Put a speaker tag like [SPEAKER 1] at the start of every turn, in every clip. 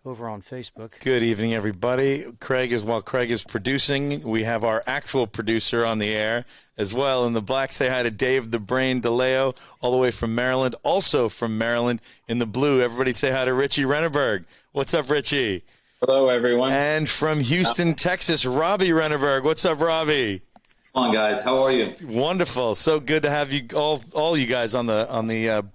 [SPEAKER 1] over on Facebook.
[SPEAKER 2] Good evening, everybody. Craig is producing. We have our actual producer on the air as well. In the black, say hi to Dave the Brain DeLeo, all the way from Maryland. Also from Maryland, in the blue, everybody say hi to Richey Reneberg. What's up, Richie?
[SPEAKER 3] Hello, everyone.
[SPEAKER 2] And from Houston, Texas, Robby Reneberg. What's up, Robby?
[SPEAKER 4] Come on, guys. How are you?
[SPEAKER 2] Wonderful. So good to have you all you guys on the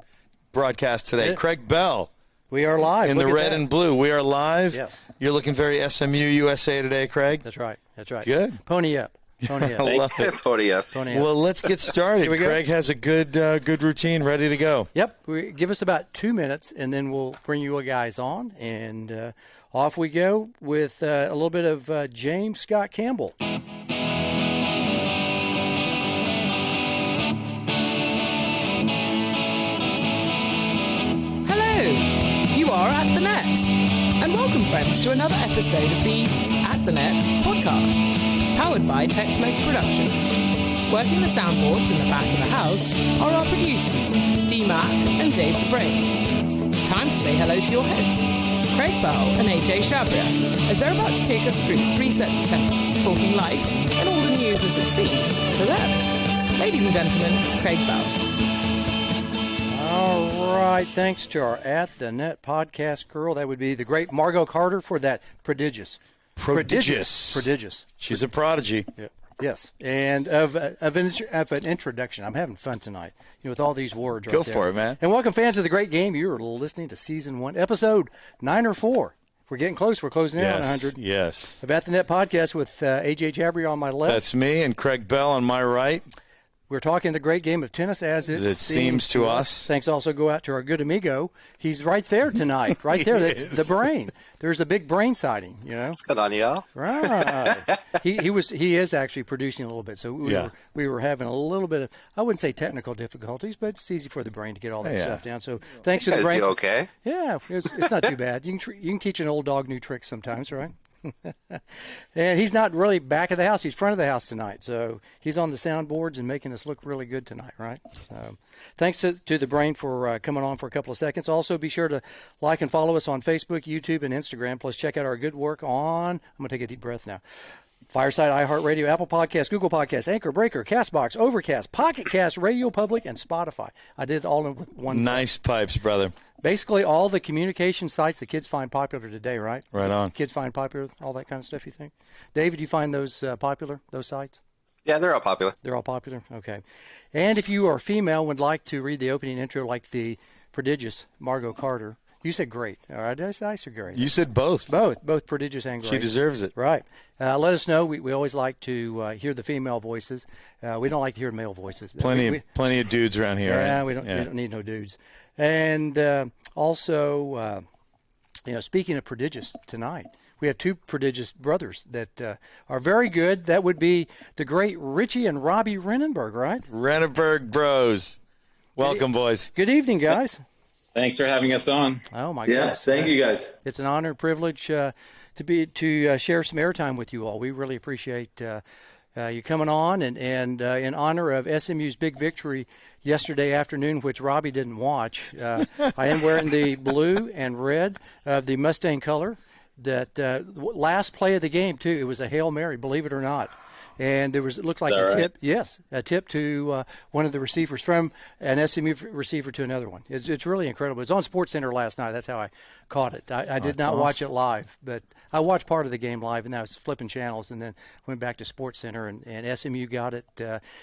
[SPEAKER 2] broadcast today.
[SPEAKER 1] Yeah.
[SPEAKER 2] Craig Bell.
[SPEAKER 1] We are live.
[SPEAKER 2] In the red and blue. We are live.
[SPEAKER 1] Yes.
[SPEAKER 2] You're looking very SMU USA today, Craig.
[SPEAKER 1] That's right.
[SPEAKER 2] Good.
[SPEAKER 1] Pony up. Pony up.
[SPEAKER 2] I love it.
[SPEAKER 4] Pony up.
[SPEAKER 2] Well, let's get started.
[SPEAKER 1] Here we go.
[SPEAKER 2] Craig has a good routine ready to go.
[SPEAKER 1] Yep. Give us about 2 minutes, and then we'll bring you guys on, and off we go with a little bit of James Scott Campbell.
[SPEAKER 5] You are at the net, and welcome, friends, to another episode of the At the Net podcast, powered by Tex-Mex Productions. Working the soundboards in the back of the house are our producers, D-Mac and Dave the Brain. Time to say hello to your hosts, Craig Bell and AJ Shabria, as they're about to take us through 3 sets of tennis, talking life and all the news as it seems to them. Ladies and gentlemen, Craig Bell.
[SPEAKER 1] All right, thanks to our At the Net podcast girl. That would be the great Margot Carter for that prodigious.
[SPEAKER 2] She's a prodigy.
[SPEAKER 1] Yeah. Yes, and of an introduction. I'm having fun tonight, with all these words right
[SPEAKER 2] Go
[SPEAKER 1] there.
[SPEAKER 2] for it, man.
[SPEAKER 1] And welcome, fans of the great game. You're listening to Season 1, Episode 9 or 4. We're getting close. We're closing in on 100.
[SPEAKER 2] Yes.
[SPEAKER 1] Of At the Net podcast with AJ Jabry on my left.
[SPEAKER 2] That's me, and Craig Bell on my right.
[SPEAKER 1] We're talking the great game of tennis as it
[SPEAKER 2] seems to us.
[SPEAKER 1] Thanks also go out to our good amigo. He's right there tonight. Right there. That's the brain. There's a big brain sighting,
[SPEAKER 4] What's going on, y'all?
[SPEAKER 1] Right. He is actually producing a little bit. So we were having a little bit of, I wouldn't say technical difficulties, but it's easy for the brain to get all that stuff down. So thanks to the brain.
[SPEAKER 4] You okay?
[SPEAKER 1] Yeah, it's not too bad. You can teach an old dog new tricks sometimes, right? And he's not really back of the house. He's front of the house tonight. So he's on the soundboards and making us look really good tonight, right? So thanks to the brain for coming on for a couple of seconds. Also, be sure to like and follow us on Facebook, YouTube, and Instagram. Plus, check out our good work on, I'm going to take a deep breath now, Fireside, iHeartRadio, Apple Podcasts, Google Podcasts, Anchor, Breaker, CastBox, Overcast, Pocket Cast, Radio Public, and Spotify. I did it all in one.
[SPEAKER 2] Nice pipes, brother.
[SPEAKER 1] Basically, all the communication sites the kids find popular today, right?
[SPEAKER 2] Right on.
[SPEAKER 1] Kids find popular, all that kind of stuff, you think? David, you find those popular, those sites?
[SPEAKER 4] Yeah, they're all popular.
[SPEAKER 1] They're all popular? Okay. And if you are female and would like to read the opening intro like the prodigious Margot Carter, you said great. All right, did I say great?
[SPEAKER 2] You said both.
[SPEAKER 1] Both prodigious and great.
[SPEAKER 2] She deserves it.
[SPEAKER 1] Right. Let us know. We always like to hear the female voices. We don't like to hear male voices.
[SPEAKER 2] Plenty of dudes around here.
[SPEAKER 1] Yeah,
[SPEAKER 2] right?
[SPEAKER 1] we don't need no dudes. And also, speaking of prodigious tonight, we have 2 prodigious brothers that are very good. That would be the great Richie and Robby Reneberg, right?
[SPEAKER 2] Redenberg Bros. Welcome, boys.
[SPEAKER 1] Good evening, guys.
[SPEAKER 3] Thanks for having us on.
[SPEAKER 1] Oh my
[SPEAKER 4] Yeah,
[SPEAKER 1] goodness.
[SPEAKER 4] thank you, guys.
[SPEAKER 1] It's an honor and privilege to share some airtime with you all. We really appreciate you coming on, and in honor of SMU's big victory yesterday afternoon, which Robby didn't watch. I am wearing the blue and red of the Mustang color. That last play of the game too. It was a Hail Mary, believe it or not. And it looked like a tip. Yes, a tip to one of the receivers from an SMU receiver to another one. It's really incredible. It was on SportsCenter last night. That's how I caught it. I did not watch it live, but I watched part of the game live, and I was flipping channels, and then went back to SportsCenter, and SMU got it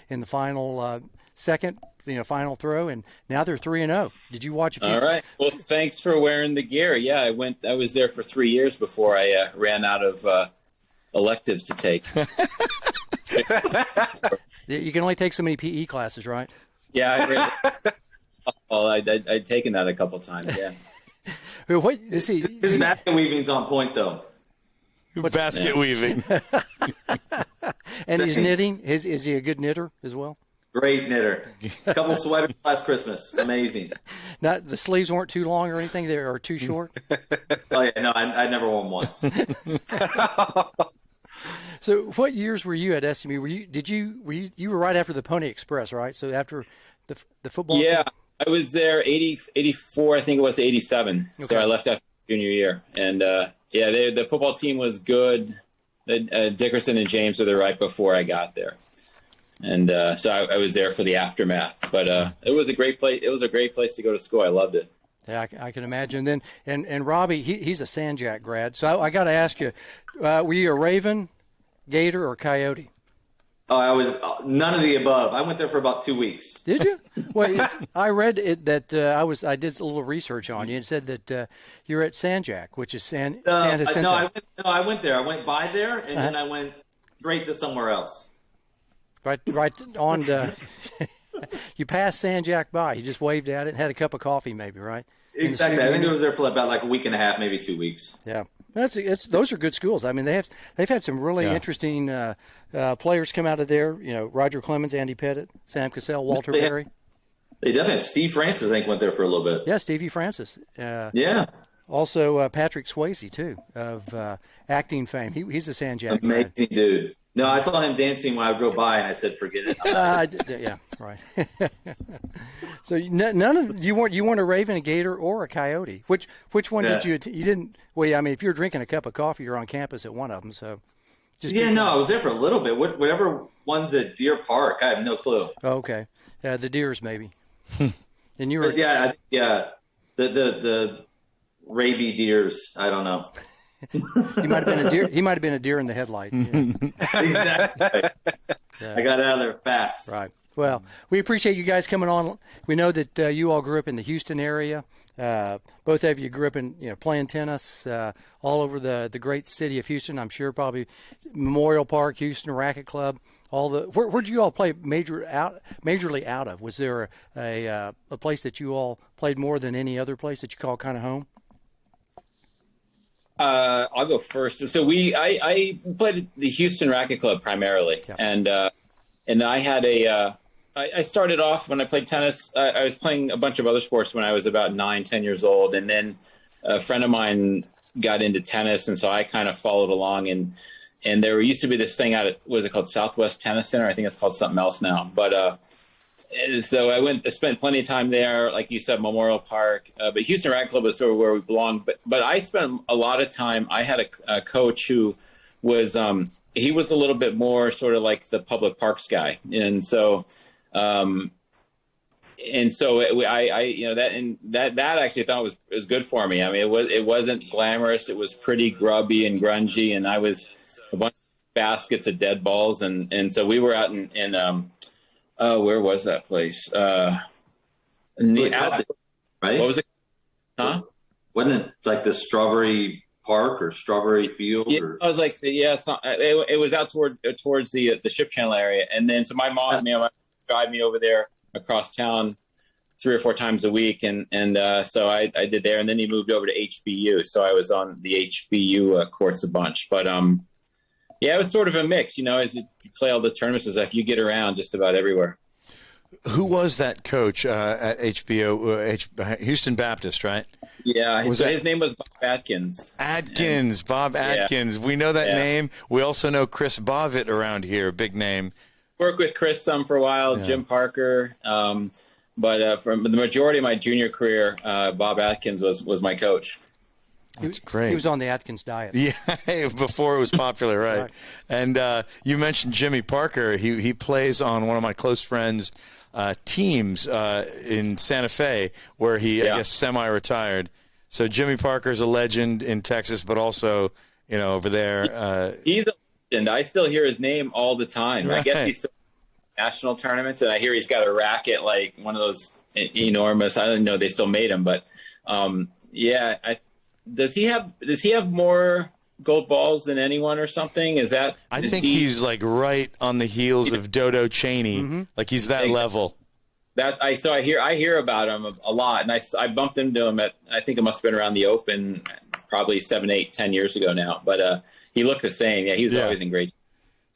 [SPEAKER 1] in the final second, final throw, and now they're 3-0. Did you watch a few?
[SPEAKER 3] All right. Well, thanks for wearing the gear. Yeah, I was there for 3 years before I ran out of electives to take.
[SPEAKER 1] You can only take so many PE classes, right?
[SPEAKER 3] Yeah, I'd taken that a couple times. Yeah.
[SPEAKER 1] What? See,
[SPEAKER 4] His basket weaving's on point, though.
[SPEAKER 2] Basket weaving.
[SPEAKER 1] and his knitting. Is he a good knitter as well?
[SPEAKER 4] Great knitter. A couple sweaters last Christmas. Amazing.
[SPEAKER 1] Not the sleeves weren't too long or anything. They are too short.
[SPEAKER 4] Oh yeah, no, I never wore them once.
[SPEAKER 1] So, what years were you at SMU? You were right after the Pony Express, right? So after the football.
[SPEAKER 3] Yeah,
[SPEAKER 1] team?
[SPEAKER 3] I was there 84. I think it was to 87. Okay. So I left after junior year. And the football team was good. Dickerson and James were there right before I got there. And so I was there for the aftermath. But it was a great place. It was a great place to go to school. I loved it.
[SPEAKER 1] Yeah, I can imagine. Then and Robbie, he's a Sanjak grad. So I got to ask you, were you a Raven, Gator, or Coyote?
[SPEAKER 4] Oh, I was none of the above. I went there for about 2 weeks.
[SPEAKER 1] Did you? Well, I read it that I did a little research on you and said that you're at Sanjak, which is San Jacinto.
[SPEAKER 4] No, I went there. I went by there, and then I went straight to somewhere else.
[SPEAKER 1] Right on the. You passed Sanjak by. You just waved at it and had a cup of coffee, maybe, right?
[SPEAKER 4] Exactly. I think I was there for about like a week and a half, maybe 2 weeks.
[SPEAKER 1] Yeah. Those are good schools. I mean, they've had some really interesting players come out of there. You know, Roger Clemens, Andy Pettit, Sam Cassell, Walter Berry.
[SPEAKER 4] They definitely have Steve Francis. I think went there for a little bit.
[SPEAKER 1] Yeah, Stevie Francis.
[SPEAKER 4] Yeah.
[SPEAKER 1] Also, Patrick Swayze too of acting fame. He's a Sanjak.
[SPEAKER 4] Amazing dude. No, I saw him dancing when I drove by, and I said, "Forget it."
[SPEAKER 1] Yeah, right. So none of you weren't a Raven, a Gator, or a Coyote. Which one did you? You didn't. Well, yeah, I mean, if you're drinking a cup of coffee, you're on campus at one of them. So,
[SPEAKER 4] I was there for a little bit. Whatever one's at Deer Park, I have no clue.
[SPEAKER 1] Oh, okay, the Deers maybe. And you were.
[SPEAKER 4] The Raby Deers. I don't know.
[SPEAKER 1] He might have been a deer. He might have been a deer in the headlight. Yeah.
[SPEAKER 4] Exactly. I got out of there fast.
[SPEAKER 1] Right. Well, we appreciate you guys coming on. We know that you all grew up in the Houston area. Both of you grew up in playing tennis all over the great city of Houston. I'm sure probably Memorial Park, Houston Racket Club. Where'd you all play majorly out of? Was there a place that you all played more than any other place that you call kind of home?
[SPEAKER 3] I'll go first. So I played the Houston Racket Club primarily, and I had I started off when I played tennis. I was playing a bunch of other sports when I was about 9-10 years old, and then a friend of mine got into tennis, and so I kind of followed along. And there used to be this thing out at, what was it called, Southwest Tennis Center? I think it's called something else now, but. So I spent plenty of time there, like you said, Memorial Park. But Houston Racket Club was sort of where we belonged. But I spent a lot of time. I had a coach who was he was a little bit more sort of like the public parks guy, and so I that actually thought was good for me. I mean, it wasn't glamorous. It was pretty grubby and grungy, and I was a bunch of baskets of dead balls, and so we were out in where was that place?
[SPEAKER 4] Right?
[SPEAKER 3] What was it? Huh?
[SPEAKER 4] Wasn't it like the Strawberry Park or Strawberry Field?
[SPEAKER 3] Yeah, I was like, it was out towards the Ship Channel area. And then, so my mom would drive me over there across town 3 or 4 times a week. And so I did there. And then he moved over to HBU. So I was on the HBU courts a bunch. But, it was sort of a mix, as you play all the tournaments and stuff, you get around just about everywhere.
[SPEAKER 2] Who was that coach at HBO, Houston Baptist, right?
[SPEAKER 3] Yeah, his name was Bob Atkins.
[SPEAKER 2] Bob Atkins. Yeah. We know that name. We also know Chris Bovett around here, big name.
[SPEAKER 3] Worked with Chris some for a while, Jim Parker. But for the majority of my junior career, Bob Atkins was my coach.
[SPEAKER 2] That's great.
[SPEAKER 1] He was on the Atkins diet.
[SPEAKER 2] Yeah, before it was popular, right? And you mentioned Jimmy Parker. He plays on one of my close friends' teams in Santa Fe, where I guess, semi-retired. So Jimmy Parker's a legend in Texas, but also, over there.
[SPEAKER 3] He's a legend. I still hear his name all the time. Right. I guess he's still in national tournaments, and I hear he's got a racket like one of those enormous. I don't know they still made them, but Does he have more gold balls than anyone or something? Is that?
[SPEAKER 2] I think he's like right on the heels of Dodo Cheney. Mm-hmm. Like he's that level.
[SPEAKER 3] I hear about him a lot, and I bumped into him at, I think it must have been around the Open, probably 7, 8, 10 years ago now. But he looked the same. Yeah, he was always in great.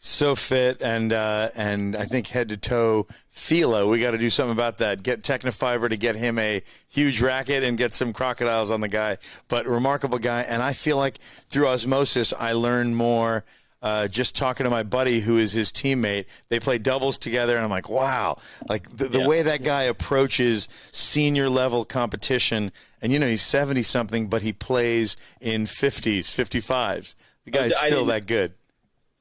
[SPEAKER 2] So fit and I think head to toe philo. We got to do something about that. Get Technofiber to get him a huge racket and get some crocodiles on the guy. But remarkable guy, and I feel like through osmosis I learned more just talking to my buddy who is his teammate. They play doubles together, and I'm like, wow, like the way that guy approaches senior level competition And he's 70 something, but he plays in 50s, 55s. The guy's still that good.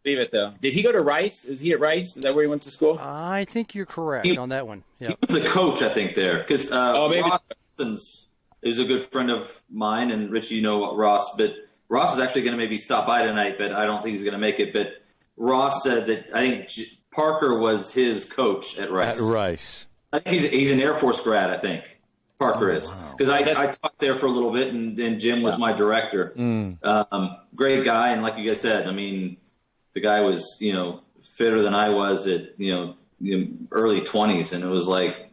[SPEAKER 3] Believe it though. Did he go to Rice? Is he at Rice? Is that where he went to school?
[SPEAKER 1] I think you're correct on that one. Yeah.
[SPEAKER 4] He was the coach, I think, there. Because
[SPEAKER 3] maybe
[SPEAKER 4] Ross is a good friend of mine, and Richie, you know Ross. But Ross is actually going to maybe stop by tonight, but I don't think he's going to make it. But Ross said that I think Parker was his coach at Rice.
[SPEAKER 2] At Rice.
[SPEAKER 4] I think he's an Air Force grad, I think. Parker is. Because I taught there for a little bit, and Jim was my director. Great guy, and like you guys said, I mean, the guy was, fitter than I was at, early 20s, and it was like,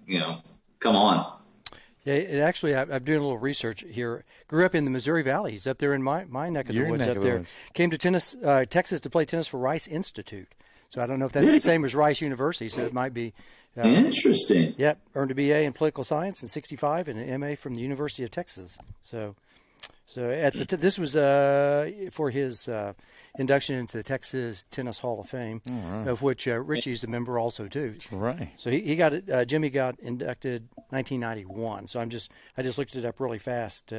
[SPEAKER 4] come on.
[SPEAKER 1] Yeah, actually, I'm doing a little research here. Grew up in the Missouri Valley. He's up there in my neck of the woods up there. Came to Texas to play tennis for Rice Institute. So I don't know if that's the same as Rice University, so it might be.
[SPEAKER 4] Interesting.
[SPEAKER 1] Yep, earned a BA in political science in '65 and an MA from the University of Texas. So this was for his induction into the Texas Tennis Hall of Fame, of which Richie's a member also too.
[SPEAKER 2] Right.
[SPEAKER 1] So Jimmy got inducted 1991. So I just looked it up really fast.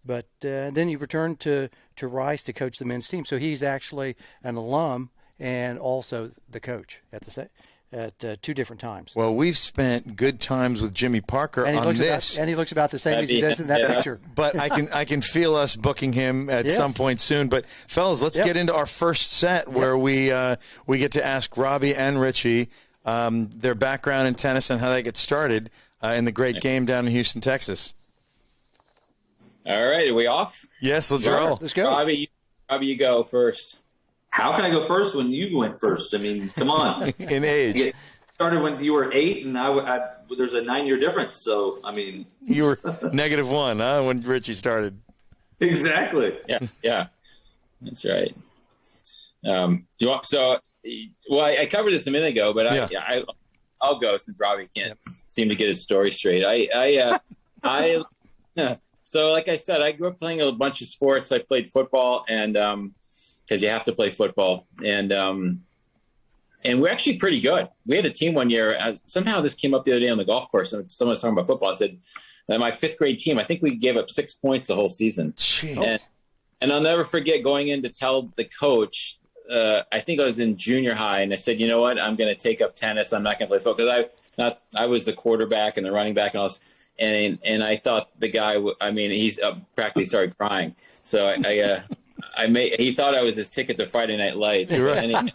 [SPEAKER 1] But then he returned to Rice to coach the men's team. So he's actually an alum and also the coach at two different times.
[SPEAKER 2] Well, we've spent good times with Jimmy Parker on this.
[SPEAKER 1] And he looks about the same as he does in that picture.
[SPEAKER 2] But I can feel us booking him at some point soon. But, fellas, let's get into our first set where we get to ask Robbie and Richie their background in tennis and how they get started in the great game down in Houston, Texas.
[SPEAKER 3] All right, are we off?
[SPEAKER 2] Yes, let's roll.
[SPEAKER 1] Let's go.
[SPEAKER 3] Robbie, you go first.
[SPEAKER 4] How can I go first when you went first? I mean, come on.
[SPEAKER 2] In age.
[SPEAKER 4] You started when you were 8, and there's a 9-year difference. So, I mean.
[SPEAKER 2] You were -1, huh, when Richie started.
[SPEAKER 4] Exactly.
[SPEAKER 3] Yeah. That's right. I covered this a minute ago, but I'll go since Robbie can't seem to get his story straight. So like I said, I grew up playing a bunch of sports. I played football and because you have to play football. And we're actually pretty good. We had a team one year. Somehow this came up the other day on the golf course. And someone was talking about football. I said, my 5th grade team, I think we gave up 6 points the whole season. And I'll never forget going in to tell the coach, I think I was in junior high, and I said, you know what, I'm going to take up tennis. I'm not going to play football. Because I was the quarterback and the running back and all this. And I thought the guy, he's practically started crying. So he thought I was his ticket to Friday Night Lights. Right. And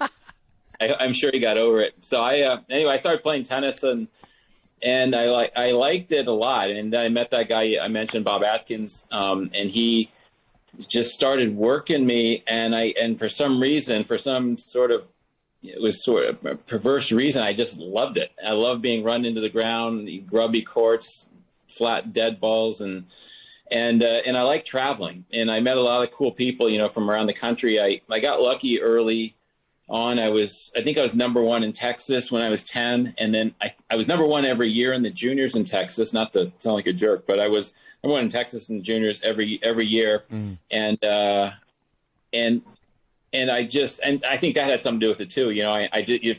[SPEAKER 3] I'm sure he got over it. So anyway, I started playing tennis and I liked it a lot. And then I met that guy I mentioned, Bob Atkins, and he just started working me. And for some reason, it was sort of a perverse reason, I just loved it. I love being run into the ground, grubby courts, flat dead balls, and I like traveling. And I met a lot of cool people, from around the country. I got lucky early on. I think I was number 1 in Texas when I was 10, and then I was number 1 every year in the juniors in Texas. Not to sound like a jerk, but I was number 1 in Texas in the juniors every year, and I think that had something to do with it too.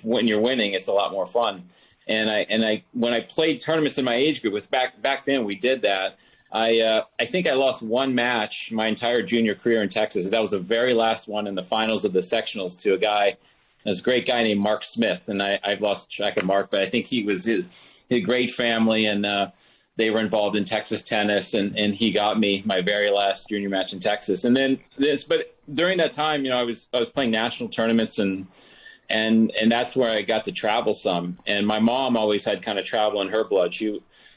[SPEAKER 3] When you're winning, it's a lot more fun. And when I played tournaments in my age group, back then we did that. I think I lost 1 match my entire junior career in Texas. That was the very last one in the finals of the sectionals to this great guy named Mark Smith. And I've lost track of Mark, but I think he was a great family, and they were involved in Texas tennis, and he got me my very last junior match in Texas. And then but during that time, I was playing national tournaments and that's where I got to travel some. And my mom always had kind of travel in her blood.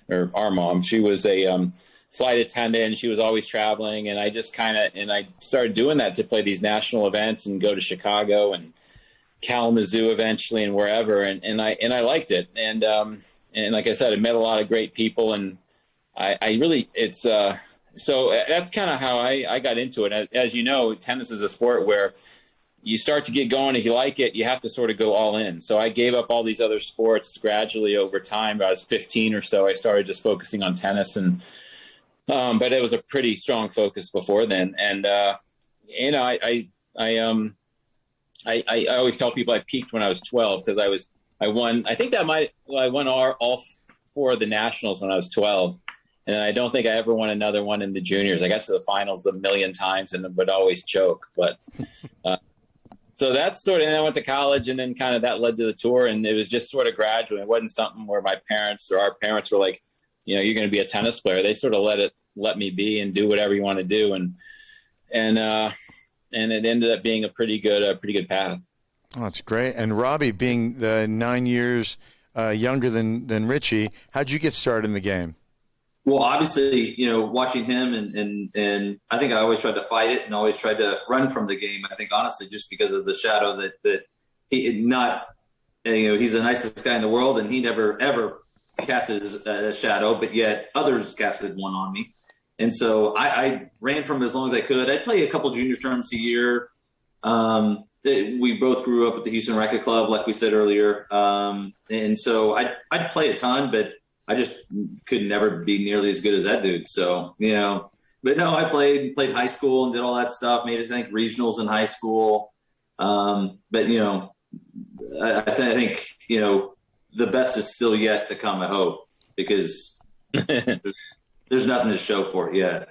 [SPEAKER 3] Our mom, she was a flight attendant, and she was always traveling. And I just I started doing that to play these national events and go to Chicago and Kalamazoo eventually and wherever. And I liked it. And like I said, I met a lot of great people, and so that's kind of how I got into it. As you know, tennis is a sport where you start to get going. If you like it, you have to sort of go all in. So I gave up all these other sports gradually over time. I was 15 or so. I started just focusing on tennis, but it was a pretty strong focus before then. And I always tell people I peaked when I was 12 because I won all 4 of the nationals when I was 12. And I don't think I ever won another one in the juniors. I got to the finals a million times and would always choke. But so that's sort of, and I went to college, and then kind of that led to the tour. And it was just sort of gradual. It wasn't something where my parents or our parents were like, you know, you're going to be a tennis player. They sort of let me be and do whatever you want to do. And it ended up being a pretty good path.
[SPEAKER 2] Oh, that's great. And Robbie, being 9 years younger than Richie, how'd you get started in the game?
[SPEAKER 4] Well, obviously, you know, watching him and I think I always tried to fight it and always tried to run from the game. I think honestly, just because of the shadow that he not, you know, he's the nicest guy in the world, and he never ever casted a shadow, but yet others casted one on me. And so I ran from as long as I could. I'd play a couple junior tournaments a year. We both grew up at the Houston Racquet Club, like we said earlier. And so I'd play a ton, but I just could never be nearly as good as that dude. So, you know, but no, I played high school and did all that stuff, made, I think, regionals in high school. But, you know, I think, you know, the best is still yet to come, I hope, because there's nothing to show for it yet.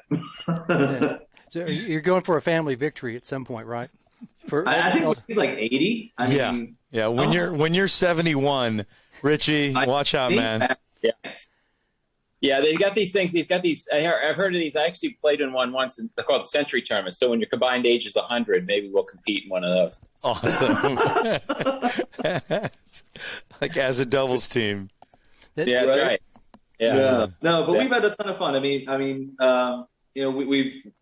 [SPEAKER 1] Yeah. So you're going for a family victory at some point, right?
[SPEAKER 4] I think he's like 80. I mean,
[SPEAKER 2] yeah. When you're 71, Richie, watch out, man.
[SPEAKER 3] Yeah, they've got these things. He's got these. I've heard of these. I actually played in one once. They're called century tournaments. So when your combined age is 100, maybe we'll compete in one of those.
[SPEAKER 2] Awesome. Like as a doubles team.
[SPEAKER 3] Yeah, that's right. Yeah.
[SPEAKER 4] No, but we've had a ton of fun. I mean, you know, we've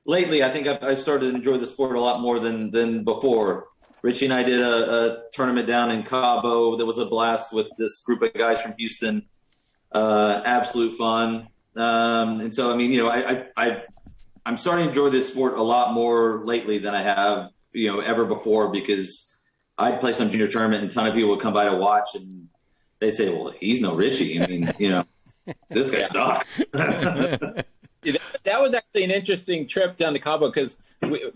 [SPEAKER 4] lately. I think I've started to enjoy the sport a lot more than before. Richie and I did a tournament down in Cabo that was a blast with this group of guys from Houston. Absolute fun. And so, I mean, you know, I'm starting to enjoy this sport a lot more lately than I have, you know, ever before, because I'd play some junior tournament and a ton of people would come by to watch and they'd say, well, he's no Richie. I mean, you know, this guy sucks.
[SPEAKER 3] That was actually an interesting trip down to Cabo because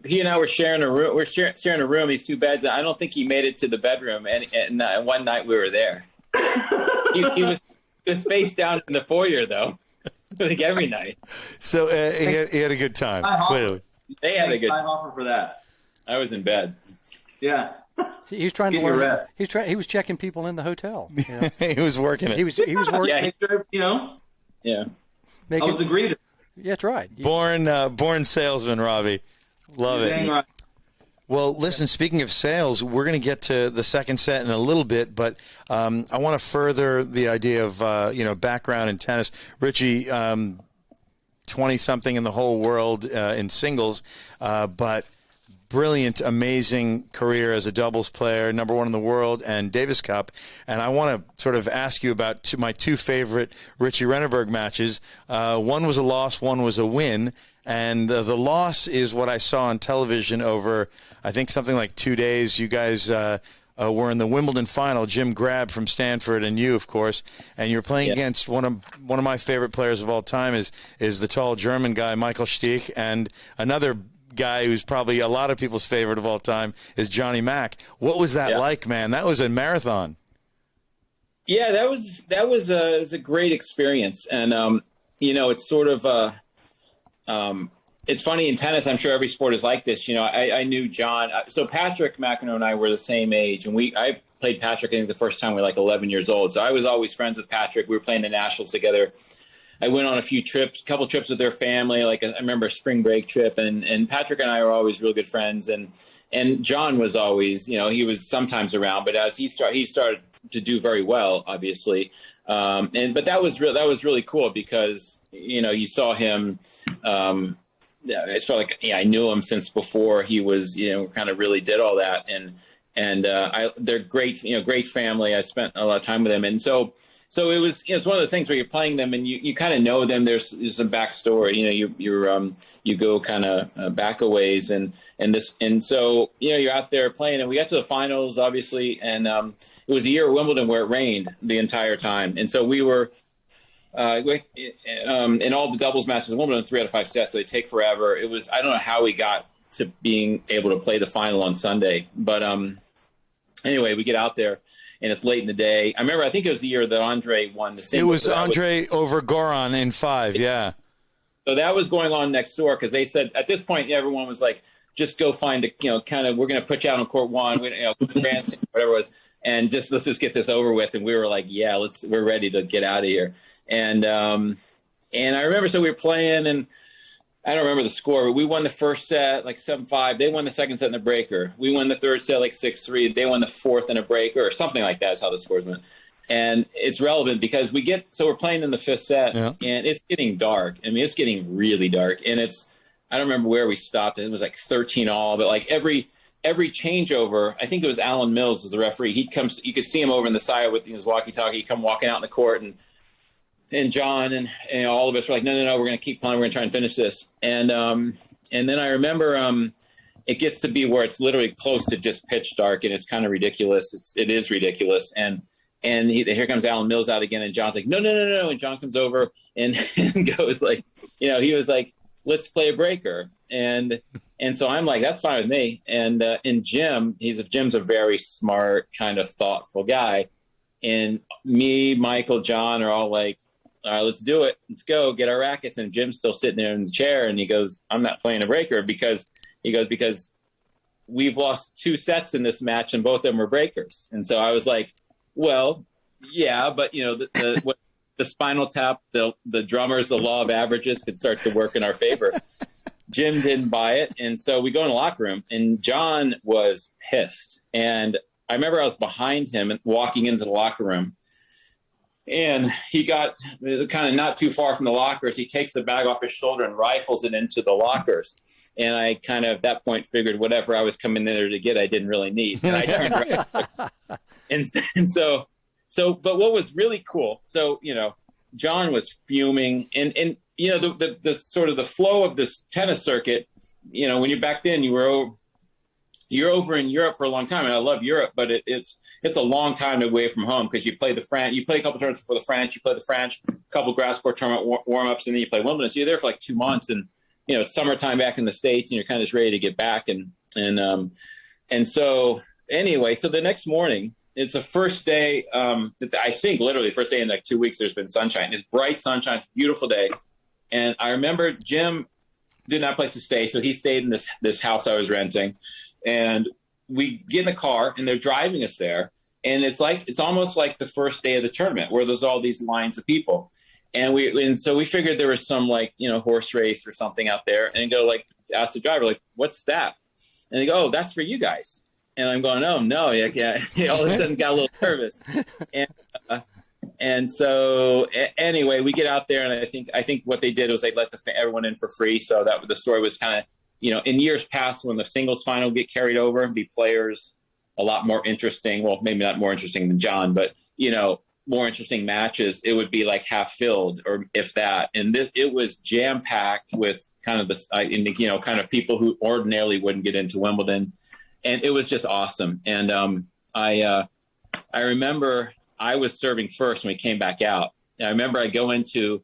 [SPEAKER 3] he and I were sharing a room. We're sharing a room, these two beds. And I don't think he made it to the bedroom. And one night we were there. he was spaced down in the foyer, though. I think every night.
[SPEAKER 2] So he had a good time. Clearly,
[SPEAKER 3] they had a good time.
[SPEAKER 4] Offer for that.
[SPEAKER 3] I was in bed.
[SPEAKER 4] Yeah.
[SPEAKER 1] He was trying to learn. He was checking people in the hotel. You know?
[SPEAKER 2] He was working it.
[SPEAKER 1] He was working.
[SPEAKER 4] Yeah, you know.
[SPEAKER 3] Yeah.
[SPEAKER 4] I was a greeter.
[SPEAKER 1] Yeah, that's right.
[SPEAKER 2] Born salesman, Robbie. Love it.
[SPEAKER 4] Right.
[SPEAKER 2] Well, listen, speaking of sales, we're going to get to the second set in a little bit, but I want to further the idea of, background in tennis. Richie, 20-something in the whole world in singles, but brilliant, amazing career as a doubles player, number one in the world, and Davis Cup. And I want to sort of ask you about my two favorite Richey Reneberg matches. One was a loss, one was a win. And the loss is what I saw on television over, I think, something like 2 days. You guys were in the Wimbledon final. Jim Grab from Stanford, and you, of course. And you're playing against one of my favorite players of all time is the tall German guy, Michael Stich, and another guy who's probably a lot of people's favorite of all time is Johnny Mack. What was that like, man? That was a marathon.
[SPEAKER 3] Yeah, that was a great experience, and it's sort of. It's funny in tennis. I'm sure every sport is like this. You know, I knew John. So Patrick McEnroe and I were the same age, and I played Patrick. I think the first time we were like 11 years old. So I was always friends with Patrick. We were playing the nationals together. I went on a couple trips with their family. Like I remember a spring break trip, and Patrick and I were always real good friends. And John was always, he was sometimes around, but as he started to do very well, obviously. But that was really cool because you saw him. It's felt like I knew him since before he was kind of really did all that, and they're great great family. I spent a lot of time with them, and so it was it's one of those things where you're playing them and you kind of know them. There's some backstory. You go kind of back a ways and so you're out there playing, and we got to the finals obviously, and it was a year at Wimbledon where it rained the entire time, and so we were in all the doubles matches in Wimbledon 3 out of 5 sets, so they take forever. It was I don't know how we got to being able to play the final on Sunday, but anyway, we get out there, and it's late in the day. I think it was the year that Andre won the singles.
[SPEAKER 2] It was Andre over Goran in 5, yeah.
[SPEAKER 3] So that was going on next door because they said at this point everyone was like, just go find a, we're going to put you out on court 1, grandstand, whatever it was, and let's just get this over with. And we were like, yeah, we're ready to get out of here. And I remember, so we were playing, and I don't remember the score, but we won the first set like 7-5. They won the second set in a breaker. We won the third set like 6-3. They won the fourth in a breaker, or something like that is how the scores went. And it's relevant because we're playing in the fifth set, and it's getting dark. I mean, it's getting really dark, and I don't remember where we stopped. It was like 13 all, but like every changeover, I think it was Alan Mills was the referee. You could see him over in the side with his walkie-talkie. He'd come walking out in the court, and John and all of us were like, no, we're going to keep playing. We're going to try and finish this. And then I remember it gets to be where it's literally close to just pitch dark, and it's kind of ridiculous. It is ridiculous. And here comes Alan Mills out again, and John's like, no. And John comes over and goes like, he was like, let's play a breaker. And so I'm like, that's fine with me. And Jim's a very smart, kind of thoughtful guy. And me, Michael, John are all like, all right, let's do it. Let's go get our rackets. And Jim's still sitting there in the chair, and he goes, I'm not playing a breaker because we've lost 2 sets in this match and both of them were breakers. And so I was like, well, yeah, but the spinal tap, the drummers, the law of averages could start to work in our favor. Jim didn't buy it. And so we go in the locker room, and John was pissed. And I remember I was behind him and walking into the locker room, and he got kind of not too far from the lockers. He takes the bag off his shoulder and rifles it into the lockers. And I kind of at that point figured whatever I was coming in there to get, I didn't really need. And I turned around. And so, but what was really cool, so, John was fuming, and the sort of the flow of this tennis circuit, when you're back then, you're over in Europe for a long time, and I love Europe, but it's a long time away from home because you play a couple tournaments for the French, you play the French, a couple grass court tournament warm-ups, and then you play Wimbledon. So you're there for like 2 months, and it's summertime back in the States, and you're kind of just ready to get back, and so anyway, so the next morning, it's the first day that I think literally the first day in like 2 weeks there's been sunshine. It's bright sunshine, it's a beautiful day, and I remember Jim didn't have a place to stay, so he stayed in this house I was renting. And we get in the car, and they're driving us there. And it's almost like the first day of the tournament where there's all these lines of people. And so we figured there was some horse race or something out there, and go ask the driver, what's that? And they go, oh, that's for you guys. And I'm going, oh no. Yeah. All of a sudden got a little nervous. And so anyway, we get out there, and I think what they did was they let everyone in for free. So that the story was kind of, in years past when the singles final get carried over and be players a lot more interesting. Well, maybe not more interesting than John, but, more interesting matches, it would be like half filled or if that. And it was jam packed with kind of kind of people who ordinarily wouldn't get into Wimbledon. And it was just awesome. And I remember I was serving first when we came back out. And I remember I go into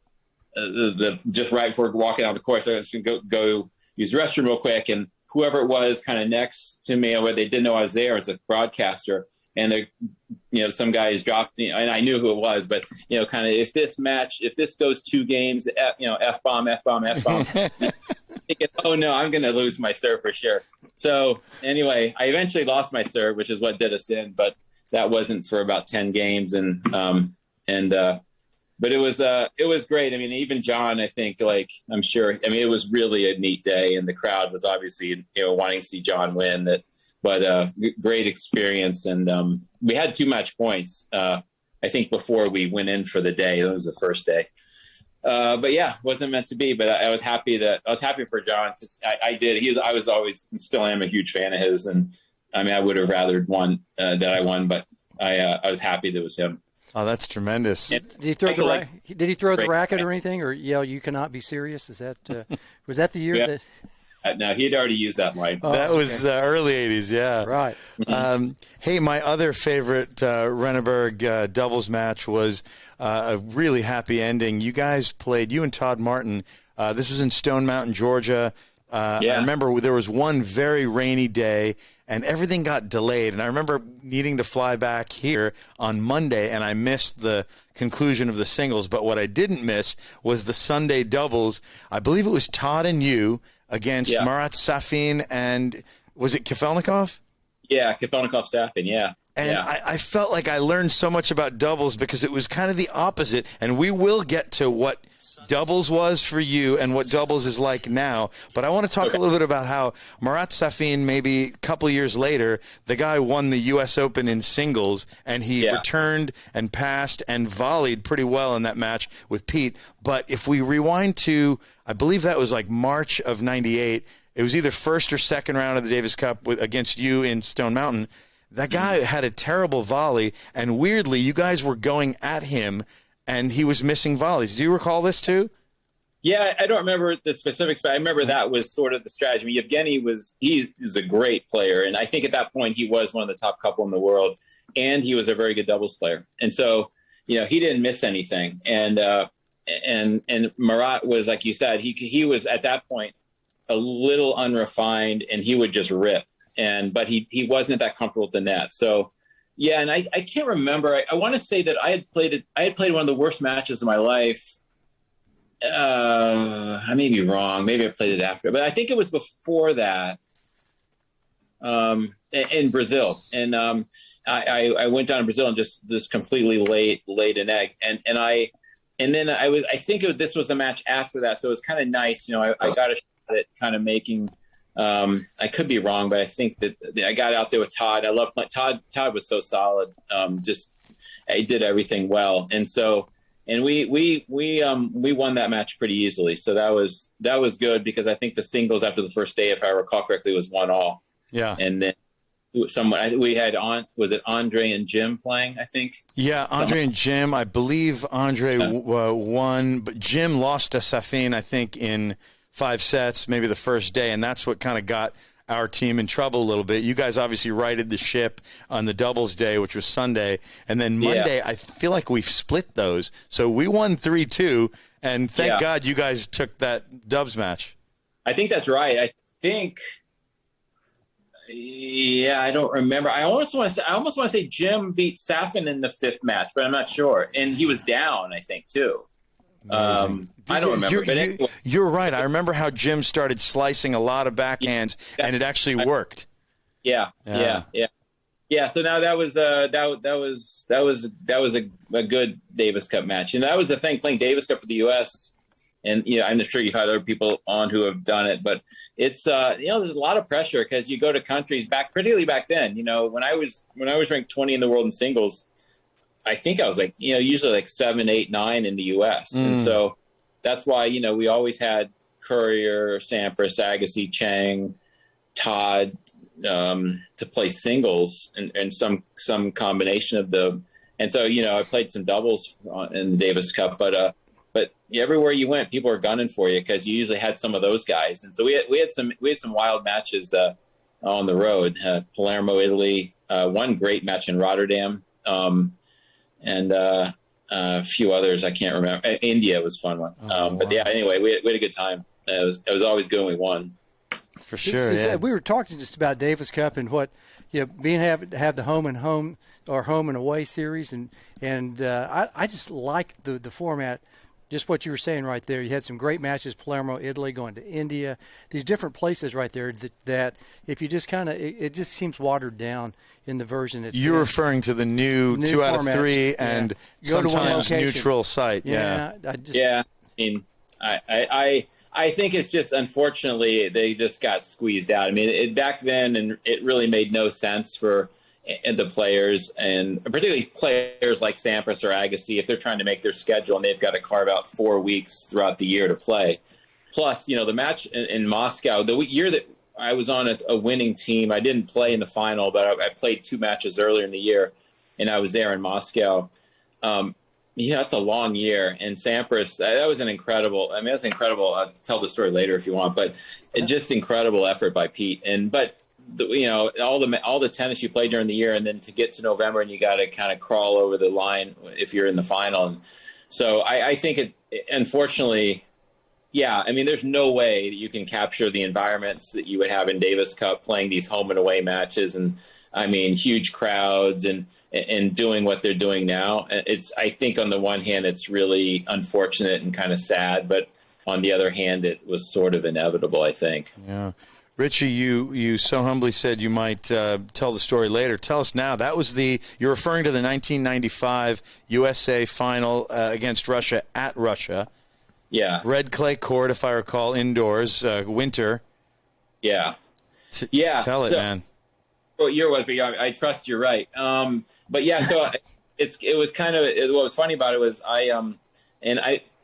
[SPEAKER 3] just right before walking out the course, I was going to go use the restroom real quick, and whoever it was kind of next to me, or they didn't know I was there, as a broadcaster, and some guy is dropped, and I knew who it was, but kind of if this goes 2 games, F-bomb, thinking, oh no, I'm going to lose my serve for sure. So anyway, I eventually lost my serve, which is what did us in, but that wasn't for about 10 games, but it was great. I mean, even John, I think, I'm sure, it was really a neat day, and the crowd was obviously, wanting to see John win. But great experience. And we had 2 match points, I think, before we went in for the day. That was the first day. But yeah, wasn't meant to be, but I was happy for John. I was always, and still am, a huge fan of his. And I would have rather won that I won, but I was happy that it was him.
[SPEAKER 2] Oh, that's tremendous.
[SPEAKER 1] Did he throw the racket or anything, or yell, "You cannot be serious"? Is that was that the year that?
[SPEAKER 3] No, he had already used that line.
[SPEAKER 2] That was early '80s, yeah.
[SPEAKER 1] Right.
[SPEAKER 2] Hey, my other favorite Redenberg doubles match was a really happy ending. You guys played, you and Todd Martin. This was in Stone Mountain, Georgia. I remember there was one very rainy day and everything got delayed. And I remember needing to fly back here on Monday, and I missed the conclusion of the singles. But what I didn't miss was the Sunday doubles. I believe it was Todd and you against Marat Safin and was it Kafelnikov?
[SPEAKER 3] Yeah, Kafelnikov Safin, yeah.
[SPEAKER 2] And I felt like I learned so much about doubles because it was kind of the opposite. And we will get to what doubles was for you and what doubles is like now. But I want to talk a little bit about how Marat Safin, maybe a couple years later, the guy won the U.S. Open in singles, and he returned and passed and volleyed pretty well in that match with Pete. But if we rewind to, I believe that was like March of '98, it was either first or second round of the Davis Cup against you in Stone Mountain. That guy had a terrible volley, and weirdly, you guys were going at him, and he was missing volleys. Do you recall this too?
[SPEAKER 3] Yeah, I don't remember the specifics, but I remember that was sort of the strategy. I mean, Yevgeny he is a great player, and I think at that point he was one of the top couple in the world, and he was a very good doubles player. And so, he didn't miss anything. And Marat was, like you said, he was at that point a little unrefined, and he would just rip. But he wasn't that comfortable with the net. So, yeah, and I can't remember. I want to say that I had played one of the worst matches of my life. I may be wrong. Maybe I played it after, but I think it was before that in Brazil. And I went down to Brazil and just completely laid an egg. I think this was the match after that. So it was kind of nice. I got a shot at kind of making. I could be wrong, but I think that I got out there with Todd. I love Todd. Todd was so solid. He did everything well. And so, we won that match pretty easily. So that was good because I think the singles after the first day, if I recall correctly, was 1-1. Yeah. And then we had was it Andre and Jim playing, I think? Yeah,
[SPEAKER 2] Andre and Jim. I believe Andre won, but Jim lost to Safin, I think, in 5 sets, maybe the first day, and that's what kind of got our team in trouble a little bit. You guys obviously righted the ship on the doubles day, which was Sunday, and then Monday, I feel like we've split those. So we won 3-2, and thank God you guys took that dubs match.
[SPEAKER 3] I think that's right. I think, I don't remember. I almost want to say Jim beat Safin in the 5th match, but I'm not sure. And he was down, I think, too. I don't remember.
[SPEAKER 2] You're right. I remember how Jim started slicing a lot of backhands, and it actually worked.
[SPEAKER 3] Yeah. So now that was a good Davis Cup match, and that was the thing, playing Davis Cup for the U.S. And I'm sure you've had other people on who have done it, but it's there's a lot of pressure because you go to countries particularly back then. When I was ranked 20 in the world in singles, I think I was like, usually like 7, 8, 9 in the U.S. And so that's why, we always had Courier, Sampras, Agassi, Chang, Todd to play singles and some combination of them. And so, I played some doubles in the Davis Cup, but everywhere you went, people were gunning for you because you usually had some of those guys. And so we had some wild matches on the road. Palermo, Italy, one great match in Rotterdam. And a few others I can't remember. India was a fun one. Anyway, we had a good time. It was always good when we won.
[SPEAKER 2] For sure.
[SPEAKER 1] We were talking just about Davis Cup and what have the home and away series, and I just like the format. Just what you were saying right there. You had some great matches, Palermo, Italy, going to India, these different places right there that if you just it just seems watered down in the version.
[SPEAKER 2] You're referring to the new 2 out of 3 and sometimes neutral site.
[SPEAKER 3] I think it's just, unfortunately, they just got squeezed out. I mean, back then, and it really made no sense for the players, and particularly players like Sampras or Agassi, if they're trying to make their schedule and they've got to carve out 4 weeks throughout the year to play. Plus, the match in Moscow, the year that I was on a winning team, I didn't play in the final, but I played 2 matches earlier in the year, and I was there in Moscow. It's a long year, and Sampras, that was an incredible. I mean, that's incredible. I'll tell the story later if you want, but just incredible effort by Pete. But all the tennis you play during the year, and then to get to November and you got to kind of crawl over the line if you're in the final. And so I think it, unfortunately, Yeah, I mean, there's no way that you can capture the environments that you would have in Davis Cup playing these home and away matches, and I mean, huge crowds and doing what they're doing now. I think on the one hand, it's really unfortunate and kind of sad, but on the other hand, it was sort of inevitable, I think.
[SPEAKER 2] Yeah. Richie, you so humbly said you might tell the story later. Tell us now. That was you're referring to the 1995 USA final against Russia at Russia.
[SPEAKER 3] Yeah.
[SPEAKER 2] Red clay court, if I recall, indoors, winter.
[SPEAKER 3] Yeah.
[SPEAKER 2] Tell it, man.
[SPEAKER 3] What year was, but I trust you're right. But yeah, so it was kind of, what was funny about it was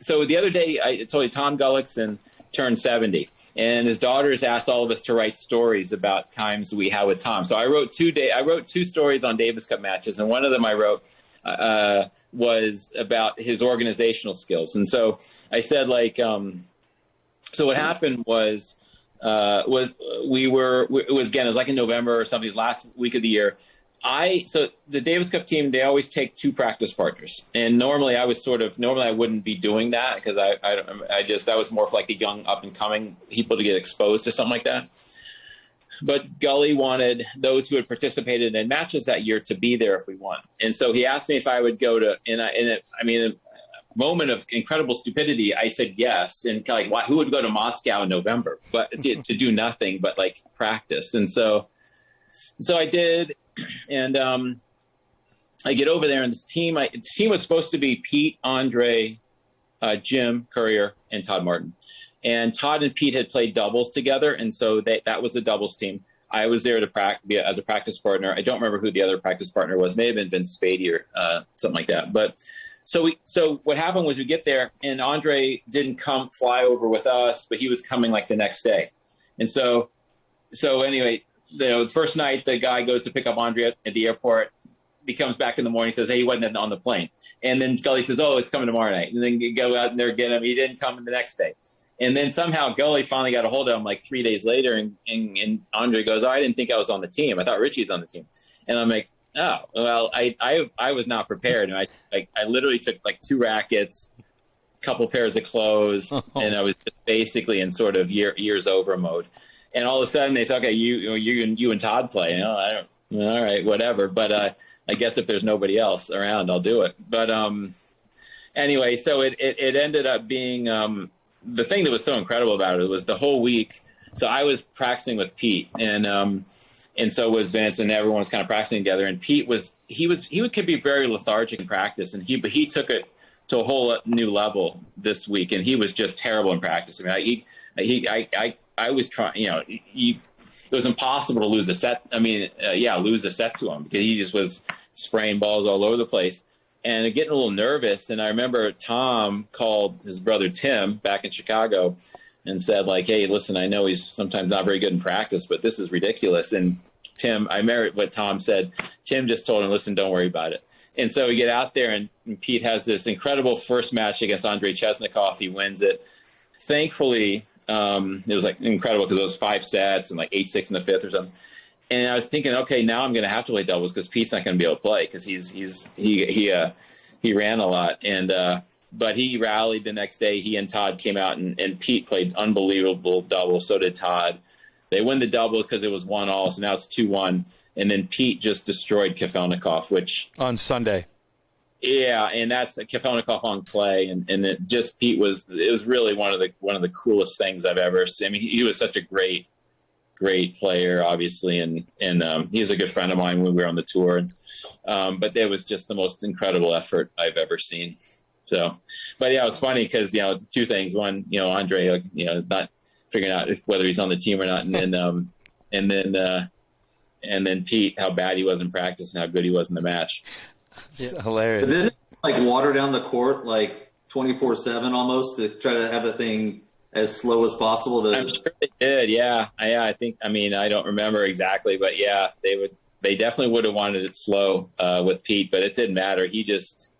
[SPEAKER 3] so the other day I told you Tom Gullickson turned 70, and his daughters asked all of us to write stories about times we had with Tom. So I wrote two stories on Davis Cup matches, and one of them I wrote was about his organizational skills. And so I said, so what happened was it was like in November or something, last week of the year. So the Davis Cup team, they always take 2 practice partners. And normally I wouldn't be doing that, because that was more for like the young up and coming people to get exposed to something like that. But Gully wanted those who had participated in matches that year to be there if we won. And so he asked me if I would go to, a moment of incredible stupidity, I said yes. And kind of who would go to Moscow in November, but to do nothing but like practice. And so I did. And I get over there, and the team was supposed to be Pete, Andre, Jim Courier, and Todd Martin. And Todd and Pete had played doubles together, and so that was the doubles team. I was there to as a practice partner. I don't remember who the other practice partner was. May have been Vince Spady or something like that. But so what happened was we get there, and Andre didn't fly over with us, but he was coming like the next day. And so anyway, the first night the guy goes to pick up Andre at the airport. He comes back in the morning, says, hey, he wasn't on the plane. And then Gully says, oh, it's coming tomorrow night. And then you go out there, get him. He didn't come the next day. And then somehow Gully finally got a hold of him like 3 days later. And Andre goes, oh, I didn't think I was on the team. I thought Richie's on the team. And I'm like, oh, well, I was not prepared. And I literally took like 2 rackets, a couple pairs of clothes, and I was just basically in sort of years over mode. And all of a sudden they say, okay, you and Todd play. All right, whatever. But I guess if there's nobody else around, I'll do it. But anyway, so it ended up being the thing that was so incredible about it was the whole week. So I was practicing with Pete, and so was Vince, and everyone was kind of practicing together. And Pete could be very lethargic in practice, but he took it to a whole new level this week, and he was just terrible in practice. I mean, I was trying, it was impossible to lose a set. Lose a set to him, because he just was spraying balls all over the place and getting a little nervous. And I remember Tom called his brother Tim back in Chicago and said, like, hey, listen, I know he's sometimes not very good in practice, but this is ridiculous. And I remember what Tom said. Tim just told him, listen, don't worry about it. And so we get out there, and Pete has this incredible first match against Andrei Chesnikov. He wins it. Thankfully, it was like incredible, because it was 5 sets and like 8-6 in the 5th or something. And I was thinking, okay, now I'm going to have to play doubles, because Pete's not going to be able to play, because he ran a lot. And but he rallied the next day. He and Todd came out, and Pete played unbelievable doubles. So did Todd. They win the doubles because it was 1-1, so now it's 2-1. And then Pete just destroyed Kafelnikov, which
[SPEAKER 2] on Sunday.
[SPEAKER 3] Yeah, and that's Kafelnikov on clay, and it just it was really one of the coolest things I've ever seen. I mean, he was such a great player, obviously, and he was a good friend of mine when we were on the tour. But it was just the most incredible effort I've ever seen. So, but yeah, it was funny because 2 things. One, Andre, not figuring out whether he's on the team or not, and then Pete, how bad he was in practice and how good he was in the match.
[SPEAKER 2] It's hilarious.
[SPEAKER 4] But didn't it water down the court like 24/7 almost to try to have the thing as slow as possible?
[SPEAKER 3] I'm sure they did. Yeah. I think. I mean, I don't remember exactly, but yeah, they definitely would have wanted it slow with Pete, but it didn't matter. He just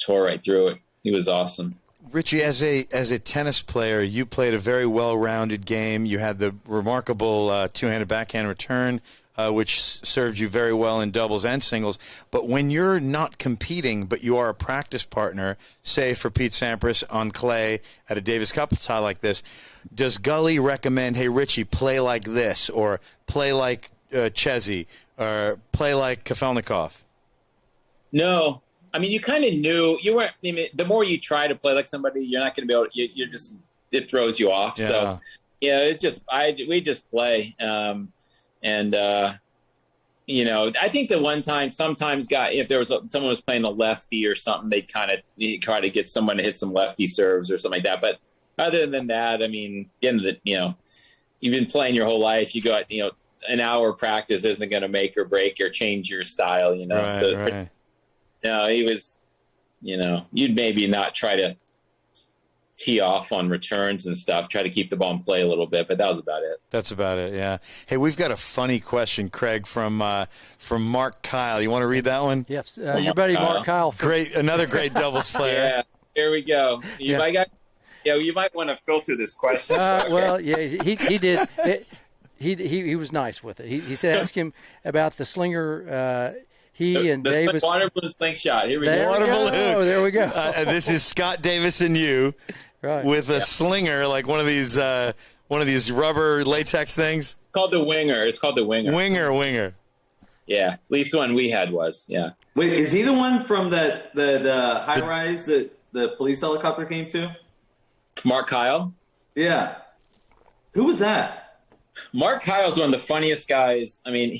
[SPEAKER 3] tore right through it. He was awesome.
[SPEAKER 2] Richie, as a tennis player, you played a very well-rounded game. You had the remarkable two-handed backhand return which served you very well in doubles and singles. But when you're not competing, but you are a practice partner, say for Pete Sampras on clay at a Davis Cup tie like this, does Gully recommend, hey, Richie, play like this, or play like Chesy, or play like Kafelnikov?
[SPEAKER 3] No. I mean, you kind of knew you weren't. I mean, the more you try to play like somebody, you're not going to be able. You're just, it throws you off.
[SPEAKER 2] Yeah.
[SPEAKER 3] So yeah, it's just we just play, and you know, I think the one time sometimes if there was someone was playing a lefty or something, they'd kind of try to get someone to hit some lefty serves or something like that. But other than that, I mean, at the end of the, you know, you've been playing your whole life. You got, you know, an hour of practice isn't going to make or break or change your style. You know,
[SPEAKER 2] Right,
[SPEAKER 3] so.
[SPEAKER 2] right.
[SPEAKER 3] No, he was, you know, you'd maybe not try to tee off on returns and stuff, try to keep the ball in play a little bit, but that was about it.
[SPEAKER 2] That's about it, yeah. Hey, we've got a funny question, Craig, from Mark Kyle. You want to read that one?
[SPEAKER 1] Yes, your buddy Mark Kyle.
[SPEAKER 2] Another great doubles player.
[SPEAKER 3] Yeah, here we go. You might want to filter this question.
[SPEAKER 1] Well, yeah, he did. He was nice with it. He said, ask him about the slinger. Davis.
[SPEAKER 3] Water balloon slingshot. Here we go.
[SPEAKER 2] Water balloon.
[SPEAKER 1] There we go.
[SPEAKER 2] This is Scott Davis and you with a slinger, like one of these rubber latex things.
[SPEAKER 3] Called the winger. It's called the winger.
[SPEAKER 2] Winger.
[SPEAKER 3] Yeah, at least the one we had was. Yeah.
[SPEAKER 4] Wait, is he the one from the high rise that the police helicopter came to?
[SPEAKER 3] Mark Kyle.
[SPEAKER 4] Yeah. Who was that?
[SPEAKER 3] Mark Kyle's one of the funniest guys. I mean,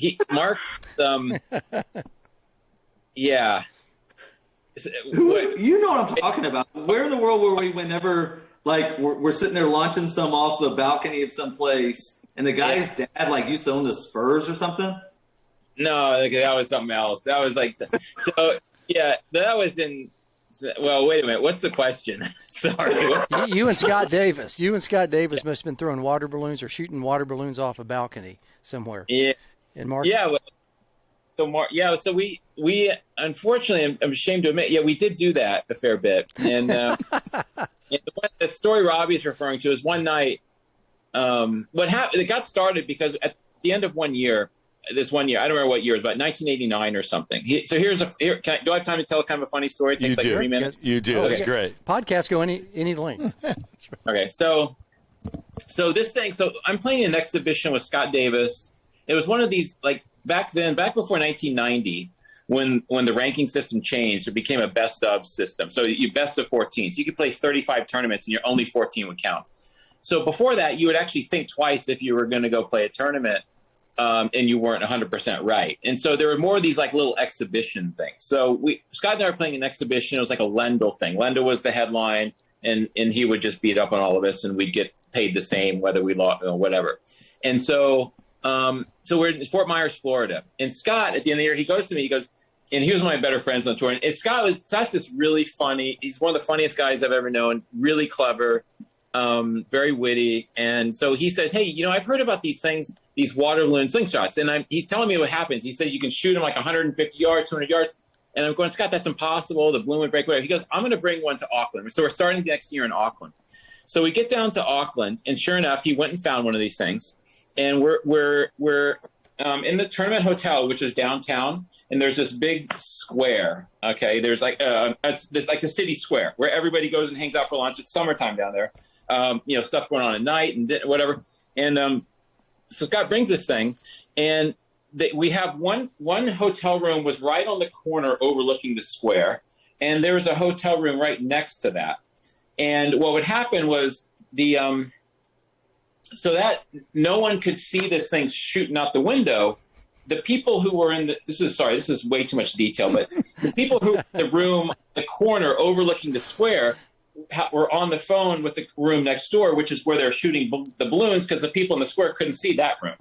[SPEAKER 3] yeah.
[SPEAKER 4] You know what I'm talking about. Where in the world were we whenever, like, we're sitting there launching some off the balcony of some place, and the guy's dad, like, used to own the Spurs or something?
[SPEAKER 3] No, that was something else. That was like, so, yeah, that was in, well, wait a minute. What's the question? Sorry.
[SPEAKER 1] You and Scott Davis. Must have been throwing water balloons or shooting water balloons off a balcony somewhere.
[SPEAKER 3] Yeah.
[SPEAKER 1] And Mark?
[SPEAKER 3] Yeah, well, so we unfortunately, I'm ashamed to admit, we did do that a fair bit. And, and that story Robbie's referring to is one night. What happened? It got started because at the end of this one year, I don't remember what year it was, about 1989 or something. So do I have time to tell kind of a funny story? It takes like 3 minutes.
[SPEAKER 2] You do.
[SPEAKER 3] Okay.
[SPEAKER 2] That's great.
[SPEAKER 1] Podcasts go any length.
[SPEAKER 3] Okay, so this thing. So I'm playing an exhibition with Scott Davis. It was one of these, like, back before 1990, when the ranking system changed, it became a best of system. So you best of 14. So you could play 35 tournaments and your only 14 would count. So before that, you would actually think twice if you were going to go play a tournament and you weren't 100% right. And so there were more of these like little exhibition things. So Scott and I were playing an exhibition. It was like a Lendl thing. Lendl was the headline, and he would just beat up on all of us, and we'd get paid the same whether we lost or whatever. And so we're in Fort Myers, Florida. And Scott, at the end of the year, he goes to me, he goes, and he was one of my better friends on tour. And Scott's just really funny. He's one of the funniest guys I've ever known, really clever, very witty. And so he says, hey, I've heard about these things, these water balloon slingshots. And he's telling me what happens. He said you can shoot them like 150 yards, 200 yards. And I'm going, Scott, that's impossible. The balloon would break, whatever. He goes, I'm going to bring one to Auckland. So we're starting next year in Auckland. So we get down to Auckland, and sure enough, he went and found one of these things. And we're in the tournament hotel, which is downtown, and there's this big square. Okay, there's like there's like the city square where everybody goes and hangs out for lunch. It's summertime down there. Stuff going on at night and whatever. And so Scott brings this thing, and we have one hotel room was right on the corner overlooking the square, and there was a hotel room right next to that. And what would happen was so that no one could see this thing shooting out the window. The people who were this is way too much detail, but the people who were in the room, the corner overlooking the square, were on the phone with the room next door, which is where they're shooting the balloons, because the people in the square couldn't see that room.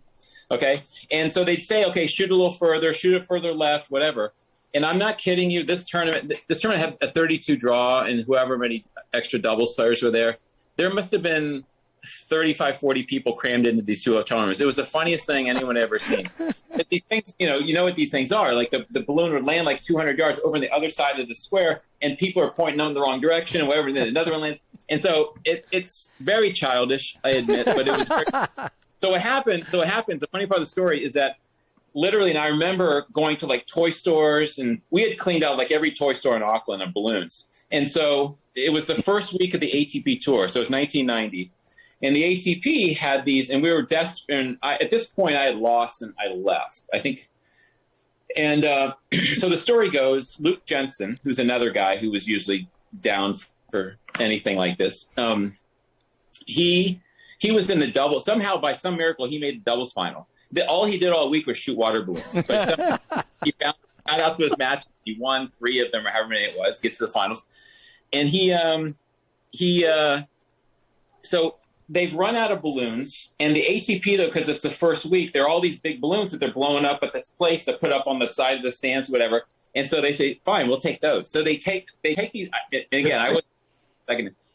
[SPEAKER 3] Okay. And so they'd say, okay, shoot a little further, shoot it further left, whatever. And I'm not kidding you. This tournament had a 32 draw, and however many extra doubles players were there. There must have been 35, 40 people crammed into these two hotel rooms. It was the funniest thing anyone had ever seen. But these things, you know what these things are. Like the balloon would land like 200 yards over on the other side of the square, and people are pointing them in the wrong direction and whatever, and then another one lands. And so it's very childish, I admit, but it was very... So what happens, the funny part of the story is that literally, and I remember going to like toy stores, and we had cleaned out like every toy store in Auckland of balloons. And so it was the first week of the ATP tour. So it was 1990. And the ATP had these, and we were desperate. And at this point, I had lost and I left, I think. And so the story goes, Luke Jensen, who's another guy who was usually down for anything like this, he was in the doubles. Somehow, by some miracle, he made the doubles final. All he did all week was shoot water balloons. But somehow he got out to his match. He won 3 of them, or however many it was, gets to the finals. And so they've run out of balloons, and the ATP, though, because it's the first week, there are all these big balloons that they're blowing up at this place to put up on the side of the stands, whatever. And so they say, fine, we'll take those. So they take these, and again,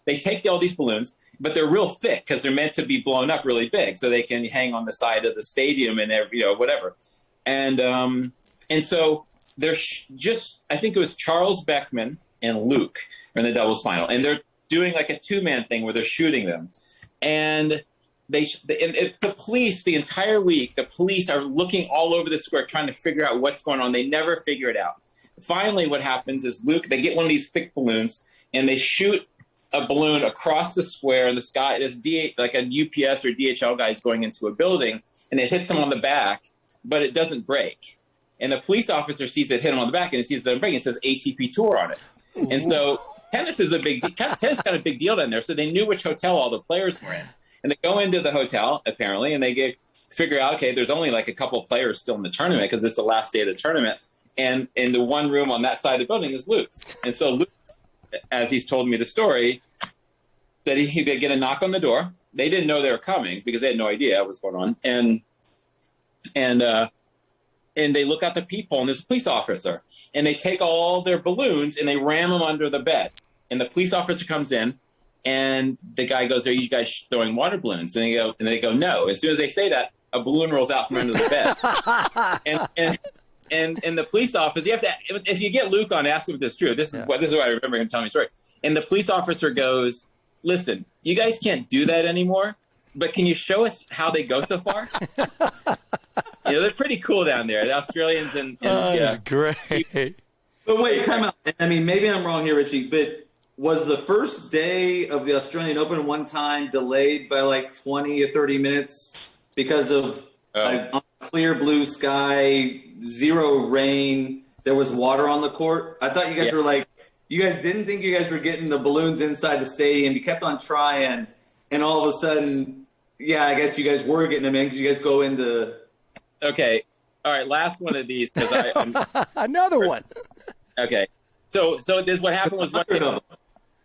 [SPEAKER 3] they take all these balloons, but they're real thick because they're meant to be blown up really big, so they can hang on the side of the stadium and whatever. And so there's I think it was Charles Beckman and Luke in the doubles final, and they're doing like a 2-man thing where they're shooting them. And the police, the entire week, the police are looking all over the square trying to figure out what's going on. They never figure it out. Finally, what happens is they get one of these thick balloons, and they shoot a balloon across the square in the sky. This like a UPS or DHL guy is going into a building, and it hits him on the back, but it doesn't break. And the police officer sees it hit him on the back, and he sees it doesn't break. It says ATP Tour on it. And so tennis is tennis got a big deal down there. So they knew which hotel all the players were in. And they go into the hotel, apparently, and they figure out, okay, there's only like a couple of players still in the tournament because it's the last day of the tournament. And in the one room on that side of the building is Luke's. And so Luke, as he's told me the story, that they get a knock on the door. They didn't know they were coming because they had no idea what was going on. And they look at the people, and there's a police officer. And they take all their balloons, and they ram them under the bed. And the police officer comes in, and the guy goes, "Are you guys throwing water balloons?" And they go, "No." As soon as they say that, a balloon rolls out from under the bed. and the police officer, you have to, if you get Luke on, ask him if this is true. This is what I remember him telling me the story. And the police officer goes, "Listen, you guys can't do that anymore, but can you show us how they go so far?" They're pretty cool down there, the Australians.
[SPEAKER 2] That's great.
[SPEAKER 4] But wait, time out. I mean, maybe I'm wrong here, Richie, but was the first day of the Australian Open one time delayed by like 20 or 30 minutes because of a clear blue sky, 0 rain, there was water on the court? I thought you guys were like, you guys didn't think you guys were getting the balloons inside the stadium. You kept on trying, and all of a sudden, I guess you guys were getting them in because you guys go into... Okay.
[SPEAKER 3] All right. Last one of these.
[SPEAKER 1] Another one.
[SPEAKER 3] Okay. So this, what happened was one day,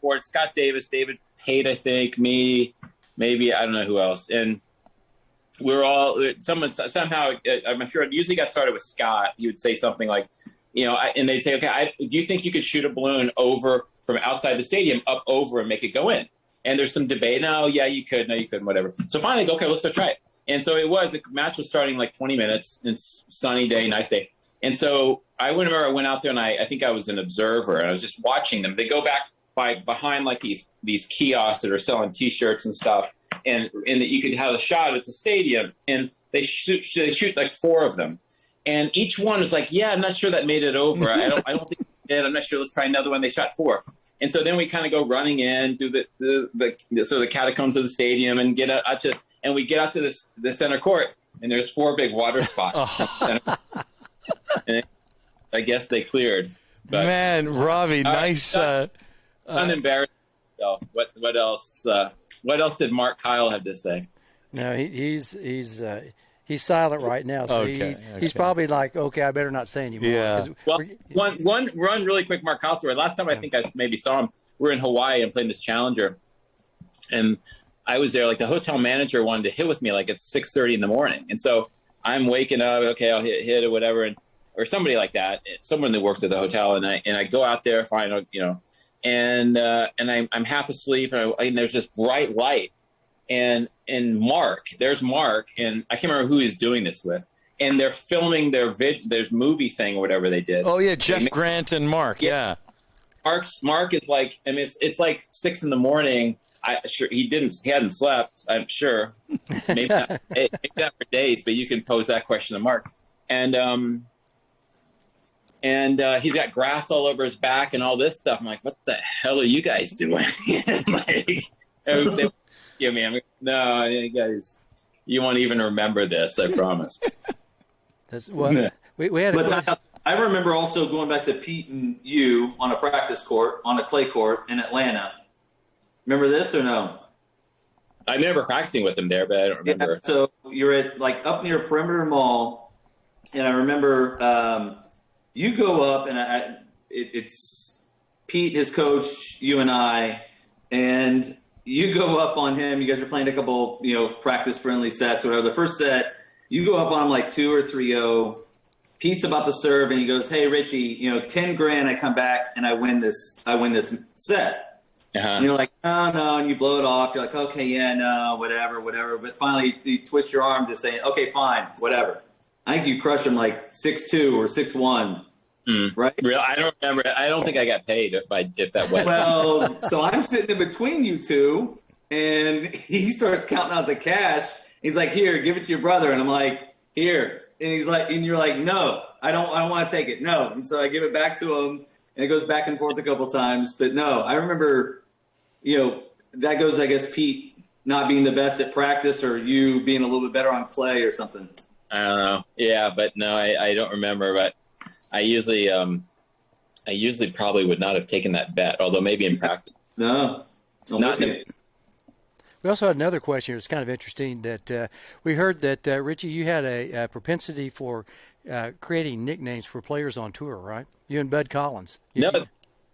[SPEAKER 3] or Scott Davis, David Pate, I think, me, maybe, I don't know who else. And we're all, somehow, I'm sure it usually got started with Scott. He would say something like, and they'd say, okay, do you think you could shoot a balloon over from outside the stadium up over and make it go in? And there's some debate. No, yeah, you could. No, you couldn't, whatever. So finally, okay, let's go try it. And so the match was starting like 20 minutes. It's sunny day, nice day. And so I went out there, and I think I was an observer, and I was just watching them. They go back behind like these kiosks that are selling T-shirts and stuff, and that you could have a shot at the stadium. And they shoot like 4 of them, and each one was like, "Yeah, I'm not sure that made it over. I don't think it did. I'm not sure. Let's try another one." They shot 4. And so then we kind of go running in through the catacombs of the stadium and get out to the center court, and there's 4 big water spots. And I guess they cleared. But,
[SPEAKER 2] man, Robbie, nice.
[SPEAKER 3] Unembarrassed. So what else? What else did Mark Kyle have to say?
[SPEAKER 1] No, he's silent right now, so he's probably like, okay, I better not say anymore.
[SPEAKER 2] Yeah.
[SPEAKER 3] Well, one run really quick, Mark Kyle story. Last time I think I maybe saw him, we were in Hawaii and playing this Challenger, and I was there. Like the hotel manager wanted to hit with me like at 6:30 in the morning, and so I'm waking up. Okay, I'll hit or whatever, or somebody like that, someone that worked at the hotel, and I go out there, fine, and I'm half asleep, and there's this bright light. And there's Mark, and I can't remember who he's doing this with, and they're filming their movie thing or whatever they did.
[SPEAKER 2] Oh yeah, Jeff Grant and Mark. Yeah.
[SPEAKER 3] Mark is like, I mean, it's like 6 a.m. He hadn't slept, I'm sure. Maybe not for days, but you can pose that question to Mark. and he's got grass all over his back and all this stuff. I'm like, what the hell are you guys doing? Like, no, you guys, you won't even remember this. I promise.
[SPEAKER 1] That's well, we had.
[SPEAKER 4] I remember also going back to Pete and you on a practice court, on a clay court in Atlanta. Remember this or no?
[SPEAKER 3] I remember practicing with them there, but I don't remember.
[SPEAKER 4] Yeah, so you're at like up near Perimeter Mall, and I remember you go up, and it's Pete, his coach, you and I, and you go up on him. You guys are playing a couple, practice friendly sets, whatever. The first set, you go up on him like 2 or 3-0. Pete's about to serve, and he goes, "Hey, Richie, $10,000. I come back and I win this set."
[SPEAKER 3] Uh-huh.
[SPEAKER 4] And you're like, no, and you blow it off. You're like, okay, yeah, no, whatever. But finally, you twist your arm to say, okay, fine, whatever. I think you crushed him like 6-2 or 6-1, right?
[SPEAKER 3] Real? I don't remember. I don't think I got paid if that was.
[SPEAKER 4] Well, so I'm sitting in between you two, and he starts counting out the cash. He's like, "Here, give it to your brother," and I'm like, "Here." And he's like, and you're like, "No, I don't want to take it." No. And so I give it back to him, and it goes back and forth a couple times. But no, I remember, that goes, I guess, Pete not being the best at practice or you being a little bit better on clay or something.
[SPEAKER 3] I don't know. Yeah, but no, I don't remember. But I usually probably would not have taken that bet, although maybe in practice.
[SPEAKER 4] No.
[SPEAKER 3] Not in,
[SPEAKER 1] We also had another question. It's kind of interesting that we heard that, Richie, you had a propensity for creating nicknames for players on tour, right? You and Bud Collins.
[SPEAKER 3] No,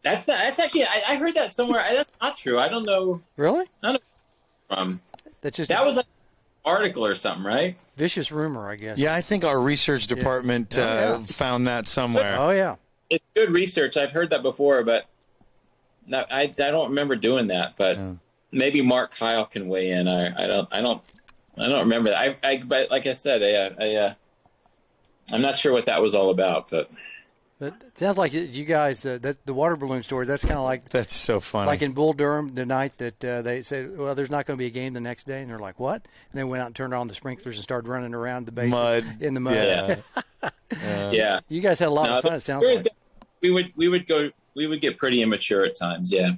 [SPEAKER 3] that's actually, I heard that somewhere. That's not true. I don't know.
[SPEAKER 1] Really?
[SPEAKER 3] I don't know.
[SPEAKER 1] That
[SPEAKER 3] was like an article or something, right?
[SPEAKER 1] Vicious rumor, I guess.
[SPEAKER 2] Yeah, I think our research department found that somewhere.
[SPEAKER 1] Oh, yeah.
[SPEAKER 3] It's good research. I've heard that before, but no, I don't remember doing that. But maybe Mark Kyle can weigh in. I don't remember that. But like I said, I'm not sure what that was all about. But
[SPEAKER 1] it sounds like you guys, the water balloon story, that's kind of like.
[SPEAKER 2] That's so funny.
[SPEAKER 1] Like in Bull Durham, the night that they said, well, there's not going to be a game the next day. And they're like, what? And they went out and turned on the sprinklers and started running around the base in the mud.
[SPEAKER 3] Yeah. Yeah.
[SPEAKER 1] You guys had a lot of fun, it sounds like.
[SPEAKER 3] We would get pretty immature at times, yeah.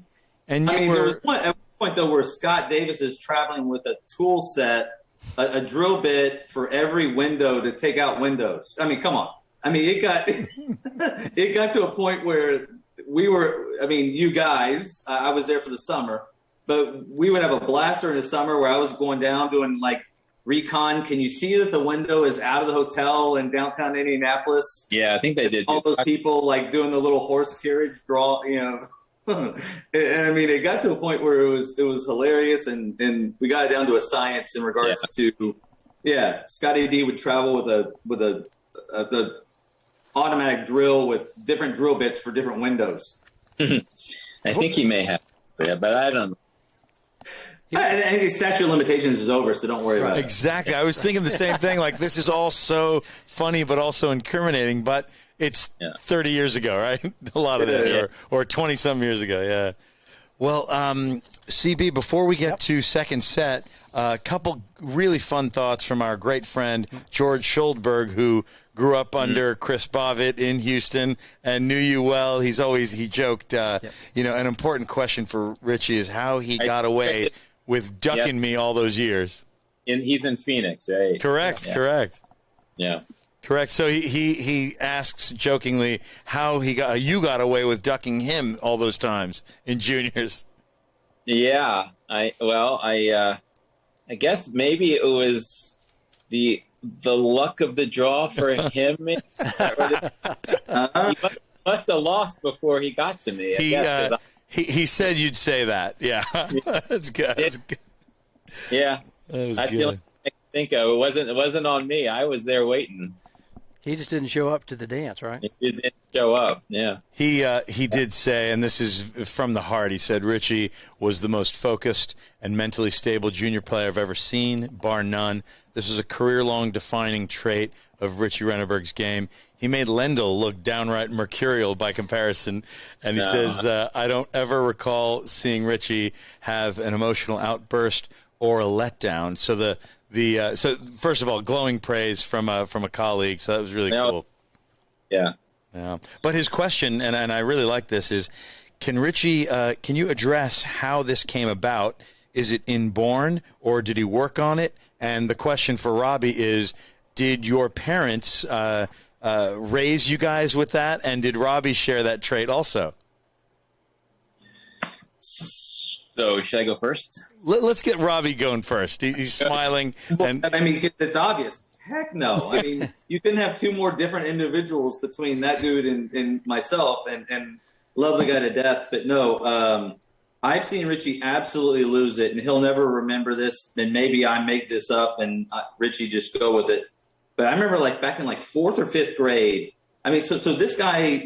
[SPEAKER 2] And
[SPEAKER 4] there was at one point, though, where Scott Davis is traveling with a tool set, a drill bit for every window to take out windows. I mean, come on. I mean, it got it got to a point where you guys, I was there for the summer, but we would have a blaster in the summer where I was going down doing like recon. Can you see that the window is out of the hotel in downtown Indianapolis?
[SPEAKER 3] Yeah, I think they did.
[SPEAKER 4] All those people like doing the little horse carriage draw, And I mean, it got to a point where it was hilarious, and we got it down to a science in regards to, Scotty D would travel with a automatic drill with different drill bits for different windows.
[SPEAKER 3] I think he may have, but I don't know.
[SPEAKER 4] I think the statute of limitations is over, so don't worry about it.
[SPEAKER 2] Exactly. I was thinking the same thing. Like, this is all so funny, but also incriminating. But it's 30 years ago, right? A lot of this, or 20-some years ago, yeah. Well, CB, before we get to second set, a couple really fun thoughts from our great friend, George Schuldberg, who grew up under Chris Bobbitt in Houston and knew you well. He joked, an important question for Richie is how he got away with ducking me all those years.
[SPEAKER 3] And he's in Phoenix, right?
[SPEAKER 2] Correct.
[SPEAKER 3] Yeah.
[SPEAKER 2] Correct. So he asks jokingly how you got away with ducking him all those times in juniors.
[SPEAKER 3] Yeah. I guess maybe it was the luck of the draw for him. He must have lost before he got to me.
[SPEAKER 2] He said you'd say that. Yeah. That's good.
[SPEAKER 3] Yeah.
[SPEAKER 2] That's
[SPEAKER 3] the only thing I can think of. It wasn't on me. I was there waiting.
[SPEAKER 1] He just didn't show up to the dance, right?
[SPEAKER 3] He didn't show up, yeah.
[SPEAKER 2] He did say, and this is from the heart, he said Richie was the most focused and mentally stable junior player I've ever seen, bar none. This was a career-long defining trait of Richey Reneberg's game. He made Lendl look downright mercurial by comparison, and he says, I don't ever recall seeing Richie have an emotional outburst or a letdown. So the So first of all, glowing praise from a colleague. So that was really cool.
[SPEAKER 3] Yeah.
[SPEAKER 2] Yeah. But his question, and I really like this, is can Richie, can you address how this came about? Is it inborn or did he work on it? And the question for Robbie is, did your parents raise you guys with that? And did Robbie share that trait also?
[SPEAKER 3] So should I go first?
[SPEAKER 2] Let's get Robbie going first. He's smiling. And
[SPEAKER 4] I mean, it's obvious. Heck no. I mean, you couldn't have two more different individuals between that dude and myself, and love the guy to death. But no, I've seen Richie absolutely lose it, and he'll never remember this. And maybe I make this up, and Richie just go with it. But I remember back in 4th or 5th grade. I mean, so this guy,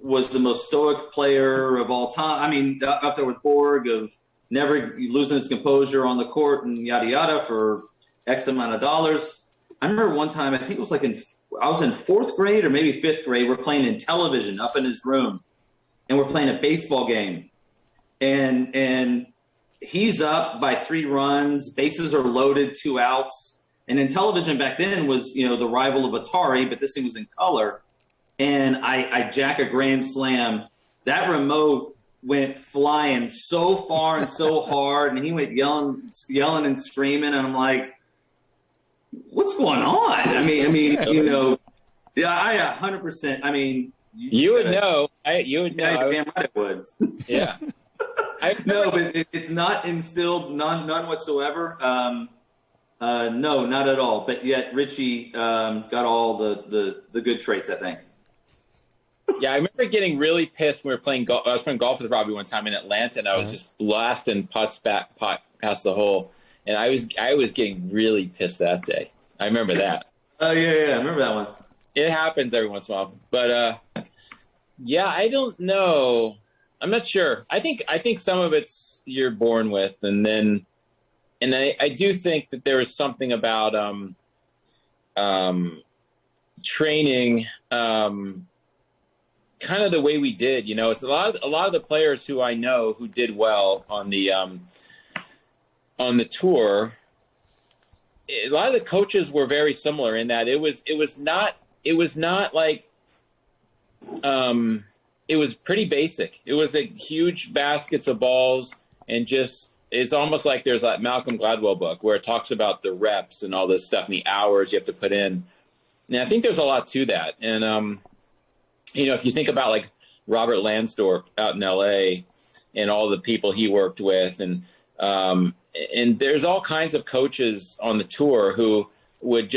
[SPEAKER 4] was the most stoic player of all time. I mean, up there with Borg, of never losing his composure on the court and yada yada for X amount of dollars. I remember one time, I think it was I was in 4th grade or maybe 5th grade. We're playing in television up in his room, and we're playing a baseball game. And he's up by 3 runs, bases are loaded, 2 outs. And in television back then was, the rival of Atari, but this thing was in color. And I jack a grand slam. That remote went flying so far and so hard, and he went yelling and screaming, and I'm like, what's going on? I mean, yeah, I 100%. I mean,
[SPEAKER 3] you would know. You would know.
[SPEAKER 4] Yeah, damn right I would.
[SPEAKER 3] Yeah.
[SPEAKER 4] No, but it's not instilled, none whatsoever. No, not at all. But yet Richie got all the good traits, I think.
[SPEAKER 3] Yeah, I remember getting really pissed when we were playing golf. I was playing golf with Robbie one time in Atlanta, and I was just blasting putts past the hole, and I was getting really pissed that day. I remember that.
[SPEAKER 4] Oh yeah, I remember that one.
[SPEAKER 3] It happens every once in a while, but yeah, I don't know. I'm not sure. I think some of it's you're born with, and I do think that there is something about training. Kind of the way we did, it's a lot of the players who I know who did well on the tour. A lot of the coaches were very similar in that it was pretty basic. It was huge baskets of balls, and it's almost like there's that Malcolm Gladwell book where it talks about the reps and all this stuff and the hours you have to put in. And I think there's a lot to that. And if you think about Robert Lansdorp out in LA and all the people he worked with, and there's all kinds of coaches on the tour who would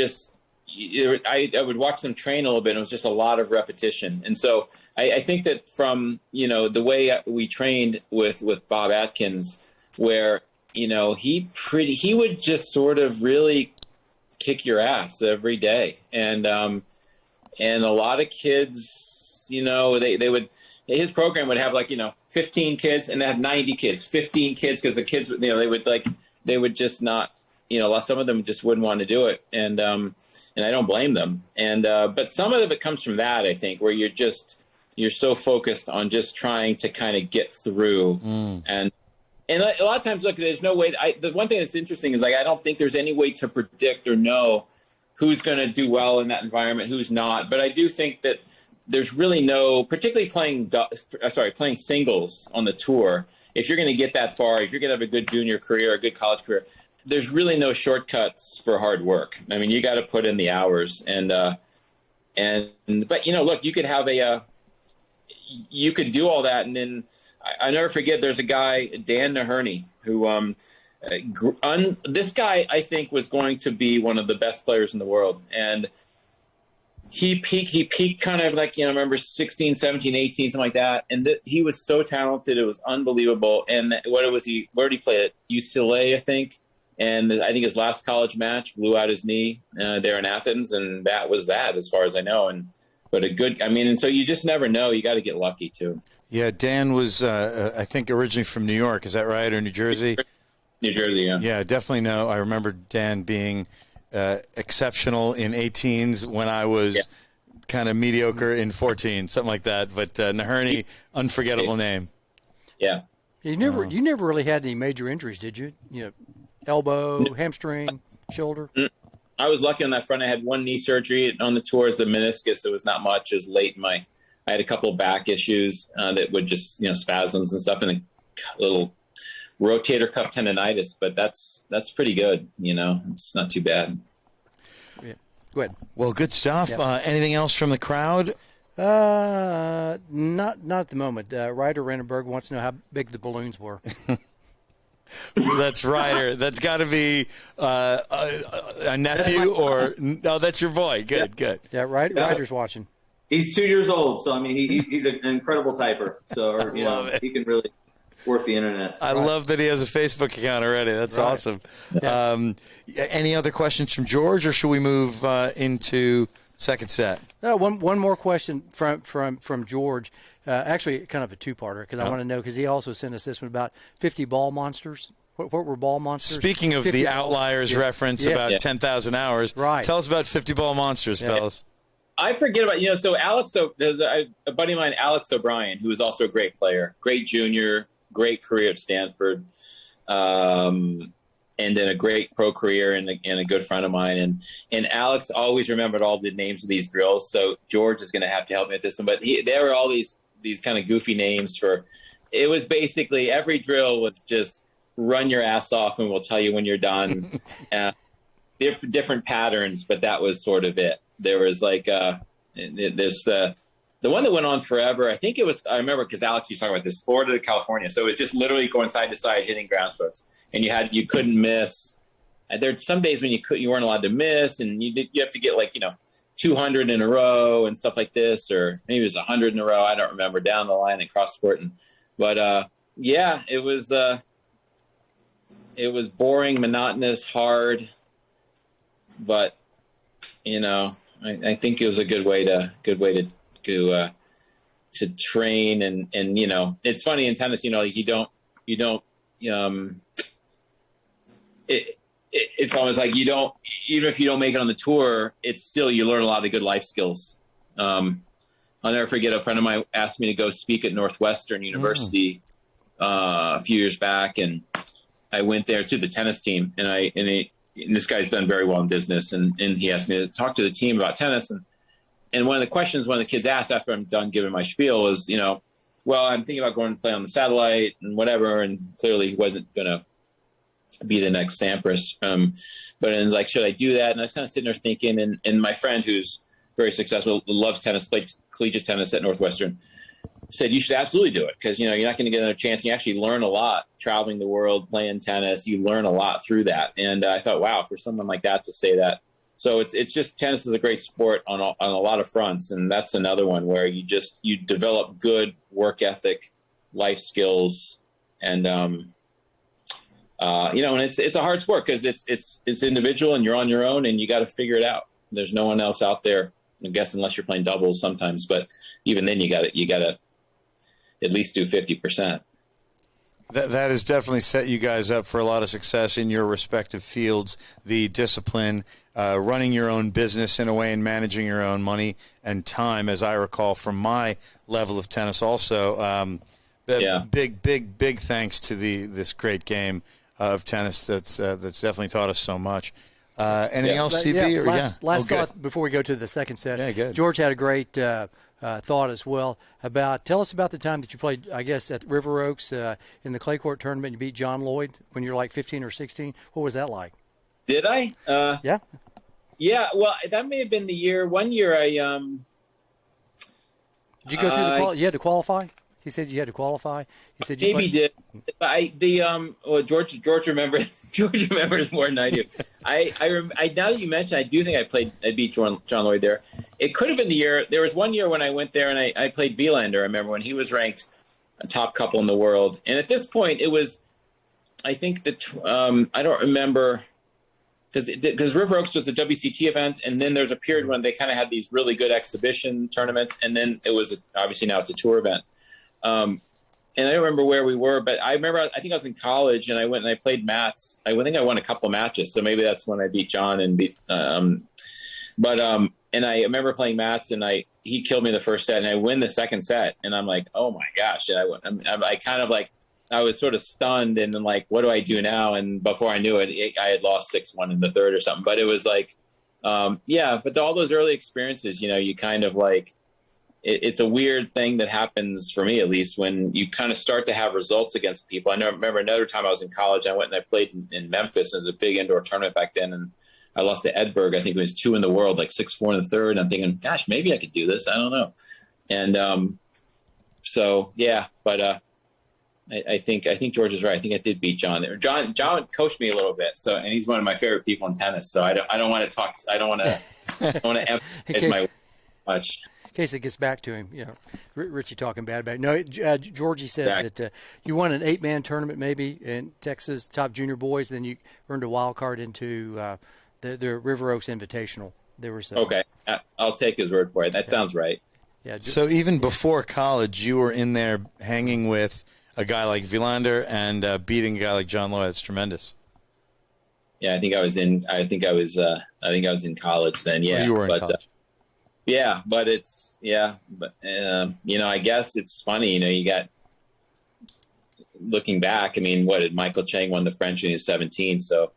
[SPEAKER 3] I would watch them train a little bit. And it was just a lot of repetition. And so I think that from, the way we trained with Bob Atkins, where, he would just sort of really kick your ass every day. And a lot of kids, they would, his program would have 15 kids, and they had 90 kids, 15 kids. Cause the kids, they would just not, some of them just wouldn't want to do it. And I don't blame them. But some of it comes from that, I think, where you're so focused on just trying to kind of get through. And a lot of times, there's no way. The one thing that's interesting is I don't think there's any way to predict or know who's going to do well in that environment, who's not. But I do think that there's really no, particularly playing singles on the tour. If you're going to get that far, if you're going to have a good junior career, a good college career, there's really no shortcuts for hard work. I mean, you got to put in the hours, but look, you could have you could do all that, and then I never forget. There's a guy, Dan Naherney, who this guy I think was going to be one of the best players in the world, and he peaked kind of remember 16, 17, 18, something like that. And he was so talented. It was unbelievable. And where did he play at UCLA, I think. And I think his last college match blew out his knee there in Athens. And that was that, as far as I know. And so you just never know. You got to get lucky too.
[SPEAKER 2] Yeah. Dan was, I think, originally from New York. Is that right? Or New Jersey?
[SPEAKER 3] New Jersey. Yeah.
[SPEAKER 2] Yeah, definitely know. I remember Dan being exceptional in 18s when I was kind of mediocre in 14, something like that. But Naherney, unforgettable name.
[SPEAKER 3] Yeah.
[SPEAKER 1] You never really had any major injuries, did you? Elbow, hamstring, shoulder?
[SPEAKER 3] I was lucky on that front. I had one knee surgery on the tour as a meniscus. It was not much. It was late in I had a couple of back issues that would just, spasms and stuff, and a little rotator cuff tendonitis, but that's pretty good. It's not too bad.
[SPEAKER 1] Yeah. Go ahead.
[SPEAKER 2] Well, good stuff.
[SPEAKER 1] Yep.
[SPEAKER 2] Anything else from the crowd?
[SPEAKER 1] Not at the moment. Ryder Redenberg wants to know how big the balloons were.
[SPEAKER 2] That's Ryder. That's got to be a nephew or no? That's your boy. Good.
[SPEAKER 1] Yeah, Ryder's watching.
[SPEAKER 4] He's 2 years old, so I mean he's an incredible typer. So he can really work the internet.
[SPEAKER 2] I love that he has a Facebook account already. That's awesome. Yeah. Any other questions from George, or should we move into second set?
[SPEAKER 1] One more question from George. Actually, kind of a two-parter, because I want to know, because he also sent us this one about 50 ball monsters. What were ball monsters?
[SPEAKER 2] Speaking of the Outliers reference about 10,000 hours, tell us about 50 ball monsters, fellas.
[SPEAKER 3] I forget about, so Alex, there's a buddy of mine, Alex O'Brien, who was also a great player, great junior, great career at Stanford, and then a great pro career and a good friend of mine. And Alex always remembered all the names of these drills. So George is going to have to help me with this one. But there were all these kind of goofy names it was basically every drill was just run your ass off and we'll tell you when you're done. Different patterns, but that was sort of it. There was the one that went on forever. I think I remember because Alex used to talk about this, Florida to California. So it was just literally going side to side, hitting ground strokes, and you couldn't miss. And there's some days when you weren't allowed to miss, and you have to get 200 in a row and stuff like this, or maybe it was 100 in a row. I don't remember, down the line and cross court. But it was boring, monotonous, hard, but I think it was a good way to train and it's funny in tennis, it's almost like even if you don't make it on the tour, it's still, you learn a lot of good life skills. I'll never forget, a friend of mine asked me to go speak at Northwestern University a few years back, and I went there to the tennis team, and this guy's done very well in business, and he asked me to talk to the team about tennis, and one of the questions one of the kids asked after I'm done giving my spiel was, well, I'm thinking about going to play on the satellite and whatever, and clearly he wasn't going to be the next Sampras. But it was like, should I do that? And I was kind of sitting there thinking, and my friend, who's very successful, loves tennis, played collegiate tennis at Northwestern, said you should absolutely do it, because you're not going to get another chance. You actually learn a lot traveling the world, playing tennis. You learn a lot through that. And I thought, wow, for someone like that to say that. So it's just, tennis is a great sport on a lot of fronts, and that's another one where you develop good work ethic, life skills, and and it's a hard sport because it's individual, and you're on your own, and you got to figure it out. There's no one else out there, I guess, unless you're playing doubles sometimes. But even then, you got to at least do 50%.
[SPEAKER 2] That has definitely set you guys up for a lot of success in your respective fields. The discipline, running your own business in a way, and managing your own money and time, as I recall from my level of tennis. Also, big thanks to this great game of tennis that's definitely taught us so much. Anything else, CB?
[SPEAKER 1] Last thought before we go to the second set.
[SPEAKER 2] Yeah, good.
[SPEAKER 1] George had a great thought as well tell us about the time that you played, I guess, at River Oaks in the clay court tournament. You beat John Lloyd when you were like 15 or 16. What was that like?
[SPEAKER 3] Did I?
[SPEAKER 1] Yeah.
[SPEAKER 3] Yeah. Well, that may have been the year. One year I.
[SPEAKER 1] Did you go through you had to qualify? He said you had to qualify. He said you
[SPEAKER 3] maybe did. George remembers. George remembers more than I do. I now that you mention, I do think I beat John Lloyd there. It could have been the year. There was one year when I went there and I played Wielander. I remember when he was ranked a top couple in the world. And at this point, it was, I think I don't remember, because River Oaks was a WCT event, and then there's a period when they kind of had these really good exhibition tournaments, and then it was obviously now it's a tour event. And I don't remember where we were, but I think I was in college, and I went and I played mats. I think I won a couple matches, so maybe that's when I beat John and and I remember playing mats, and he killed me the first set, and I win the second set, and I'm like, oh my gosh, and I kind of like I was sort of stunned and then like, what do I do now? And before I knew it, I had lost 6-1 in the third or something. But it was like, but all those early experiences, you kind of like, it's a weird thing that happens for me, at least, when you kind of start to have results against people. I remember another time I was in college, I went and I played in Memphis. It was a big indoor tournament back then. And I lost to Edberg. I think it was 2 in the world, like 6-4 in the third. And I'm thinking, gosh, maybe I could do this. I don't know. And but I think George is right. I think I did beat John there. John coached me a little bit. So, and he's one of my favorite people in tennis. So I don't want to talk. I don't want to emphasize my much.
[SPEAKER 1] In case it gets back to him, Richie talking bad about it. No, Georgie said that you won an 8-man tournament maybe in Texas, top junior boys. Then you earned a wild card into the River Oaks Invitational. There was
[SPEAKER 3] okay. I'll take his word for it. That sounds right.
[SPEAKER 1] Yeah.
[SPEAKER 2] So even before college, you were in there hanging with a guy like Wilander and beating a guy like John Loy. That's tremendous.
[SPEAKER 3] Yeah, I think I was in college then. Yeah,
[SPEAKER 2] you were in college.
[SPEAKER 3] I guess it's funny. You got looking back. I mean, what did Michael Chang won the French when he was 17? So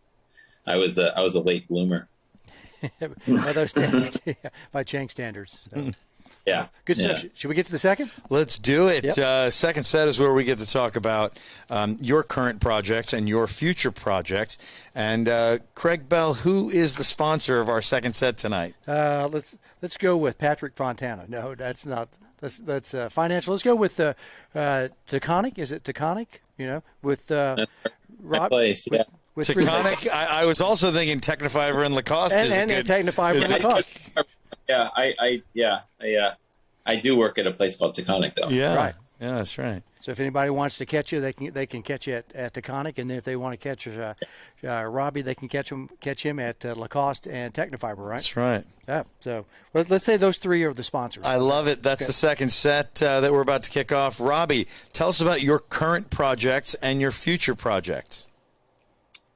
[SPEAKER 3] I was a late bloomer.
[SPEAKER 1] By those standards, by Chang standards. So.
[SPEAKER 3] Yeah.
[SPEAKER 1] Good stuff. Should we get to the second?
[SPEAKER 2] Let's do it.
[SPEAKER 1] Yep.
[SPEAKER 2] Second set is where we get to talk about your current project and your future project. And Craig Bell, who is the sponsor of our second set tonight?
[SPEAKER 1] Let's go with Patrick Fontana. No, that's not. That's financial. Let's go with Taconic. Is it Taconic? With
[SPEAKER 3] Rob. Place, yeah.
[SPEAKER 1] With
[SPEAKER 2] Taconic. I was also thinking Technifiber and Lacoste is a good.
[SPEAKER 1] Technifiber and Lacoste.
[SPEAKER 3] I do work at a place called Taconic, though.
[SPEAKER 2] Yeah,
[SPEAKER 1] right.
[SPEAKER 2] Yeah, that's right.
[SPEAKER 1] So if anybody wants to catch you, they can catch you at Taconic, and then if they want to catch Robbie, they can catch him at Lacoste and Technifiber, right?
[SPEAKER 2] That's right.
[SPEAKER 1] Yeah. So let's say those three are the sponsors.
[SPEAKER 2] I love it. That's the second set that we're about to kick off. Robbie, tell us about your current projects and your future projects.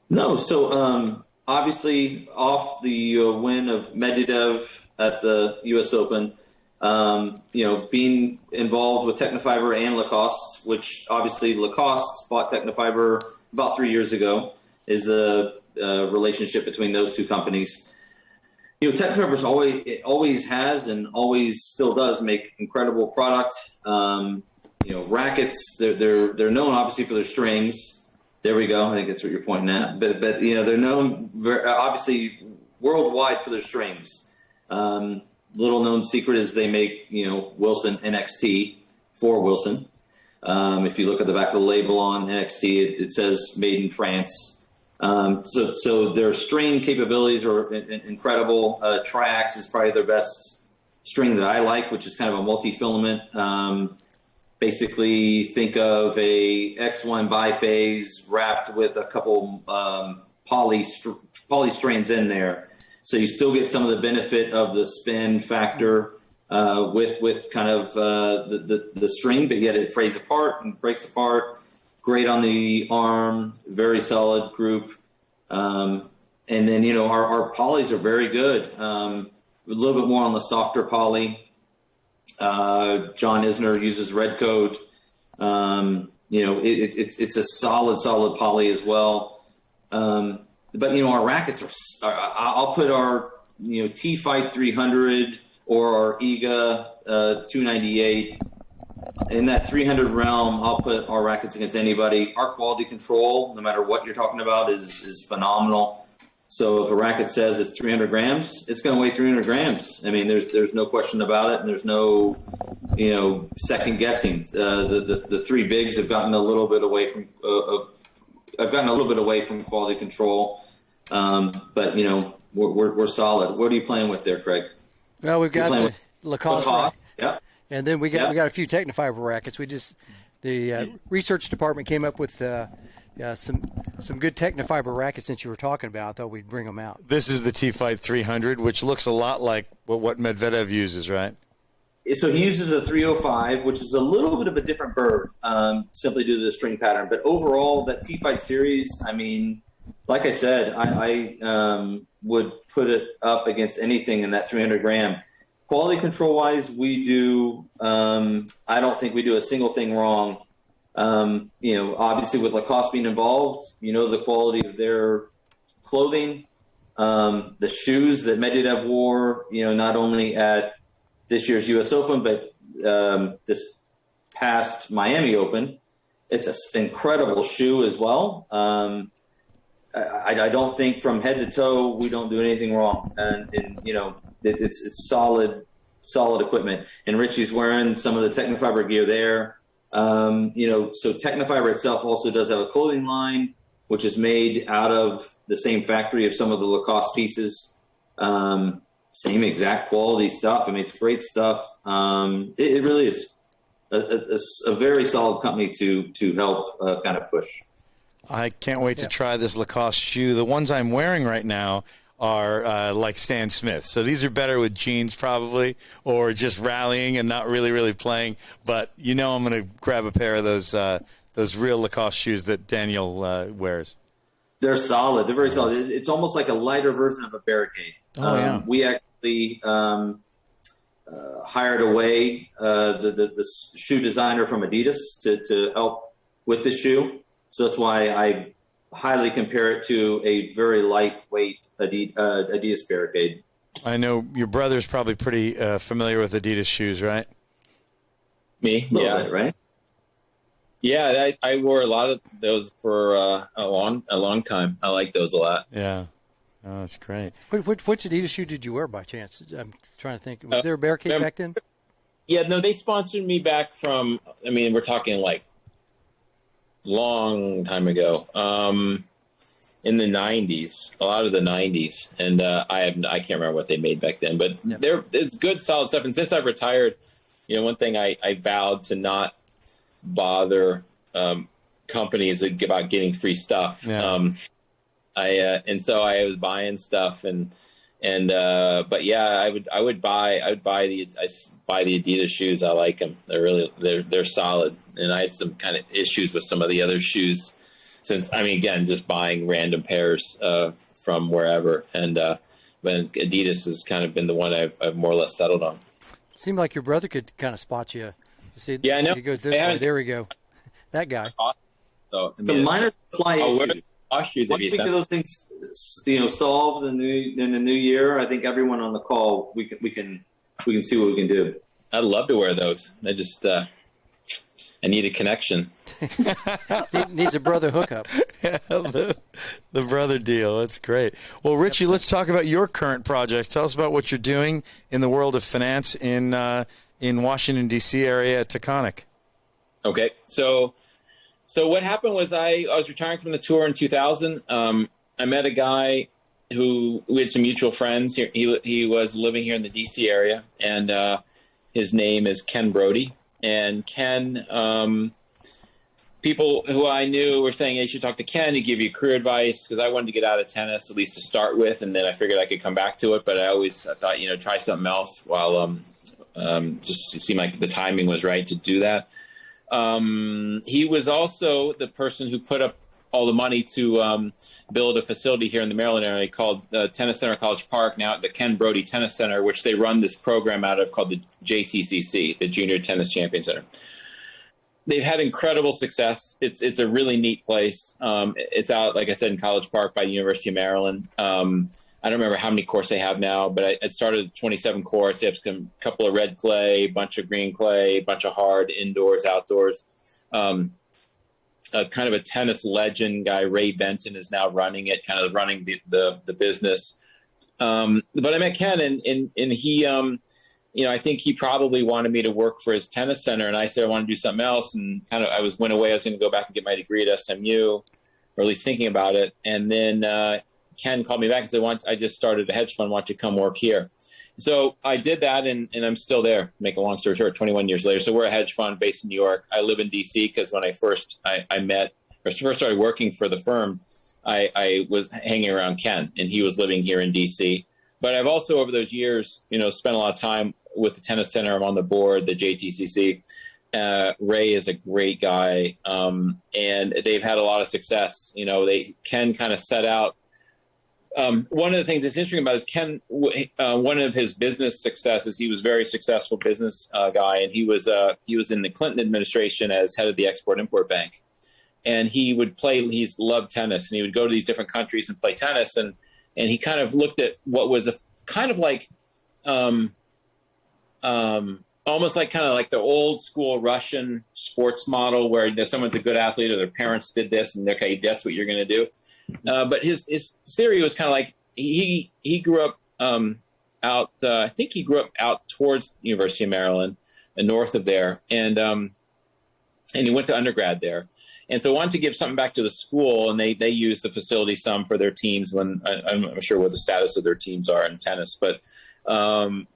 [SPEAKER 4] No, so obviously off the win of Medvedev at the U.S. Open, being involved with Technifiber and Lacoste, which obviously Lacoste bought Technifiber about 3 years ago, is a relationship between those two companies. Technifiber's always has and always still does make incredible product. Rackets, they're known obviously for their strings. There we go. I think that's what you're pointing at. But they're known obviously worldwide for their strings. Little known secret is they make Wilson NXT for Wilson. If you look at the back of the label on NXT, it says made in France. So their string capabilities are incredible. Triax is probably their best string that I like, which is kind of a multi-filament. Basically, think of a X1 biphase wrapped with a couple poly strands in there. So you still get some of the benefit of the spin factor with kind of the string, but yet it frays apart and breaks apart. Great on the arm, very solid group. And then, our polys are very good. A little bit more on the softer poly. John Isner uses Red Coat. It's a solid poly as well. But our rackets are. I'll put our T-Fight 300 or our EGA 298 in that 300 realm. I'll put our rackets against anybody. Our quality control, no matter what you're talking about, is phenomenal. So if a racket says it's 300 grams, it's going to weigh 300 grams. I mean, there's no question about it, and there's no second guessing. The three bigs have gotten a little bit away from quality control, but we're solid. What are you playing with there, Craig?
[SPEAKER 1] Well, we've got the Lacoste.
[SPEAKER 4] Yeah,
[SPEAKER 1] and then we got a few Technifiber rackets. The research department came up with some good Technifiber rackets since you were talking about. I thought we'd bring them out.
[SPEAKER 2] This is the T-Fight 300, which looks a lot like what Medvedev uses, right?
[SPEAKER 4] So he uses a 305, which is a little bit of a different bird, simply due to the string pattern. But overall, that T-Fight series, I mean, like I said, I would put it up against anything in that 300 gram. Quality control-wise, we do I don't think we do a single thing wrong Obviously with Lacoste being involved, the quality of their clothing, the shoes that Medvedev wore, not only at this year's U.S. Open, but this past Miami Open. It's an incredible shoe as well. I don't think from head to toe we don't do anything wrong, and it's solid equipment. And Richie's wearing some of the Technofiber gear there. So Technofiber itself also does have a clothing line, which is made out of the same factory of some of the Lacoste pieces. Same exact quality stuff. I mean, it's great stuff. It really is a very solid company to help kind of push.
[SPEAKER 2] I can't wait to try this Lacoste shoe. The ones I'm wearing right now are like Stan Smith. So these are better with jeans probably, or just rallying and not really, really playing. But I'm going to grab a pair of those real Lacoste shoes that Daniel wears.
[SPEAKER 4] They're solid. They're very solid. It's almost like a lighter version of a Barricade.
[SPEAKER 2] Oh, yeah.
[SPEAKER 4] We actually hired away the shoe designer from Adidas to help with the shoe. So that's why I highly compare it to a very lightweight Adidas Barricade.
[SPEAKER 2] I know your brother's probably pretty familiar with Adidas shoes, right?
[SPEAKER 3] Me?
[SPEAKER 4] A little
[SPEAKER 3] Yeah.
[SPEAKER 4] bit, right?
[SPEAKER 3] Yeah, I wore a lot of those for a long time. I like those a lot.
[SPEAKER 2] Yeah. Oh, that's great.
[SPEAKER 1] Which Adidas shoe did you wear by chance? I'm trying to think. Was there a Barricade back then?
[SPEAKER 3] Yeah, no, they sponsored me back from, we're talking like long time ago, in the 90s, a lot of the 90s. And I can't remember what they made back then, but it's good, solid stuff. And since I've retired, one thing I vowed to not bother companies about getting free stuff.
[SPEAKER 2] Yeah.
[SPEAKER 3] And so I was buying stuff but yeah, I would buy the Adidas shoes. I like them. They're solid. And I had some kind of issues with some of the other shoes since, again, just buying random pairs from wherever. And but Adidas has kind of been the one I've more or less settled on.
[SPEAKER 1] Seemed like your brother could kind of spot you. See,
[SPEAKER 3] yeah, I know.
[SPEAKER 1] He goes this way. There we go. That guy.
[SPEAKER 3] So,
[SPEAKER 4] It's a minor supply issue.
[SPEAKER 3] Shoes
[SPEAKER 4] Once we get those things, solved in the new year, I think everyone on the call we can see what we can do.
[SPEAKER 3] I'd love to wear those. I just I need a connection.
[SPEAKER 1] Needs a brother hookup.
[SPEAKER 2] Yeah, the brother deal. That's great. Well, Richie, let's talk about your current project. Tell us about what you're doing in the world of finance in Washington, D.C. area at Taconic.
[SPEAKER 3] Okay, so what happened was I was retiring from the tour in 2000. I met a guy we had some mutual friends here. He was living here in the DC area, and his name is Ken Brody. And Ken, people who I knew were saying, hey, you should talk to Ken to give you career advice, because I wanted to get out of tennis, at least to start with, and then I figured I could come back to it. But I thought, try something else while just seemed like the timing was right to do that. He was also the person who put up all the money to build a facility here in the Maryland area called Tennis Center College Park, now at the Ken Brody Tennis Center, which they run this program out of called the JTCC, the Junior Tennis Champion Center. They've had incredible success. It's a really neat place. It's out, like I said, in College Park by the University of Maryland. I don't remember how many courts they have now, but I started 27 courts. They have a couple of red clay, a bunch of green clay, a bunch of hard indoors, outdoors. Kind of a tennis legend guy, Ray Benton, is now running it, kind of running the business. But I met Ken, and he, I think he probably wanted me to work for his tennis center, and I said I want to do something else, and I went away. I was going to go back and get my degree at SMU, or at least thinking about it, and then Ken called me back and said, I just started a hedge fund. Why don't you come work here? So I did that, and I'm still there. Make a long story short, 21 years later. So we're a hedge fund based in New York. I live in D.C. because when I first started working for the firm, I was hanging around Ken, and he was living here in D.C. But I've also, over those years, spent a lot of time with the tennis center. I'm on the board, the JTCC. Ray is a great guy, and they've had a lot of success. Ken kind of set out one of the things that's interesting about is Ken. One of his business successes, he was a very successful business guy, and he was in the Clinton administration as head of the Export-Import Bank. And he would play. He's loved tennis, and he would go to these different countries and play tennis. And he kind of looked at what was a kind of like, almost like kind of like the old school Russian sports model, where someone's a good athlete or their parents did this, and okay, that's what you're going to do. But his theory was kind of like he grew up out. I think he grew up out towards the University of Maryland, and north of there, and he went to undergrad there. And so wanted to give something back to the school, and they use the facility some for their teams when I'm not sure what the status of their teams are in tennis, but he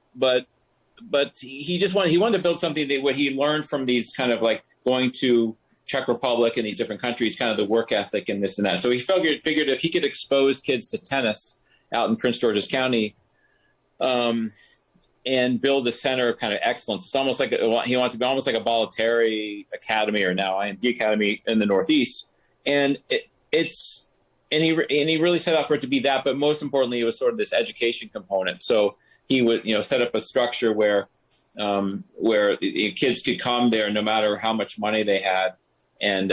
[SPEAKER 3] wanted to build something that what he learned from these kind of like going to Czech Republic and these different countries, kind of the work ethic and this and that. So he figured if he could expose kids to tennis out in Prince George's County, and build a center of kind of excellence. It's almost like he wants to be almost like a Bollettieri Academy, or now IMG Academy in the Northeast. And he really set out for it to be that, but most importantly, it was sort of this education component. So he would, set up a structure where kids could come there no matter how much money they had. And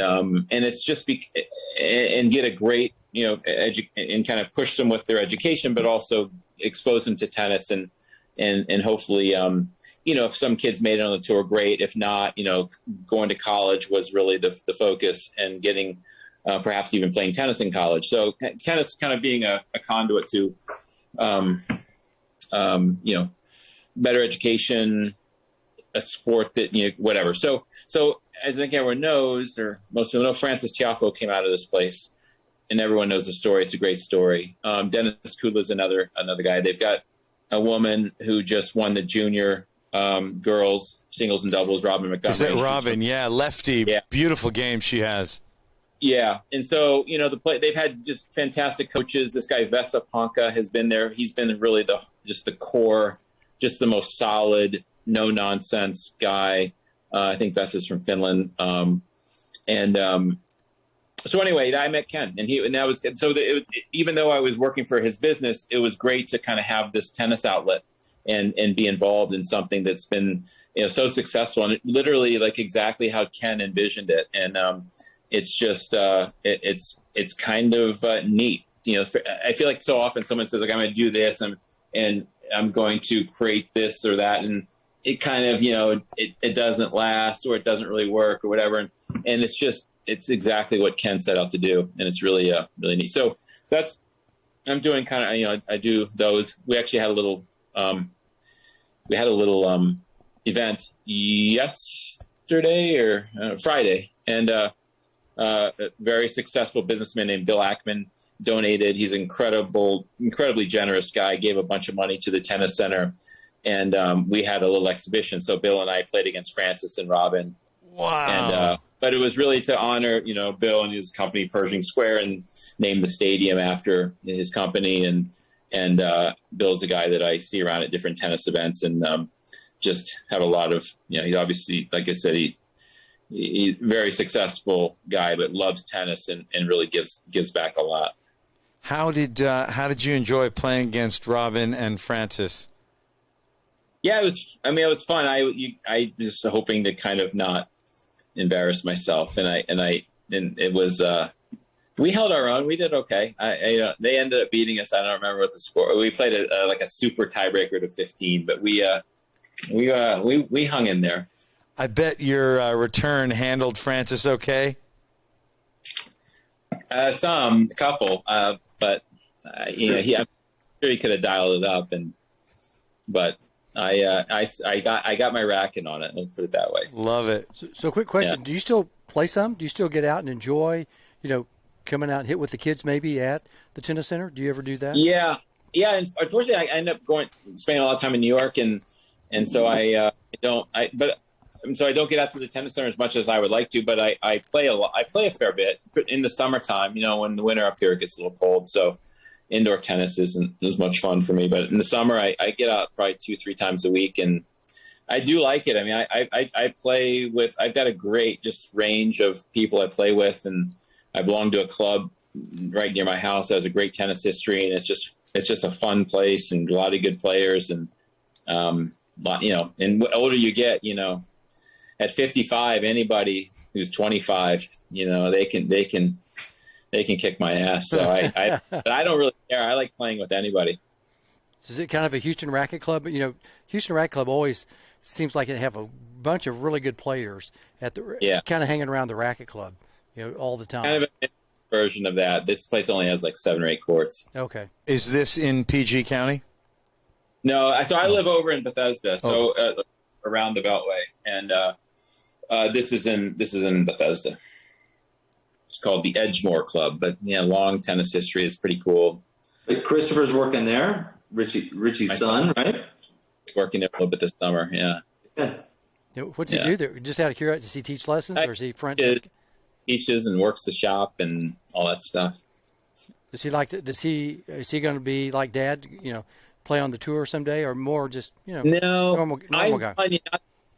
[SPEAKER 3] it's just and get a great, and kind of push them with their education, but also expose them to tennis and hopefully, if some kids made it on the tour, great. If not, going to college was really the focus, and getting perhaps even playing tennis in college. So tennis kind of being a conduit to, better education, a sport that, whatever. So as I think everyone knows, or most people know, Francis Tiafoe came out of this place, and everyone knows the story. It's a great story. Dennis Kudla's another guy. They've got a woman who just won the junior girls singles and doubles, Robin Montgomery.
[SPEAKER 2] Is that Robin? Yeah, lefty. Yeah. Beautiful game she has.
[SPEAKER 3] Yeah, and so they've had just fantastic coaches. This guy Vesa Ponka has been there. He's been really the core, just the most solid, no nonsense guy. I think Vesa's from Finland, So anyway, I met Ken, even though I was working for his business, it was great to kind of have this tennis outlet and be involved in something that's been, so successful, and literally like exactly how Ken envisioned it. And it's just it's kind of neat. I feel like so often someone says like, I'm going to do this and I'm going to create this or that, and it kind of it doesn't last, or it doesn't really work or whatever, and it's exactly what Ken set out to do, and it's really really neat. So I'm doing kind of I do those. We actually had a little event yesterday or Friday, and a very successful businessman named Bill Ackman donated. He's an incredibly generous guy. Gave a bunch of money to the tennis center, and we had a little exhibition. So Bill and I played against Francis and Robin.
[SPEAKER 2] Wow.
[SPEAKER 3] And but it was really to honor, Bill and his company, Pershing Square, and name the stadium after his company. And Bill's a guy that I see around at different tennis events, and just have a lot of, he's obviously, like I said, he's very successful guy, but loves tennis and really gives back a lot.
[SPEAKER 2] How did you enjoy playing against Robin and Francis?
[SPEAKER 3] Yeah, it was fun. I was hoping to kind of not embarrass myself, and it was we held our own. We did okay. They ended up beating us. I don't remember what the score. We played like a super tiebreaker to 15, but we hung in there.
[SPEAKER 2] I bet your return handled Francis okay.
[SPEAKER 3] A couple, but I'm sure he could have dialed it up, but I got my racket on it. Let's put it that way.
[SPEAKER 2] Love it.
[SPEAKER 1] So quick question:
[SPEAKER 3] Yeah.
[SPEAKER 1] Do you still play some? Do you still get out and enjoy, coming out and hit with the kids maybe at the tennis center? Do you ever do that?
[SPEAKER 3] Yeah. And unfortunately, I end up spending a lot of time in New York, and so I don't get out to the tennis center as much as I would like to. But I play a lot. I play a fair bit in the summertime. When the winter up here it gets a little cold, so indoor tennis isn't as much fun for me. But in the summer, I get out probably 2-3 times a week, and I do like it. I mean, I play with. I've got a great just range of people I play with, and I belong to a club right near my house that has a great tennis history, and it's just a fun place and a lot of good players. And and the older you get, at 55, anybody who's 25, they can kick my ass. So but I don't really care. I like playing with anybody.
[SPEAKER 1] Is it kind of a Houston Racket Club? Houston Racket Club always seems like it have a bunch of really good players kind of hanging around the Racket Club, all the time.
[SPEAKER 3] Kind of a version of that. This place only has like 7 or 8 courts.
[SPEAKER 1] Okay.
[SPEAKER 2] Is this in PG County?
[SPEAKER 3] No, so I live over in Bethesda, around the Beltway, and this is in Bethesda. It's called the Edgemore Club, but long tennis history. It's pretty cool.
[SPEAKER 4] Like Christopher's working there. Richie's son, right?
[SPEAKER 3] Working there a little bit this summer. Yeah.
[SPEAKER 1] What's he do there? Just out of curiosity, does he teach lessons, or is he front desk?
[SPEAKER 3] Teaches and works the shop and all that stuff.
[SPEAKER 1] Does he like to? Is he going to be like Dad? Play on the tour someday, or more just normal guy?
[SPEAKER 3] Funny,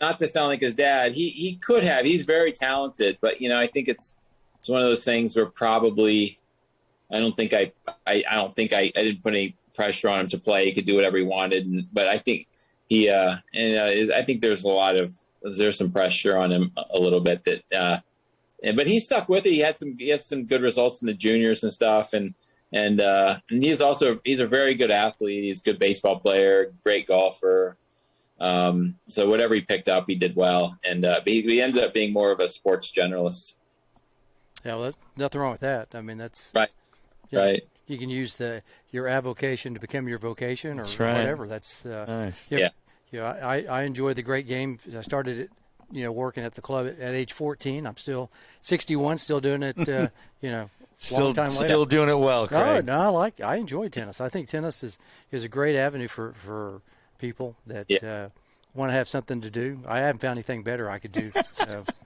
[SPEAKER 3] not to sound like his dad. He could have. He's very talented, but I think it's one of those things where probably I don't think I didn't put any pressure on him to play. He could do whatever he wanted, but I think I think there's some pressure on him a little bit that. But he stuck with it. He had some good results in the juniors and stuff, and he's a very good athlete. He's a good baseball player, great golfer. So whatever he picked up, he did well, and he ended up being more of a sports generalist.
[SPEAKER 1] Yeah, well, there's nothing wrong with that. I mean, that's
[SPEAKER 3] right. Right.
[SPEAKER 1] You can use your avocation to become your vocation, or whatever. That's
[SPEAKER 2] nice.
[SPEAKER 1] Yeah. I enjoy the great game. I started it. Working at the club at age 14. I'm still 61, still doing it, long time later.
[SPEAKER 2] Still doing it well, Craig.
[SPEAKER 1] No, I enjoy tennis. I think tennis is a great avenue for people that want to have something to do. I haven't found anything better I could do.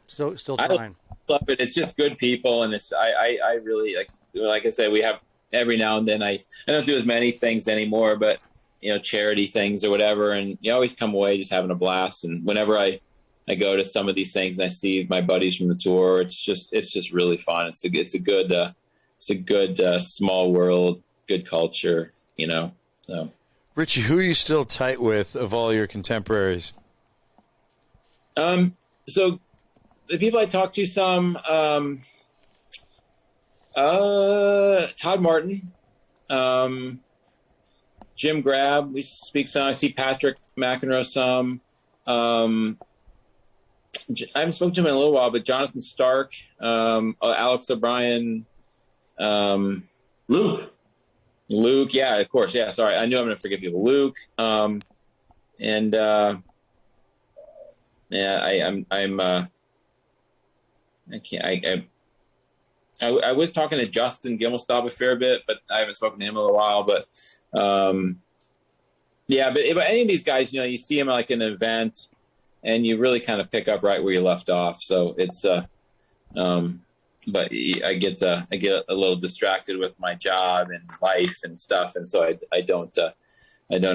[SPEAKER 1] Still trying.
[SPEAKER 3] I love it. It's just good people, and I really like I said, we have every now and then I don't do as many things anymore, but charity things or whatever, and you always come away just having a blast. And whenever I go to some of these things and I see my buddies from the tour, it's just really fun. It's a good small world, good culture, So.
[SPEAKER 2] Richie, who are you still tight with of all your contemporaries?
[SPEAKER 3] So the people I talk to Todd Martin, Jim Grab, we speak some. I see Patrick McEnroe some. I haven't spoken to him in a little while, but Jonathan Stark, Alex O'Brien, Luke, yeah, of course, yeah. Sorry, I knew I'm going to forget people. Luke, I was talking to Justin Gimelstob a fair bit, but I haven't spoken to him in a little while. But but any of these guys, you see him like an event, and you really kind of pick up right where you left off. So it's, but I get a little distracted with my job and life and stuff, and so I don't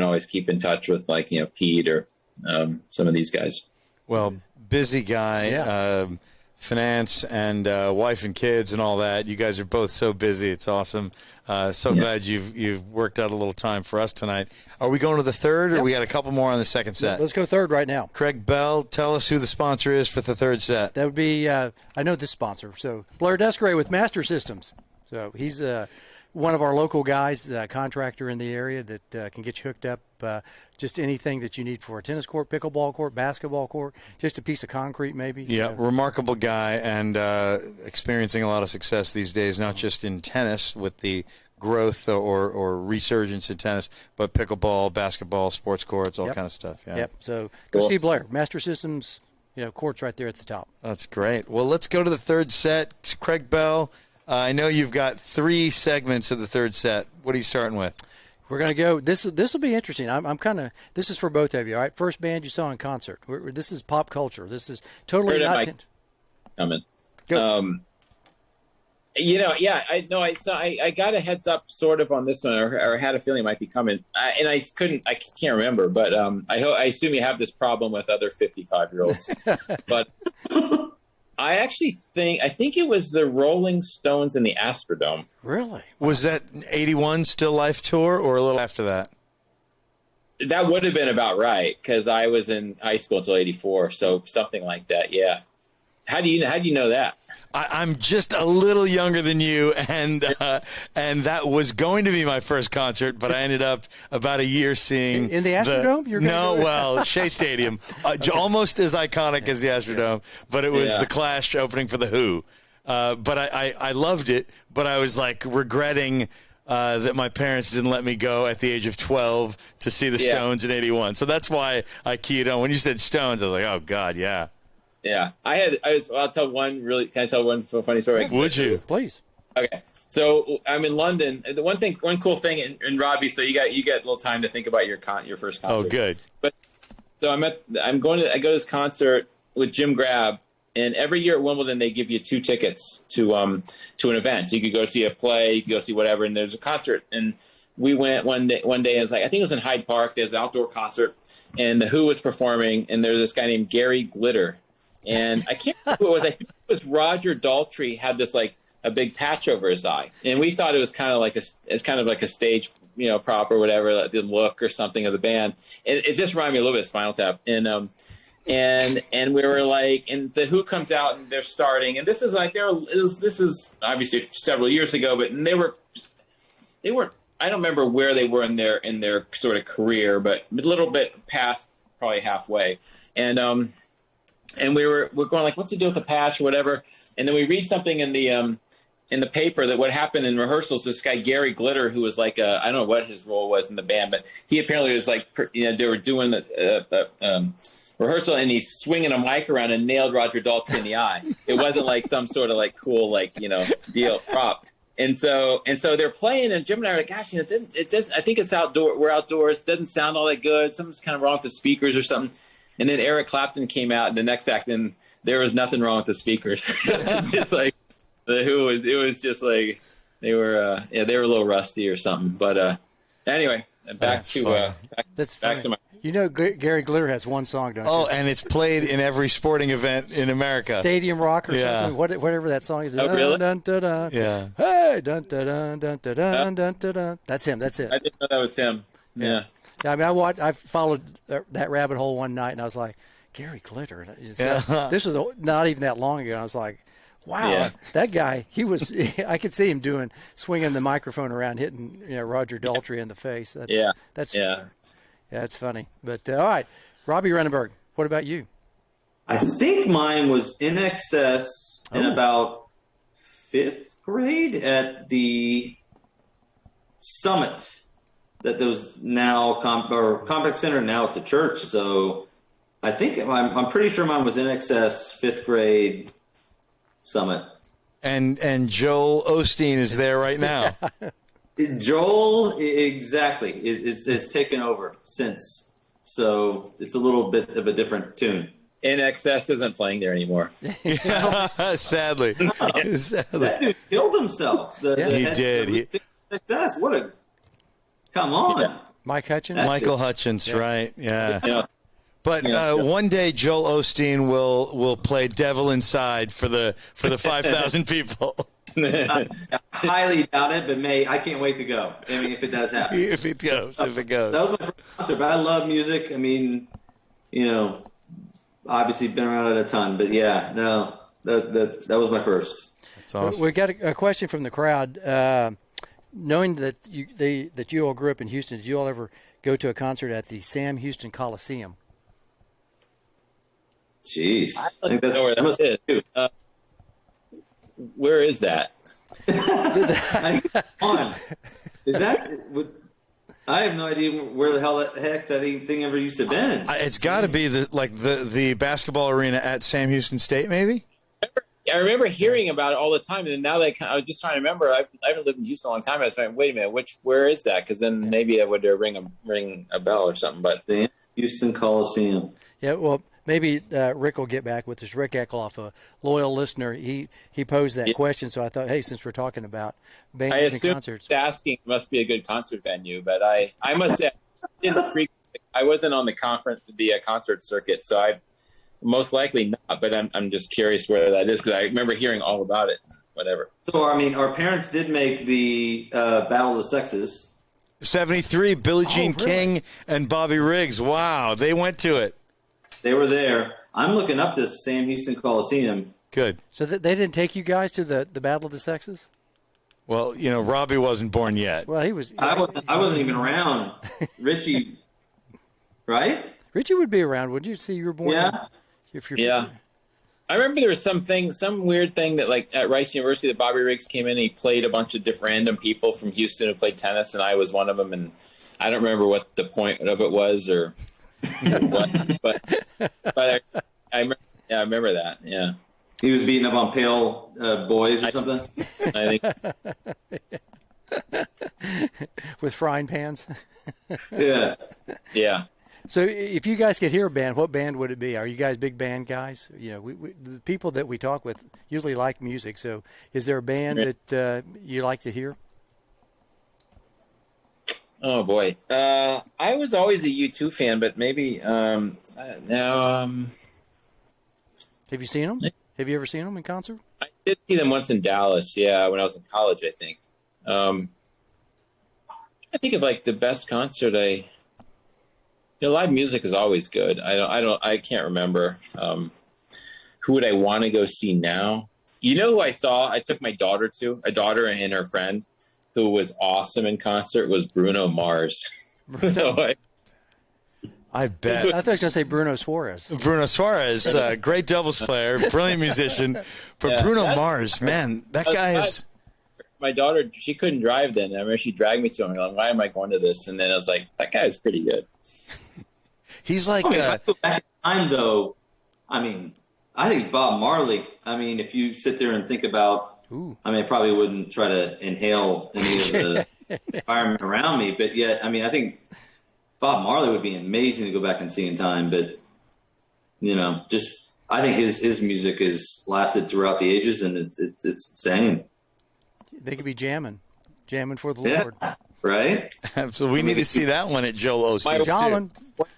[SPEAKER 3] always keep in touch with Pete or some of these guys.
[SPEAKER 2] Well, busy guy.
[SPEAKER 1] Yeah.
[SPEAKER 2] Finance and wife and kids and all that. You guys are both so busy. It's awesome. Glad you've worked out a little time for us tonight. Are we going to the third, or we got a couple more on the second set?
[SPEAKER 1] Let's go third right now.
[SPEAKER 2] Craig Bell, tell us who the sponsor is for the third set.
[SPEAKER 1] That would be, I know this sponsor. So Blair Descaray with Master Systems. So he's one of our local guys, contractor in the area that can get you hooked up. Just anything that you need for a tennis court, pickleball court, basketball court, just a piece of concrete maybe.
[SPEAKER 2] Yeah, remarkable guy, and experiencing a lot of success these days, not just in tennis with the growth or resurgence in tennis, but pickleball, basketball, sports courts, all kind of stuff. Yeah.
[SPEAKER 1] Yep. So go see Blair. Master Systems, courts right there at the top.
[SPEAKER 2] That's great. Well, let's go to the third set. Craig Bell, I know you've got 3 segments of the third set. What are you starting with?
[SPEAKER 1] We're going to go. This will be interesting. I'm kind of. This is for both of you. All right. First band you saw in concert. This is pop culture. This is totally not.
[SPEAKER 3] Coming.
[SPEAKER 1] Go.
[SPEAKER 3] I know. I got a heads up sort of on this one, or had a feeling it might be coming. I can't remember, but I assume you have this problem with other 55-year-olds. But I think it was the Rolling Stones in the Astrodome.
[SPEAKER 1] Really?
[SPEAKER 2] Was that 81 Still Life tour or a little after that?
[SPEAKER 3] That would have been about right, because I was in high school until 84, so something like that. Yeah. How do you know that?
[SPEAKER 2] I'm just a little younger than you, and that was going to be my first concert, but I ended up about a year seeing
[SPEAKER 1] in the Astrodome.
[SPEAKER 2] Shea Stadium, almost as iconic as the Astrodome, but it was the Clash opening for the Who. But I loved it, but I was like regretting that my parents didn't let me go at the age of 12 to see the Stones in 81. So that's why I keyed on. When you said Stones, I was like, oh God, yeah.
[SPEAKER 3] Yeah, I'll tell one can I tell one funny story?
[SPEAKER 2] Would you?
[SPEAKER 1] Please.
[SPEAKER 3] Okay, so I'm in London. The one cool thing in Robbie, so you get a little time to think about your first concert.
[SPEAKER 2] Oh, good.
[SPEAKER 3] But so I go to this concert with Jim Grab, and every year at Wimbledon they give you 2 tickets to an event. So you could go see a play, you could go see whatever, and there's a concert. And we went one day. And it's like, I think it was in Hyde Park. There's an outdoor concert, and the Who was performing, and there's this guy named Gary Glitter. And I can't remember who it was. I think it was Roger Daltrey had this like a big patch over his eye, and we thought it was kind of like a stage, prop or whatever, like the look or something of the band. It just reminded me a little bit of Spinal Tap, and we were like, and the Who comes out and they're starting, and this is obviously several years ago, but they were I don't remember where they were in their sort of career, but a little bit past probably halfway, and we're going like, what's the deal with the patch or whatever? And then we read something in the paper that what happened in rehearsals, this guy, Gary Glitter, who was like, I don't know what his role was in the band, but he apparently was like, they were doing the rehearsal and he's swinging a mic around and nailed Roger Daltrey in the eye. It wasn't like some sort of like cool, like, deal prop. And so they're playing, and Jim and I are like, gosh, it does. I think it's outdoor. We're outdoors. It doesn't sound all that good. Something's kind of wrong with the speakers or something. And then Eric Clapton came out in the next act, and there was nothing wrong with the speakers. It's just like the Who was. It was just like they were a little rusty or something. But anyway, back to my.
[SPEAKER 1] Gary Glitter has one song, don't you?
[SPEAKER 2] Oh, and it's played in every sporting event in America.
[SPEAKER 1] Stadium Rock or something, whatever that song is.
[SPEAKER 3] Oh, really?
[SPEAKER 1] Dun, dun, dun.
[SPEAKER 2] Yeah.
[SPEAKER 1] Hey, dun, dun, dun, dun, dun, dun, dun, dun, dun. That's him. That's it.
[SPEAKER 3] I didn't know that was him. Yeah.
[SPEAKER 1] I mean, I followed that rabbit hole one night, and I was like, Gary Glitter. And this was not even that long ago. And I was like, wow, that guy. I could see him swinging the microphone around, hitting Roger Daltrey in the face. It's funny. But all right, Robbie Reneberg, what about you?
[SPEAKER 4] I think mine was in excess in about 5th grade at the Summit. That there was now Complex Center. Now it's a church. So I think I'm pretty sure mine was in excess 5th grade Summit.
[SPEAKER 2] And Joel Osteen is there right now.
[SPEAKER 4] Joel exactly is taken over since. So it's a little bit of a different tune.
[SPEAKER 3] NXS isn't playing there anymore.
[SPEAKER 2] Sadly.
[SPEAKER 4] That dude killed himself.
[SPEAKER 2] He did.
[SPEAKER 4] NXS, come on.
[SPEAKER 1] Yeah. Mike Hutchins?
[SPEAKER 2] Michael Hutchins, right. Yeah. But one day Joel Osteen will play Devil Inside for the 5,000 people.
[SPEAKER 4] I highly doubt it, but I can't wait to go. I mean, if it does happen.
[SPEAKER 2] If it goes.
[SPEAKER 4] That was my first concert, but I love music. I mean, obviously been around it a ton, but that was my first.
[SPEAKER 2] That's awesome.
[SPEAKER 1] We got a question from the crowd. Knowing that you all grew up in Houston, did you all ever go to a concert at the Sam Houston Coliseum?
[SPEAKER 4] Jeez.
[SPEAKER 3] I think that's where that is. Where is that?
[SPEAKER 4] Is that I have no idea where the heck that thing ever used to been.
[SPEAKER 2] It's got to be the basketball arena at Sam Houston State, maybe.
[SPEAKER 3] I remember hearing about it all the time, and now I was just trying to remember. I haven't lived in Houston a long time. I was like, wait a minute, where is that? Because then maybe I would ring a bell or something. But
[SPEAKER 4] the Houston Coliseum.
[SPEAKER 1] Yeah, well, maybe Rick will get back with us. Rick Eckloff, a loyal listener, he posed that question. So I thought, hey, since we're talking about bands and concerts,
[SPEAKER 3] asking must be a good concert venue. But I must say, I wasn't on the concert circuit, so most likely not, but I'm just curious where that is because I remember hearing all about it. Whatever.
[SPEAKER 4] So, I mean, our parents did make the Battle of the Sexes.
[SPEAKER 2] 73, Billie Jean
[SPEAKER 1] really?
[SPEAKER 2] King and Bobby Riggs. Wow, they went to it.
[SPEAKER 4] They were there. I'm looking up this Sam Houston Coliseum.
[SPEAKER 2] Good.
[SPEAKER 1] So they didn't take you guys to the Battle of the Sexes?
[SPEAKER 2] Well, you know, Robbie wasn't born yet.
[SPEAKER 1] Well, he was.
[SPEAKER 4] I wasn't even around. Richie, right?
[SPEAKER 1] Richie would be around, would you? See, you were born.
[SPEAKER 4] Yeah.
[SPEAKER 1] If you're,
[SPEAKER 3] Yeah. I remember there was some weird thing that like at Rice University that Bobby Riggs came in and he played a bunch of different random people from Houston who played tennis and I was one of them and I don't remember what the point of it was or what, but I remember that. Yeah.
[SPEAKER 4] He was beating up on pale boys or something.
[SPEAKER 3] I think
[SPEAKER 1] with frying pans.
[SPEAKER 4] Yeah.
[SPEAKER 3] yeah.
[SPEAKER 1] So if you guys could hear a band, what band would it be? Are you guys big band guys? You know, the people that we talk with usually like music. So is there a band that you like to hear?
[SPEAKER 3] Oh boy. I was always a U2 fan, but maybe now
[SPEAKER 1] Have you seen them? Have you ever seen them in concert?
[SPEAKER 3] I did see them once in Dallas, yeah, when I was in college, I think. I think of like the best concert live music is always good. I can't remember. Who would I want to go see now? You know who I saw? I took my daughter to, a daughter and her friend who was awesome in concert was Bruno Mars.
[SPEAKER 2] I bet.
[SPEAKER 1] I thought I was going to say Bruno Suarez.
[SPEAKER 2] Bruno Suarez, great doubles player, brilliant musician. But
[SPEAKER 3] Yeah,
[SPEAKER 2] Bruno Mars, man, that guy is.
[SPEAKER 3] My daughter, she couldn't drive then. I remember she dragged me to him. Like, why am I going to this? And then I was like, that guy's pretty good.
[SPEAKER 2] He's like.
[SPEAKER 4] If I go back in time, though, I mean, I think Bob Marley. I mean, if you sit there and think about,
[SPEAKER 1] Ooh.
[SPEAKER 4] I mean, I probably wouldn't try to inhale any of the environment around me, but yet, I mean, I think Bob Marley would be amazing to go back and see in time. But you know, just I think his music has lasted throughout the ages, and it's insane.
[SPEAKER 1] They could be jamming for the
[SPEAKER 4] Yeah.
[SPEAKER 1] Lord.
[SPEAKER 4] Right?
[SPEAKER 2] So we need to see that one at Joel Osteen's too.
[SPEAKER 1] Jamming.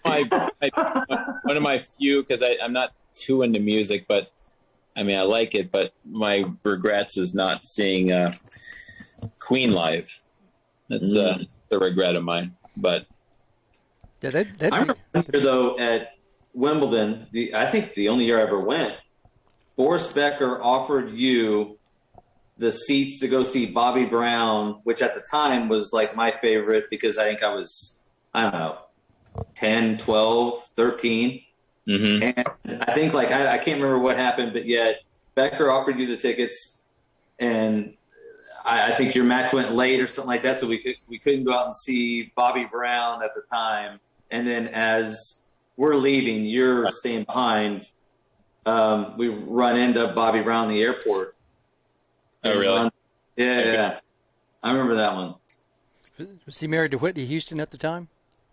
[SPEAKER 3] One of my few, because I'm not too into music, but I mean, I like it, but my regrets is not seeing Queen live. That's the regret of mine. But
[SPEAKER 1] Yeah, that'd
[SPEAKER 4] I remember one year, though, at Wimbledon, I think the only year I ever went, Boris Becker offered you the seats to go see Bobby Brown, which at the time was like my favorite because I think I was, I don't know, 10, 12, 13.
[SPEAKER 3] mm-hmm.
[SPEAKER 4] And I think like, I can't remember what happened, but yet Becker offered you the tickets and I think your match went late or something like that. So we couldn't go out and see Bobby Brown at the time. And then as we're leaving, you're staying behind. We run into Bobby Brown in the airport.
[SPEAKER 3] Oh, really?
[SPEAKER 4] Yeah. I remember that one.
[SPEAKER 1] Was he married to Whitney Houston at the time?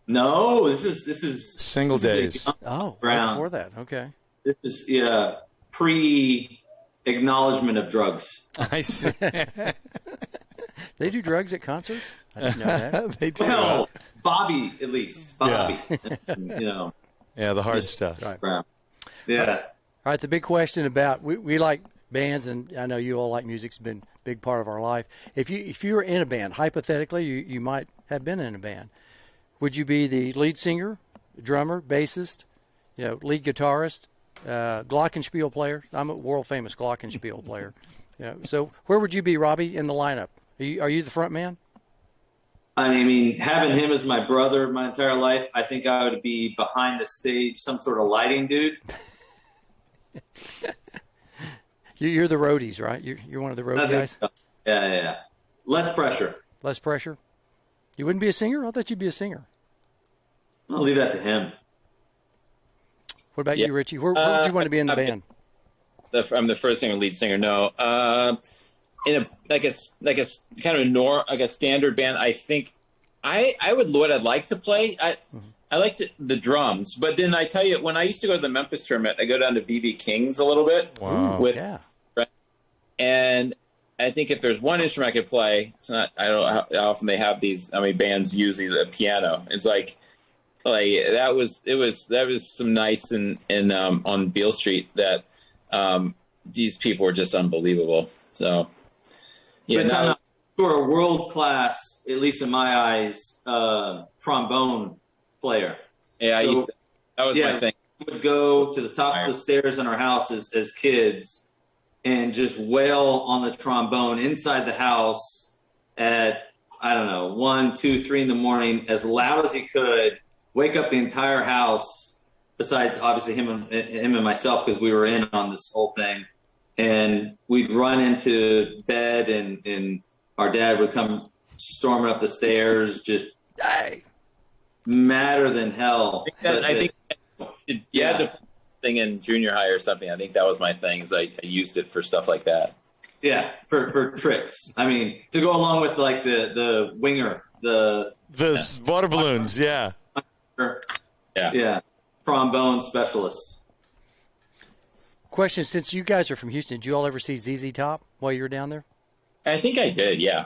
[SPEAKER 4] No, this is
[SPEAKER 2] Single days.
[SPEAKER 1] Oh,
[SPEAKER 4] Brown.
[SPEAKER 1] right before that. Okay.
[SPEAKER 4] This is pre-acknowledgement of drugs.
[SPEAKER 2] I see.
[SPEAKER 1] They do drugs at concerts? I didn't know that.
[SPEAKER 2] They do.
[SPEAKER 4] Well, Bobby, at least. Bobby. You know.
[SPEAKER 2] Yeah, the hard stuff.
[SPEAKER 1] Right.
[SPEAKER 4] Brown. Yeah.
[SPEAKER 1] All right, the big question about we like bands, and I know you all like music's been a big part of our life. If you were in a band, hypothetically, you might have been in a band. Would you be the lead singer, drummer, bassist, lead guitarist, glockenspiel player? I'm a world famous glockenspiel player. So where would you be, Robbie, in the lineup? Are you the front man?
[SPEAKER 4] I mean, having him as my brother my entire life, I think I would be behind the stage, some sort of lighting dude.
[SPEAKER 1] You're the roadies, right? You're one of the road
[SPEAKER 4] I think
[SPEAKER 1] guys.
[SPEAKER 4] so. Yeah. Less pressure.
[SPEAKER 1] Less pressure. You wouldn't be a singer? I thought you'd be a singer.
[SPEAKER 4] I'll leave that to him.
[SPEAKER 1] What about you, Richie? Where would you want to be in the band?
[SPEAKER 3] I'm the first singer, lead singer. No, in a kind of a standard band. I think what I'd like to play. I like the drums, but then I tell you, when I used to go to the Memphis tournament, I go down to BB King's a little bit.
[SPEAKER 2] Wow.
[SPEAKER 3] And I think if there's one instrument I could play, it's not. I don't know how often they have these. I mean, bands use the piano. It's like like that was some nights in on Beale Street that these people were just unbelievable. So yeah,
[SPEAKER 4] But you were a world class, at least in my eyes, trombone player.
[SPEAKER 3] yeah,
[SPEAKER 4] So,
[SPEAKER 3] that was my thing.
[SPEAKER 4] We would go to the top of the stairs in our house as kids and just wail on the trombone inside the house at, I don't know, 1, 2, 3 in the morning, as loud as he could, wake up the entire house, besides obviously him and myself, because we were in on this whole thing. And we'd run into bed and our dad would come storming up the stairs, just madder than hell.
[SPEAKER 3] I think you had to play thing in junior high or something. I think that was my thing. Is I used it for stuff like that.
[SPEAKER 4] Yeah, for tricks. I mean, to go along with like the winger, the
[SPEAKER 2] water balloons. Yeah.
[SPEAKER 4] Yeah. Trombone specialist.
[SPEAKER 1] Question: since you guys are from Houston, did you all ever see ZZ Top while you were down there?
[SPEAKER 3] I think I did. Yeah.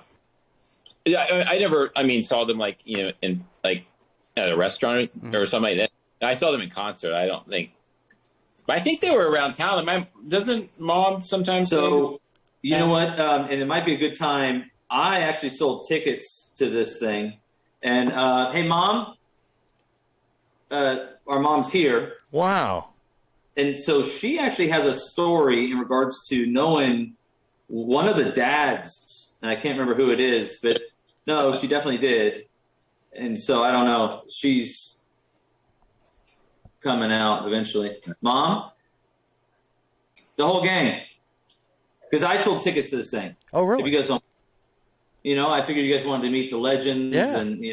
[SPEAKER 3] I never. I mean, saw them like in like at a restaurant or something like that. I saw them in concert. I don't think. But I think they were around town. Doesn't Mom sometimes?
[SPEAKER 4] So you know what? And it might be a good time. I actually sold tickets to this thing, and hey, Mom. Our mom's here.
[SPEAKER 2] Wow.
[SPEAKER 4] And so she actually has a story in regards to knowing one of the dads, and I can't remember who it is, but no, she definitely did. And so I don't know. She's coming out eventually. Mom? The whole gang. Because I sold tickets to this thing.
[SPEAKER 1] Oh, really?
[SPEAKER 4] If you guys don't, I figured you guys wanted to meet the legends and,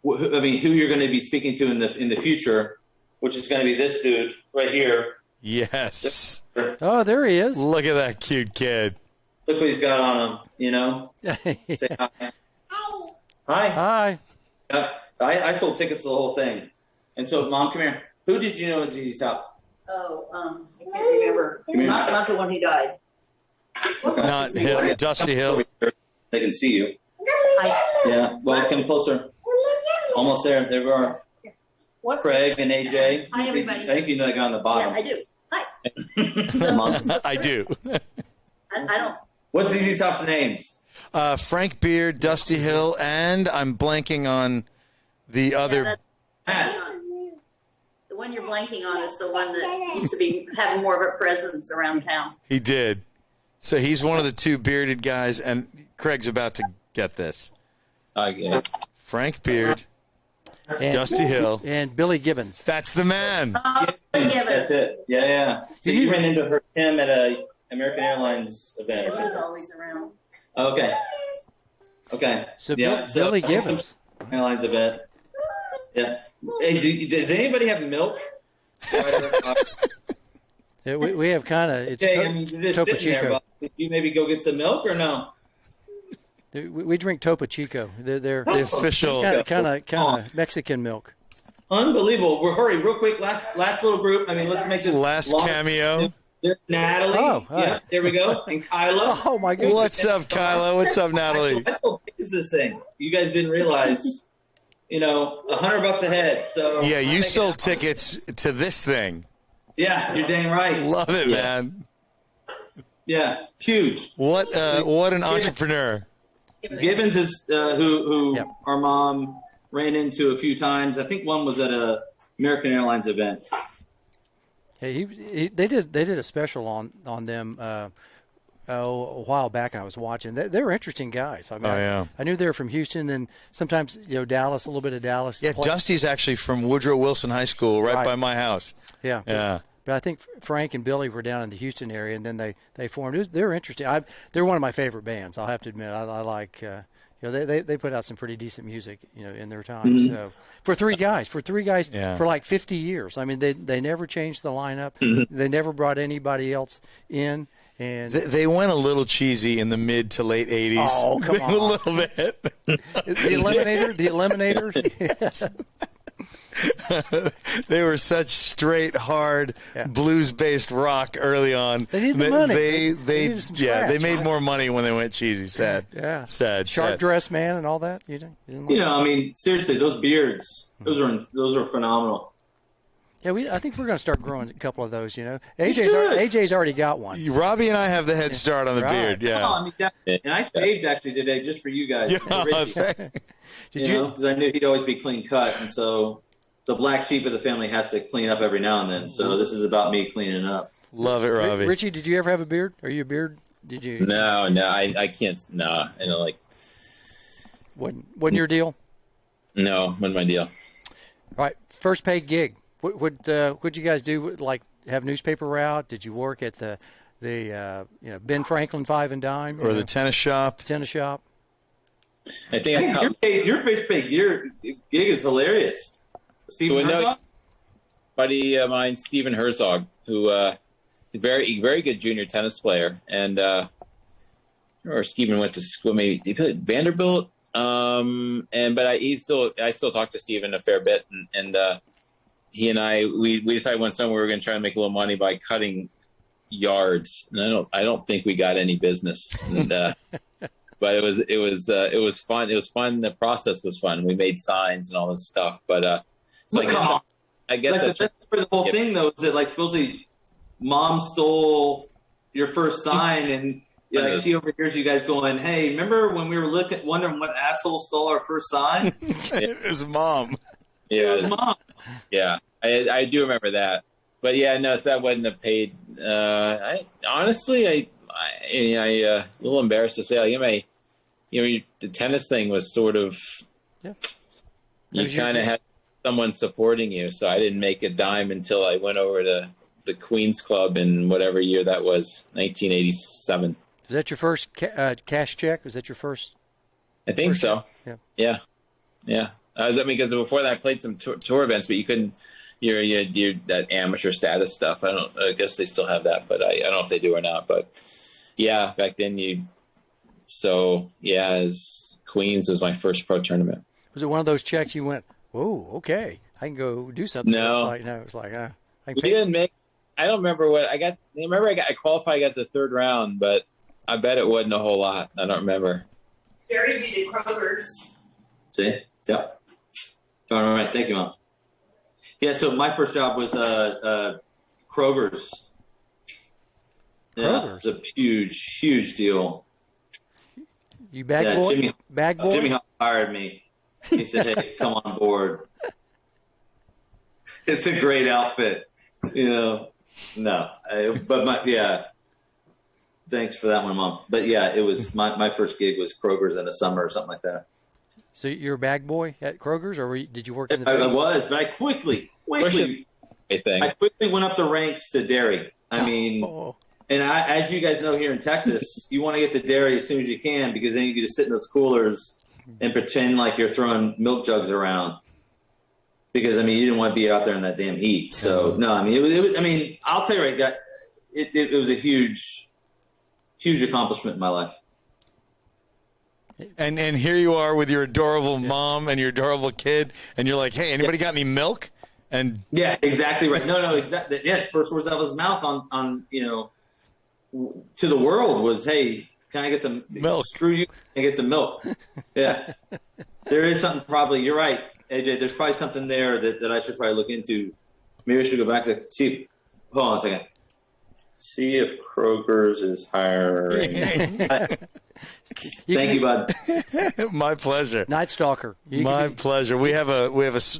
[SPEAKER 4] I mean, who you're going to be speaking to in the future, which is going to be this dude right here.
[SPEAKER 2] Yes.
[SPEAKER 1] Oh, there he is.
[SPEAKER 2] Look at that cute kid.
[SPEAKER 4] Look what he's got on him, Say hi. Hi.
[SPEAKER 1] Hi.
[SPEAKER 4] I sold tickets to the whole thing. And so, Mom, come here. Who did you know at ZZ Top?
[SPEAKER 6] Oh, I can't remember. Not the one who died.
[SPEAKER 2] Not him. Dusty Hill.
[SPEAKER 4] They can see you.
[SPEAKER 6] I,
[SPEAKER 4] Yeah. Well, come closer. Almost there. There we are.
[SPEAKER 6] what?
[SPEAKER 4] Craig and AJ.
[SPEAKER 6] Hi, everybody.
[SPEAKER 4] I think you know that guy on the
[SPEAKER 6] Yeah,
[SPEAKER 4] bottom.
[SPEAKER 6] I do. Hi. So,
[SPEAKER 4] Mom.
[SPEAKER 2] I do.
[SPEAKER 6] I don't.
[SPEAKER 4] What's ZZ Top's names?
[SPEAKER 2] Frank Beard, Dusty Hill, and I'm blanking on the other.
[SPEAKER 6] The one you're blanking on is the one that used to be having more of a presence around town.
[SPEAKER 2] He did. So he's one of the two bearded guys, and Craig's about to get this.
[SPEAKER 3] Yeah.
[SPEAKER 2] Frank Beard,
[SPEAKER 1] And,
[SPEAKER 2] Dusty Hill.
[SPEAKER 1] and Billy Gibbons.
[SPEAKER 2] That's the man.
[SPEAKER 4] Yes, that's it. Yeah. So you ran into him at a American Airlines event.
[SPEAKER 6] Yeah, she was always around.
[SPEAKER 4] Okay.
[SPEAKER 1] So
[SPEAKER 4] Yeah,
[SPEAKER 1] Billy Gibbons.
[SPEAKER 4] Airlines event. Yeah. Hey, does anybody have milk?
[SPEAKER 1] Yeah, we have kind of it's
[SPEAKER 4] Okay, I mean, you're just
[SPEAKER 1] Topo
[SPEAKER 4] sitting there,
[SPEAKER 1] Chico.
[SPEAKER 4] but did you maybe go get some milk or no?
[SPEAKER 1] We drink Topo Chico. They're
[SPEAKER 2] The official.
[SPEAKER 1] kind of Mexican milk.
[SPEAKER 4] Unbelievable. We're hurry real quick. Last little group. I mean, let's make this
[SPEAKER 2] Last
[SPEAKER 4] long.
[SPEAKER 2] cameo.
[SPEAKER 4] There's Natalie.
[SPEAKER 1] Oh, all
[SPEAKER 4] yeah,
[SPEAKER 1] right.
[SPEAKER 4] there we go. And Kyla.
[SPEAKER 1] Oh my goodness!
[SPEAKER 2] What's up, Kyla? What's up, Natalie?
[SPEAKER 4] I still is this thing. You guys didn't realize, $100 a head. So
[SPEAKER 2] Yeah,
[SPEAKER 4] I'm
[SPEAKER 2] you
[SPEAKER 4] making
[SPEAKER 2] sold
[SPEAKER 4] it-
[SPEAKER 2] tickets to this thing.
[SPEAKER 4] Yeah, you're dang right.
[SPEAKER 2] Love it, man.
[SPEAKER 4] Yeah, huge.
[SPEAKER 2] What an entrepreneur.
[SPEAKER 4] Gibbons is who
[SPEAKER 1] Yep.
[SPEAKER 4] our mom ran into a few times. I think one was at a American Airlines event.
[SPEAKER 1] Hey, they did a special on them a while back, and I was watching. They were interesting guys. I mean,
[SPEAKER 2] Oh, yeah.
[SPEAKER 1] I knew they were from Houston, and sometimes Dallas, a little bit of Dallas.
[SPEAKER 2] Yeah, Dusty's actually from Woodrow Wilson High School, right by my house.
[SPEAKER 1] Yeah.
[SPEAKER 2] Yeah.
[SPEAKER 1] But I think Frank and Billy were down in the Houston area, and then they formed. They're interesting. They're one of my favorite bands. I'll have to admit. I like. They put out some pretty decent music, in their time.
[SPEAKER 4] Mm-hmm.
[SPEAKER 1] So for three guys,
[SPEAKER 2] Yeah.
[SPEAKER 1] for like 50 years. I mean, they never changed the lineup.
[SPEAKER 4] Mm-hmm.
[SPEAKER 1] They never brought anybody else in. And
[SPEAKER 2] They went a little cheesy in the mid to late 80s.
[SPEAKER 1] Oh, come on.
[SPEAKER 2] A little bit.
[SPEAKER 1] the Eliminator. Yes.
[SPEAKER 2] They were such straight, hard, blues-based rock early on.
[SPEAKER 1] They needed the money.
[SPEAKER 2] They
[SPEAKER 1] needed some scratch.
[SPEAKER 2] they made more money when they went cheesy. Sad.
[SPEAKER 1] Yeah.
[SPEAKER 2] Sad.
[SPEAKER 1] Sharp dressed man and all that. You didn't like
[SPEAKER 4] You know, I mean, seriously, those beards, those are phenomenal.
[SPEAKER 1] Yeah, I think we're going to start growing a couple of those. You know, AJ's already got one.
[SPEAKER 2] Robbie and I have the head start on the beard. Yeah.
[SPEAKER 4] Oh, I mean, and I shaved actually today just for you guys.
[SPEAKER 1] Did you?
[SPEAKER 4] Because I knew he'd always be clean cut, and so the black sheep of the family has to clean up every now and then. So this is about me cleaning up.
[SPEAKER 2] Love it, Robbie.
[SPEAKER 1] Richie, did you ever have a beard? Are you a beard? Did you?
[SPEAKER 3] No, I can't. No, I know, like.
[SPEAKER 1] Wasn't your deal?
[SPEAKER 3] No, wasn't my deal.
[SPEAKER 1] All right, first paid gig. What'd you guys do? Like have newspaper route? Did you work at the Ben Franklin Five and Dime
[SPEAKER 2] or the tennis shop?
[SPEAKER 1] Tennis shop.
[SPEAKER 3] I think
[SPEAKER 4] your first paid gig is hilarious. Steven Herzog?
[SPEAKER 3] Buddy of mine, Steven Herzog, who very very good junior tennis player, and or Steven went to school. Maybe he played Vanderbilt. But I still talk to Steven a fair bit, and he and we decided one summer we were going to try to make a little money by cutting yards, and I don't think we got any business. And, but it was fun. It was fun. The process was fun. We made signs and all this stuff. But so I guess
[SPEAKER 4] like the best part of the whole thing though is that like supposedly mom stole your first sign and. Yeah, like she overhears you guys going, "Hey, remember when we were wondering what asshole stole our first sign?"
[SPEAKER 2] It was Mom.
[SPEAKER 3] Yeah,
[SPEAKER 4] it was Mom.
[SPEAKER 3] Yeah, I do remember that. But yeah, no, so that wasn't a paid. I honestly, a little embarrassed to say, like, the tennis thing was sort of. Yeah. You kind of had someone supporting you, so I didn't make a dime until I went over to the Queens Club in whatever year that was, 1987.
[SPEAKER 1] Was that your first cash check? Was that your first?
[SPEAKER 3] I think so. Yeah. Because before that I played some tour events, but you couldn't. You're that amateur status stuff. I guess they still have that, but I don't know if they do or not. But yeah, back then as Queens was my first pro tournament.
[SPEAKER 1] Was it one of those checks you went, "Whoa, okay, I can go do something"?
[SPEAKER 3] No,
[SPEAKER 1] it was like
[SPEAKER 3] we didn't make. I don't remember what I got. I qualified. I got the third round, but I bet it wasn't a whole lot. I don't remember.
[SPEAKER 6] Very needed Kroger's.
[SPEAKER 4] See? Yep. All right. Thank you, Mom. Yeah, so my first job was Kroger's. Yeah, it was a huge, huge deal.
[SPEAKER 1] You bag boy? Bag boy?
[SPEAKER 4] Jimmy hired me. He said, "Hey, come on board." It's a great outfit. Thanks for that one, Mom. But yeah, it was my first gig was Kroger's in the summer or something like that.
[SPEAKER 1] So you're a bag boy at Kroger's, or did you work in the?
[SPEAKER 4] I was, but I quickly went up the ranks to dairy. I mean, and as you guys know, here in Texas, you want to get to dairy as soon as you can because then you can just sit in those coolers and pretend like you're throwing milk jugs around. Because you didn't want to be out there in that damn heat. So no, it was. I'll tell you right, guys, it was a huge accomplishment in my life.
[SPEAKER 2] And here you are with your adorable mom and your adorable kid, and you're like, "Hey, anybody got any milk?" And
[SPEAKER 4] yeah, exactly right. No, exactly. Yeah, his first words out of his mouth on to the world was, "Hey, can I get some
[SPEAKER 2] milk?
[SPEAKER 4] Screw you, can I get some milk?" Yeah, there is something. Probably you're right, AJ. There's probably something there that I should probably look into. Maybe I should go back to see. Hold on a second. See if Kroger's is hiring. Thank you, bud.
[SPEAKER 2] My pleasure.
[SPEAKER 1] Night Stalker.
[SPEAKER 2] My pleasure. We have a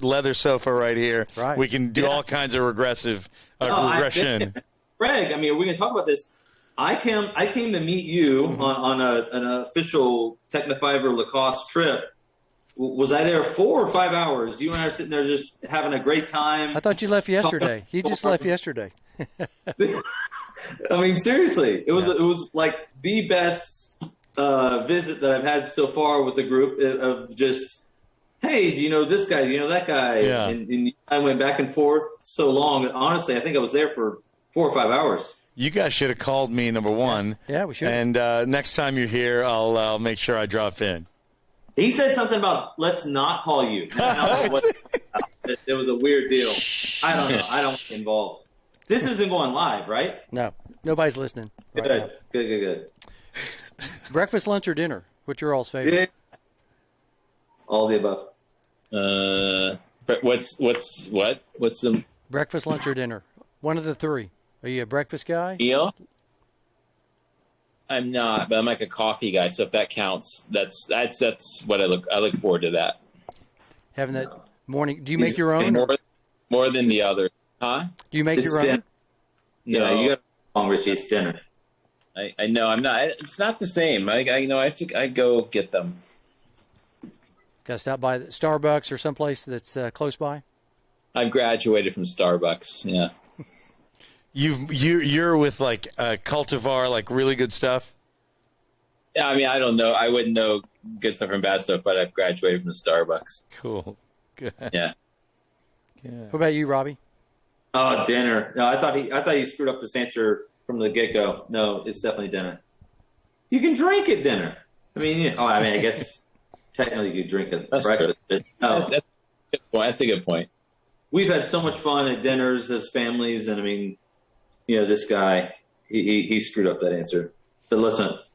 [SPEAKER 2] leather sofa right here. Right. We can do all kinds of regression.
[SPEAKER 4] Greg, are we going to talk about this? I came to meet you on an official Technofiber Lacoste trip. Was I there 4 or 5 hours? You and I are sitting there just having a great time.
[SPEAKER 1] I thought you left yesterday. He just left yesterday.
[SPEAKER 4] Seriously, it was like the best visit that I've had so far with the group of just, hey, do you know this guy? Do you know that guy?
[SPEAKER 2] Yeah.
[SPEAKER 4] And I went back and forth so long. Honestly, I think I was there for 4 or 5 hours.
[SPEAKER 2] You guys should have called me, number one.
[SPEAKER 1] Yeah, we should.
[SPEAKER 2] And next time you're here, I'll make sure I drop in.
[SPEAKER 4] He said something about let's not call you. It was a weird deal. I don't know. I don't get involved. This isn't going live, right?
[SPEAKER 1] No, nobody's listening.
[SPEAKER 4] Good,
[SPEAKER 1] right now.
[SPEAKER 4] good.
[SPEAKER 1] Breakfast, lunch, or dinner? What's your all's favorite?
[SPEAKER 4] Yeah. All the above.
[SPEAKER 3] But what's the
[SPEAKER 1] Breakfast, lunch, or dinner? One of the three. Are you a breakfast guy?
[SPEAKER 3] meal? I'm not, but I'm like a coffee guy. So if that counts, that's what I look forward to that.
[SPEAKER 1] Having that morning. Do you make your own?
[SPEAKER 3] More than the other, huh?
[SPEAKER 1] Do you make
[SPEAKER 4] It's
[SPEAKER 1] your own?
[SPEAKER 4] dinner.
[SPEAKER 3] No,
[SPEAKER 4] Yeah, you got wrong, Richie. It's dinner.
[SPEAKER 3] I know I'm not. It's not the same. I go get them.
[SPEAKER 1] Got to stop by the Starbucks or someplace that's close by.
[SPEAKER 3] I've graduated from Starbucks. Yeah.
[SPEAKER 2] You're with like cultivar, like really good stuff.
[SPEAKER 3] Yeah, I mean, I don't know. I wouldn't know good stuff from bad stuff, but I've graduated from Starbucks.
[SPEAKER 2] Cool. Good.
[SPEAKER 3] Yeah.
[SPEAKER 1] What about you, Robbie?
[SPEAKER 4] Oh, dinner. No, I thought he screwed up this answer from the get-go. No, it's definitely dinner. You can drink at dinner. I mean, I guess technically you could drink at breakfast. But no,
[SPEAKER 3] That's a good point.
[SPEAKER 4] we've had so much fun at dinners as families, and I mean, this guy, he screwed up that answer. But let's not,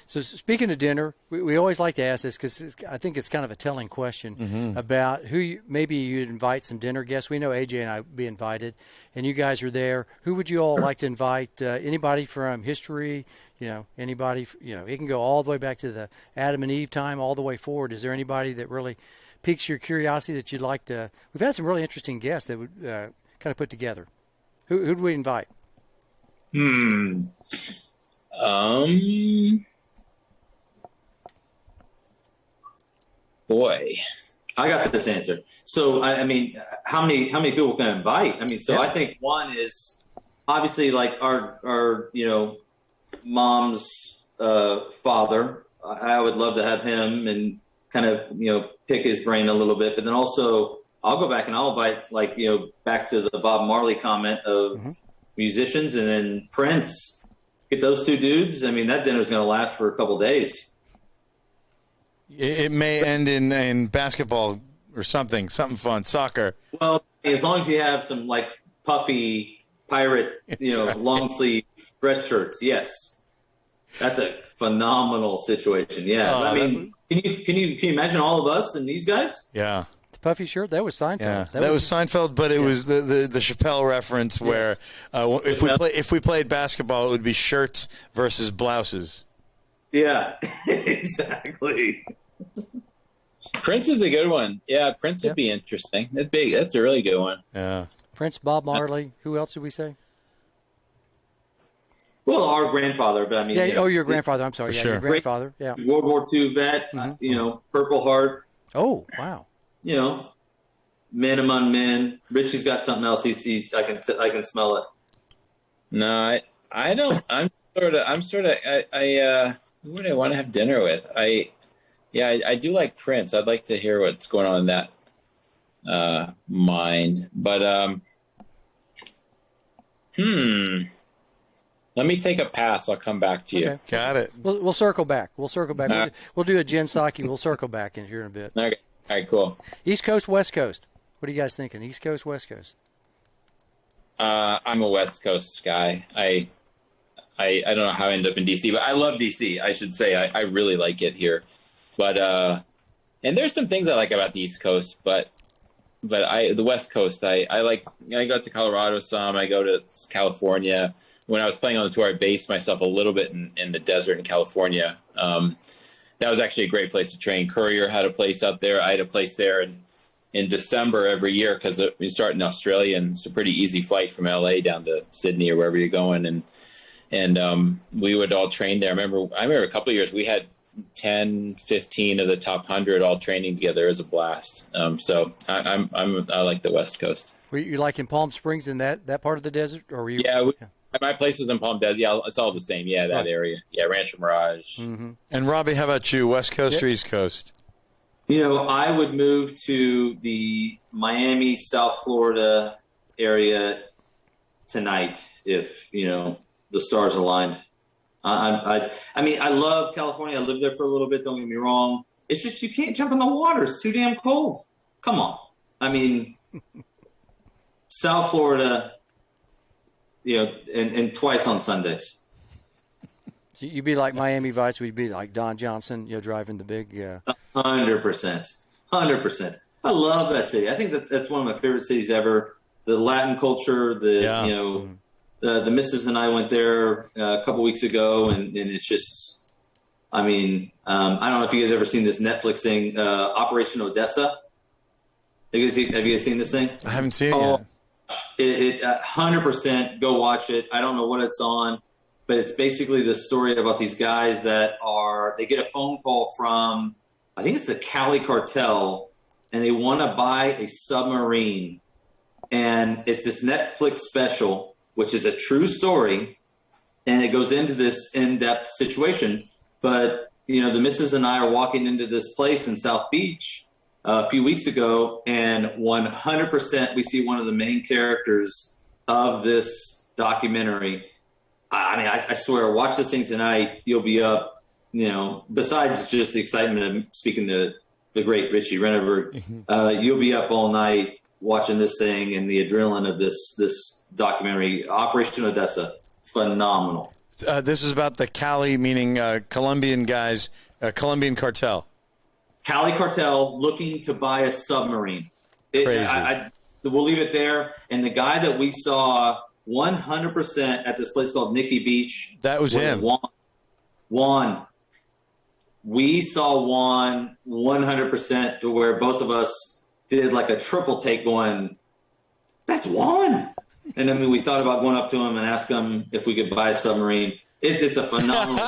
[SPEAKER 1] So speaking of dinner, we always like to ask this because I think it's kind of a telling question about who maybe you'd invite some dinner guests. We know AJ and I would be invited, and you guys are there. Who would you all like to invite? Anybody from history? Anybody? It can go all the way back to the Adam and Eve time, all the way forward. Is there anybody that really piques your curiosity that you'd like to? We've had some really interesting guests that would kind of put together. Who'd we invite?
[SPEAKER 3] Boy.
[SPEAKER 4] I got this answer. So, I mean, how many people can I invite? I mean, so I think one is obviously like our mom's father. I would love to have him and kind of, pick his brain a little bit. But then also I'll go back and I'll invite back to the Bob Marley comment of musicians, and then Prince. Get those two dudes. I mean, that dinner's going to last for a couple days.
[SPEAKER 2] It may end in basketball or something fun, soccer.
[SPEAKER 4] Well, as long as you have some like puffy pirate, long sleeve dress shirts, yes, that's a phenomenal situation. Yeah, I mean, can you imagine all of us and these guys?
[SPEAKER 2] Yeah.
[SPEAKER 1] The puffy shirt? That was Seinfeld.
[SPEAKER 2] Yeah, that was Seinfeld, but it was the Chappelle reference where if we played basketball, it would be shirts versus blouses.
[SPEAKER 4] Yeah, exactly.
[SPEAKER 3] Prince is a good one. Yeah, Prince would be interesting. That's a really good one.
[SPEAKER 2] Yeah.
[SPEAKER 1] Prince, Bob Marley. Who else did we say?
[SPEAKER 4] Well, our grandfather, but I mean,
[SPEAKER 1] your grandfather. I'm sorry.
[SPEAKER 2] sure.
[SPEAKER 1] Your grandfather. Yeah.
[SPEAKER 4] World War II vet. Purple Heart.
[SPEAKER 1] Oh, wow.
[SPEAKER 4] Men among men. Richie's got something else. I can smell it.
[SPEAKER 3] No, I don't. I'm sort of. Who would I want to have dinner with? I do like Prince. I'd like to hear what's going on in that mind. But let me take a pass. I'll come back to you.
[SPEAKER 1] Okay.
[SPEAKER 2] Got it.
[SPEAKER 1] We'll circle back. We'll do a Jen Psaki. We'll circle back in here in a bit.
[SPEAKER 3] Okay. All right. Cool.
[SPEAKER 1] East Coast, West Coast. What are you guys thinking? East Coast, West Coast.
[SPEAKER 3] I'm a West Coast guy. I don't know how I ended up in DC, but I love DC. I should say I really like it here. But and there's some things I like about the East Coast, but the West Coast I like. I go to Colorado some. I go to California. When I was playing on the tour, I based myself a little bit in the desert in California. That was actually a great place to train. Courier had a place up there. I had a place there in December every year because we start in Australia, and it's a pretty easy flight from LA down to Sydney or wherever you're going. And we would all train there. I remember a couple of years we had 10, 15 of the top 100 all training together. It was a blast. So I like the West Coast.
[SPEAKER 1] Were you like in Palm Springs in that part of the desert, or were you?
[SPEAKER 3] Yeah, my place was in Palm Desert. Yeah, it's all the same. Yeah, that area. Yeah, Rancho Mirage.
[SPEAKER 1] Mm-hmm.
[SPEAKER 2] And Robbie, how about you? West Coast or East Coast?
[SPEAKER 4] I would move to the Miami, South Florida area tonight if the stars aligned. I mean, I love California. I lived there for a little bit. Don't get me wrong. It's just you can't jump in the water. It's too damn cold. Come on. I mean, South Florida, and twice on Sundays.
[SPEAKER 1] So you'd be like Miami Vice. We'd be like Don Johnson, driving the big.
[SPEAKER 4] 100%. 100%. I love that city. I think that's one of my favorite cities ever. The Latin culture, the missus and I went there a couple weeks ago, and it's just, I don't know if you guys ever seen this Netflix thing, Operation Odessa. Have you guys seen this thing?
[SPEAKER 2] I haven't seen it yet.
[SPEAKER 4] It 100% go watch it. I don't know what it's on, but it's basically the story about these guys they get a phone call from, I think it's the Cali cartel, and they want to buy a submarine. And it's this Netflix special, which is a true story, and it goes into this in-depth situation. But, the missus and I are walking into this place in South Beach a few weeks ago, and 100% we see one of the main characters of this documentary. I swear, watch this thing tonight. You'll be up, besides just the excitement of speaking to the great Richey Reneberg, you'll be up all night watching this thing and the adrenaline of this documentary, Operation Odessa. Phenomenal.
[SPEAKER 2] This is about the Cali, meaning Colombian guys, Colombian cartel.
[SPEAKER 4] Cali cartel looking to buy a submarine.
[SPEAKER 2] Crazy.
[SPEAKER 4] We'll leave it there. And the guy that we saw 100% at this place called Nikki Beach.
[SPEAKER 2] That was him.
[SPEAKER 4] Juan. We saw Juan 100% to where both of us did like a triple take going, that's Juan. And then we thought about going up to him and ask him if we could buy a submarine. It's a phenomenal.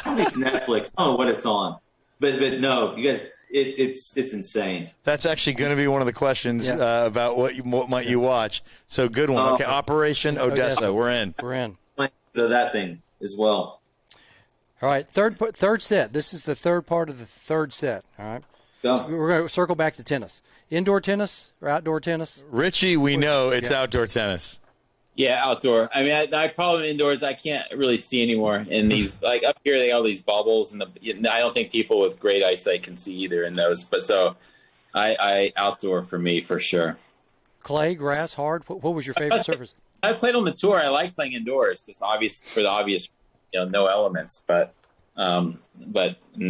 [SPEAKER 4] All these Netflix. I don't know what it's on. But no, you guys, it's insane.
[SPEAKER 2] That's actually going to be one of the questions about what might you watch. So good one. Okay, Operation Odessa. We're in.
[SPEAKER 4] That thing as well.
[SPEAKER 1] All right, third set. This is the third part of the third set. All right, we're going to circle back to tennis. Indoor tennis or outdoor tennis?
[SPEAKER 2] Richie, we know it's outdoor tennis.
[SPEAKER 3] Yeah, outdoor. My problem indoors, I can't really see anymore in these. Like up here, they have all these bubbles, and I don't think people with great eyesight can see either in those. But so, I outdoor for me for sure.
[SPEAKER 1] Clay, grass, hard. What was your favorite surface?
[SPEAKER 3] I played on the tour. I like playing indoors, just for the obvious, no elements. But no,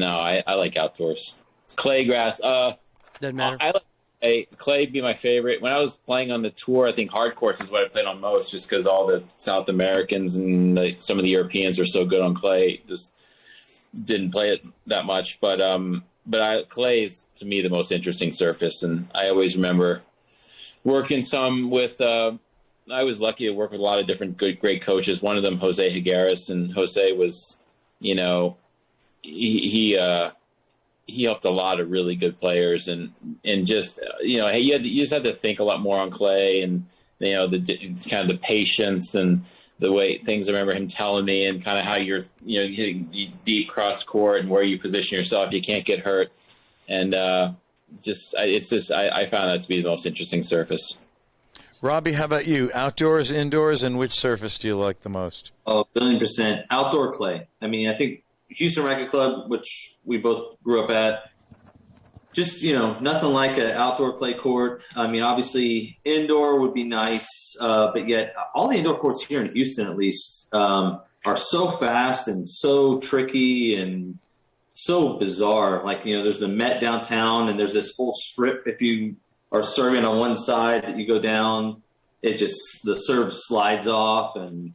[SPEAKER 3] I like outdoors. Clay, grass.
[SPEAKER 1] Doesn't matter.
[SPEAKER 3] I like. Clay be my favorite. When I was playing on the tour, I think hard courts is what I played on most, just because all the South Americans and some of the Europeans are so good on clay. Just didn't play it that much, but clay is to me the most interesting surface, and I always remember working some with. I was lucky to work with a lot of different great coaches. One of them, Jose Higueras, and Jose was, he helped a lot of really good players, and just you just had to think a lot more on clay, and the kind of the patience and the way things. I remember him telling me, and kind of how you're hitting deep cross court and where you position yourself, you can't get hurt, and I found that to be the most interesting surface.
[SPEAKER 2] Robbie, how about you? Outdoors, indoors, and which surface do you like the most?
[SPEAKER 4] Oh, 1,000,000% outdoor clay. I think Houston Racket Club, which we both grew up at, just, nothing like an outdoor clay court. Obviously indoor would be nice, but yet all the indoor courts here in Houston, at least, are so fast and so tricky and so bizarre. Like, there's the Met downtown, and there's this whole strip. If you are serving on one side that you go down, the serve slides off. And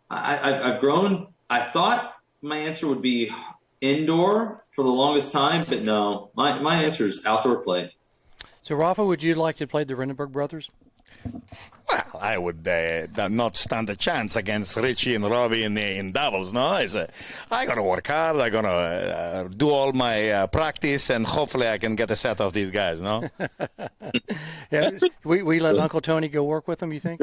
[SPEAKER 4] I've grown. I thought my answer would be indoor for the longest time, but no, my answer is outdoor play.
[SPEAKER 1] So, Rafa, would you like to play the Redenberg brothers?
[SPEAKER 2] Well, I would not stand a chance against Richie and Robbie in doubles, no? I'm going to work hard. I'm going to do all my practice, and hopefully I can get a set of these guys, no?
[SPEAKER 1] Yeah, we let Uncle Tony go work with them, you think?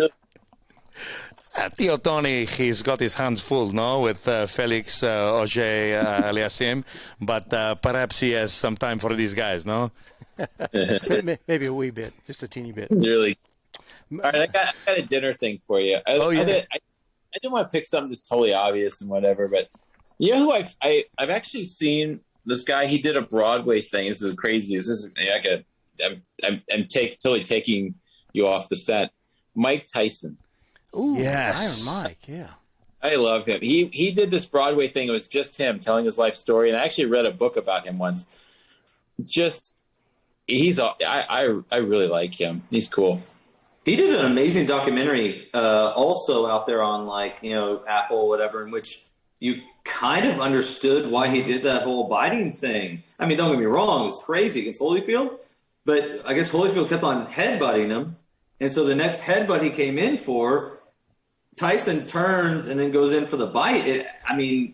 [SPEAKER 2] Tio Tony, he's got his hands full, no, with Felix Auger Aliassime, but perhaps he has some time for these guys, no?
[SPEAKER 1] Maybe a wee bit, just a teeny bit.
[SPEAKER 3] Really. All right, I got a dinner thing for you. I didn't want to pick something just totally obvious and whatever, but you know who I've actually seen this guy. He did a Broadway thing. This is crazy. This is like totally taking you off the set. Mike Tyson.
[SPEAKER 1] Ooh,
[SPEAKER 2] Yes.
[SPEAKER 1] Iron Mike, yeah.
[SPEAKER 3] I love him. He did this Broadway thing. It was just him telling his life story, and I actually read a book about him once. I really like him. He's cool.
[SPEAKER 4] He did an amazing documentary, also out there on Apple, whatever, in which you kind of understood why he did that whole biting thing. I mean, don't get me wrong, it was crazy against Holyfield, but I guess Holyfield kept on headbutting him, and so the next headbutt he came in for, Tyson turns and then goes in for the bite.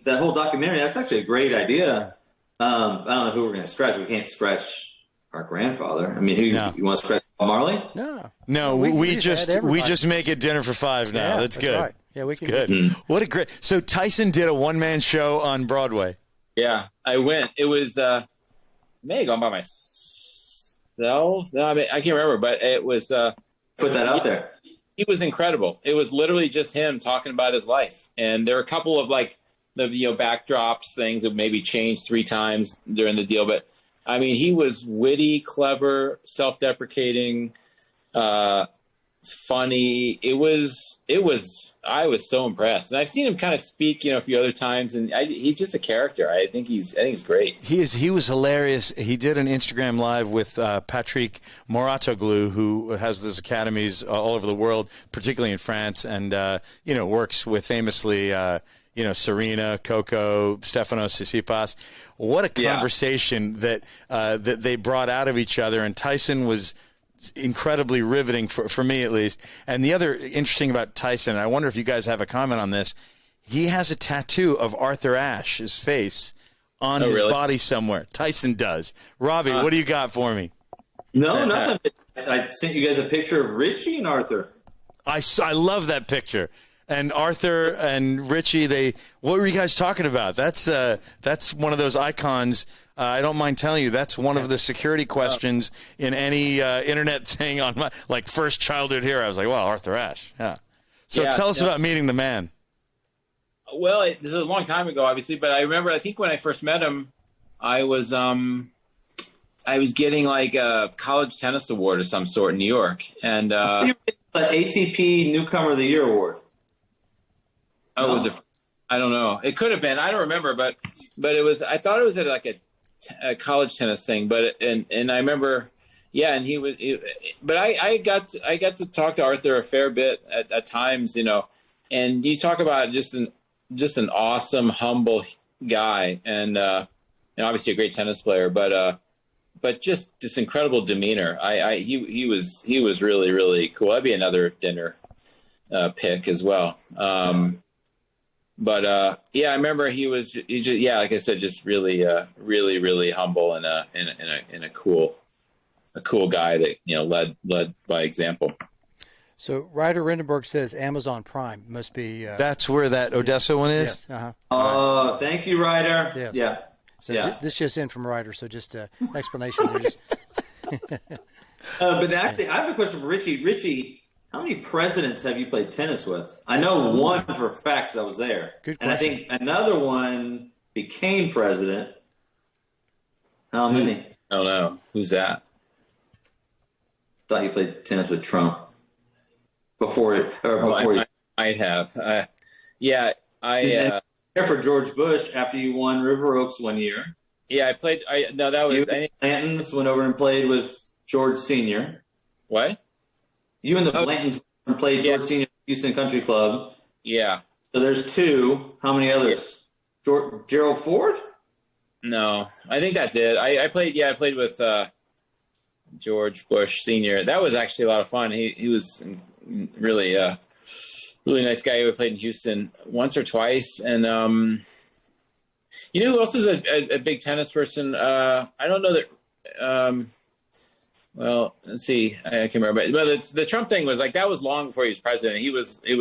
[SPEAKER 4] That whole documentary, that's actually a great idea. I don't know who we're going to scratch. We can't scratch our grandfather. I mean, you want to scratch Bob Marley?
[SPEAKER 2] No, we just make it dinner for five now.
[SPEAKER 1] Yeah,
[SPEAKER 2] that's good.
[SPEAKER 1] Right. Yeah, we can.
[SPEAKER 2] Good. What a great. So Tyson did a one-man show on Broadway.
[SPEAKER 3] Yeah, I went. It was I may have gone by myself. No, I can't remember, but it was.
[SPEAKER 4] Put that out there.
[SPEAKER 3] He was incredible. It was literally just him talking about his life, and there were a couple of backdrops, things that maybe changed 3 times during the deal, but. I mean, he was witty, clever, self-deprecating, funny. I was so impressed. And I've seen him kind of speak, a few other times, and he's just a character. I think he's great.
[SPEAKER 2] He was hilarious. He did an Instagram Live with Patrick Mouratoglou, who has those academies all over the world, particularly in France, and works with famously Serena, Coco, Stefanos Tsitsipas. What a conversation that they brought out of each other. And Tyson was incredibly riveting for me, at least. And the other interesting about Tyson, I wonder if you guys have a comment on this. He has a tattoo of Arthur Ashe's face on his body somewhere. Tyson does. Robbie, what do you got for me?
[SPEAKER 4] No, nothing. I sent you guys a picture of Richie and Arthur.
[SPEAKER 2] I love that picture. And Arthur and Richie, what were you guys talking about? That's one of those icons. I don't mind telling you, that's one of the security questions in any internet thing on my first childhood hero. I was like, wow, Arthur Ashe. Yeah. So tell us about meeting the man.
[SPEAKER 3] Well, this was a long time ago, obviously, but I remember. I think when I first met him, I was getting a college tennis award of some sort in New York, and
[SPEAKER 4] the ATP Newcomer of the Year award.
[SPEAKER 3] Oh, was it? I don't know. It could have been. I don't remember, but it was. I thought it was at a college tennis thing. But and I remember, yeah. And he was. But I got to talk to Arthur a fair bit at times, And you talk about just an awesome, humble guy, and obviously a great tennis player, but just this incredible demeanor. He was really, really cool. That'd be another dinner pick as well. But I remember he's just, like I said, just really, really, really humble and a cool guy that led by example.
[SPEAKER 1] So Ryder Redenberg says Amazon Prime must be.
[SPEAKER 2] That's where that Odessa one is.
[SPEAKER 1] Yes. Uh-huh.
[SPEAKER 4] Oh, thank you, Ryder.
[SPEAKER 1] Yes.
[SPEAKER 4] Yeah.
[SPEAKER 1] So this just in from Ryder. So just explanation.
[SPEAKER 4] But actually, I have a question for Richie. Richie, how many presidents have you played tennis with? I know one for a fact because I was there.
[SPEAKER 1] Good question.
[SPEAKER 4] And I think another one became president. How many?
[SPEAKER 3] I don't know. Who's that?
[SPEAKER 4] Thought you played tennis with Trump before you.
[SPEAKER 3] I might have. I
[SPEAKER 4] there for George Bush after you won River Oaks one year.
[SPEAKER 3] Yeah, I played. That was.
[SPEAKER 4] Blantons went over and played with George Senior.
[SPEAKER 3] What?
[SPEAKER 4] You and the Blantons played George Senior Houston Country Club.
[SPEAKER 3] Yeah.
[SPEAKER 4] So there's 2. How many others? Gerald Ford?
[SPEAKER 3] No, I think that's it. I played. Yeah, I played with George Bush Senior. That was actually a lot of fun. He was really really nice guy. We played in Houston once or twice, and who else is a big tennis person? I don't know that. Well, let's see. I can't remember. But the Trump thing was that was long before he was president. It was he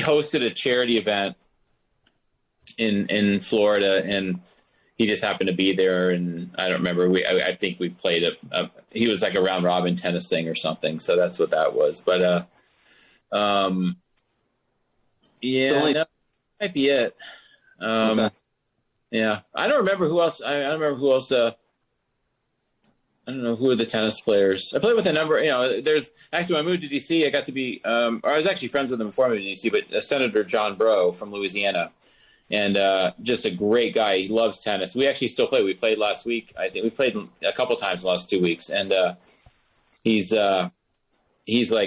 [SPEAKER 3] hosted a charity event in Florida, and he just happened to be there. And I don't remember. I think we played he was a round robin tennis thing or something. So that's what that was. But that might be it.
[SPEAKER 4] Okay.
[SPEAKER 3] Yeah, I don't remember who else. I don't remember who else. I don't know who are the tennis players. I played with a number. There's actually when I moved to DC, I got to be, or I was actually friends with him before I moved to DC. But Senator John Breaux from Louisiana, and just a great guy. He loves tennis. We actually still play. We played last week. I think we played a couple times the last 2 weeks, and he's like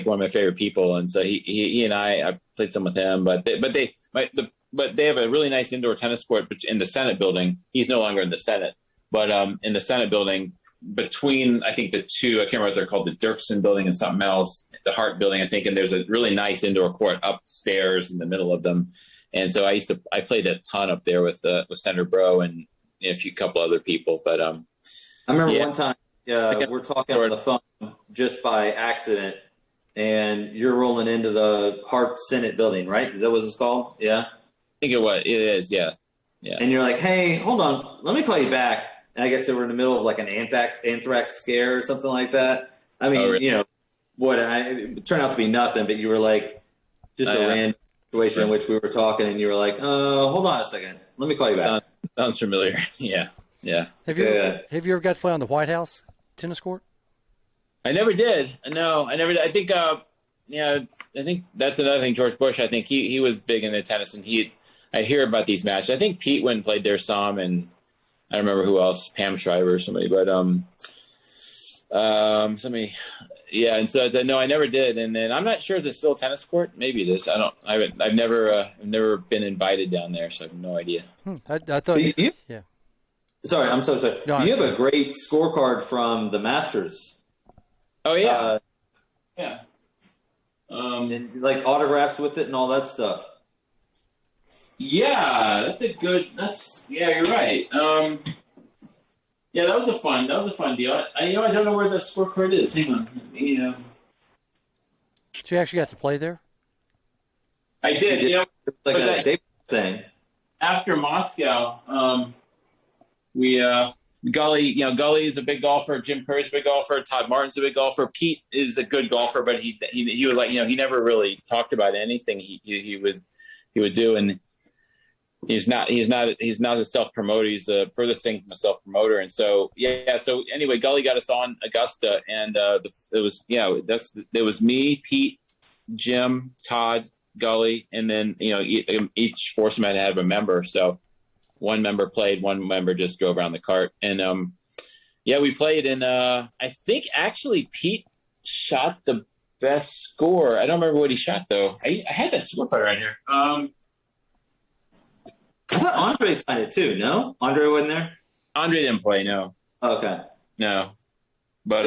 [SPEAKER 3] one of my favorite people. And so he and I played some with him. But they have a really nice indoor tennis court in the Senate building. He's no longer in the Senate, but in the Senate building. Between, I think, the two, I can't remember what they're called, the Dirksen building and something else, the Hart building, I think, and there's a really nice indoor court upstairs in the middle of them. And so I played a ton up there with Senator Breaux and a couple other people. But I
[SPEAKER 4] remember one time we're talking on the phone just by accident, and you're rolling into the Hart Senate building, right? Is that what it's called? Yeah.
[SPEAKER 3] I think it is, yeah.
[SPEAKER 4] And you're like, hey, hold on, let me call you back. And I guess they were in the middle of like an anthrax scare or something like that. I mean,
[SPEAKER 3] really?
[SPEAKER 4] it turned out to be nothing, but you were like just a random situation in which we were talking, and you were like, hold on a second, let me call you back.
[SPEAKER 3] Sounds familiar. Yeah.
[SPEAKER 1] Have you ever got to play on the White House tennis court?
[SPEAKER 3] I never did. No, I never did. I think, I think that's another thing. George Bush, I think he was big into tennis, and I'd hear about these matches. I think Pete went and played there some, and I don't remember who else, Pam Shriver or somebody, but somebody, yeah. And so no, I never did. And then I'm not sure, is it still a tennis court? Maybe it is. I've never been invited down there, so I have no idea.
[SPEAKER 1] I thought yeah.
[SPEAKER 4] Sorry, I'm so sorry. No, you have a great scorecard from the Masters.
[SPEAKER 3] Oh yeah, yeah.
[SPEAKER 4] And like autographs with it and all that stuff.
[SPEAKER 3] Yeah, you're right. Yeah, that was a fun deal. I don't know where the scorecard is. Hang on.
[SPEAKER 1] So you actually got to play there?
[SPEAKER 3] I did.
[SPEAKER 4] Like a day thing.
[SPEAKER 3] After Moscow, Gully is a big golfer. Jim Curry's a big golfer. Todd Martin's a big golfer. Pete is a good golfer, but he was like, he never really talked about anything he would do, and he's not a self-promoter. He's the furthest thing from a self-promoter. And so, so anyway, Gully got us on Augusta, and it was me, Pete, Jim, Todd, Gully, and then, each foursome had to have a member. So one member played, one member just drove around the cart. And, we played, and I think actually Pete shot the best score. I don't remember what he shot, though. I had that scorecard right here.
[SPEAKER 4] I thought Andre signed it too. No, Andre wasn't there.
[SPEAKER 3] Andre didn't play. No.
[SPEAKER 4] Okay.
[SPEAKER 3] No, but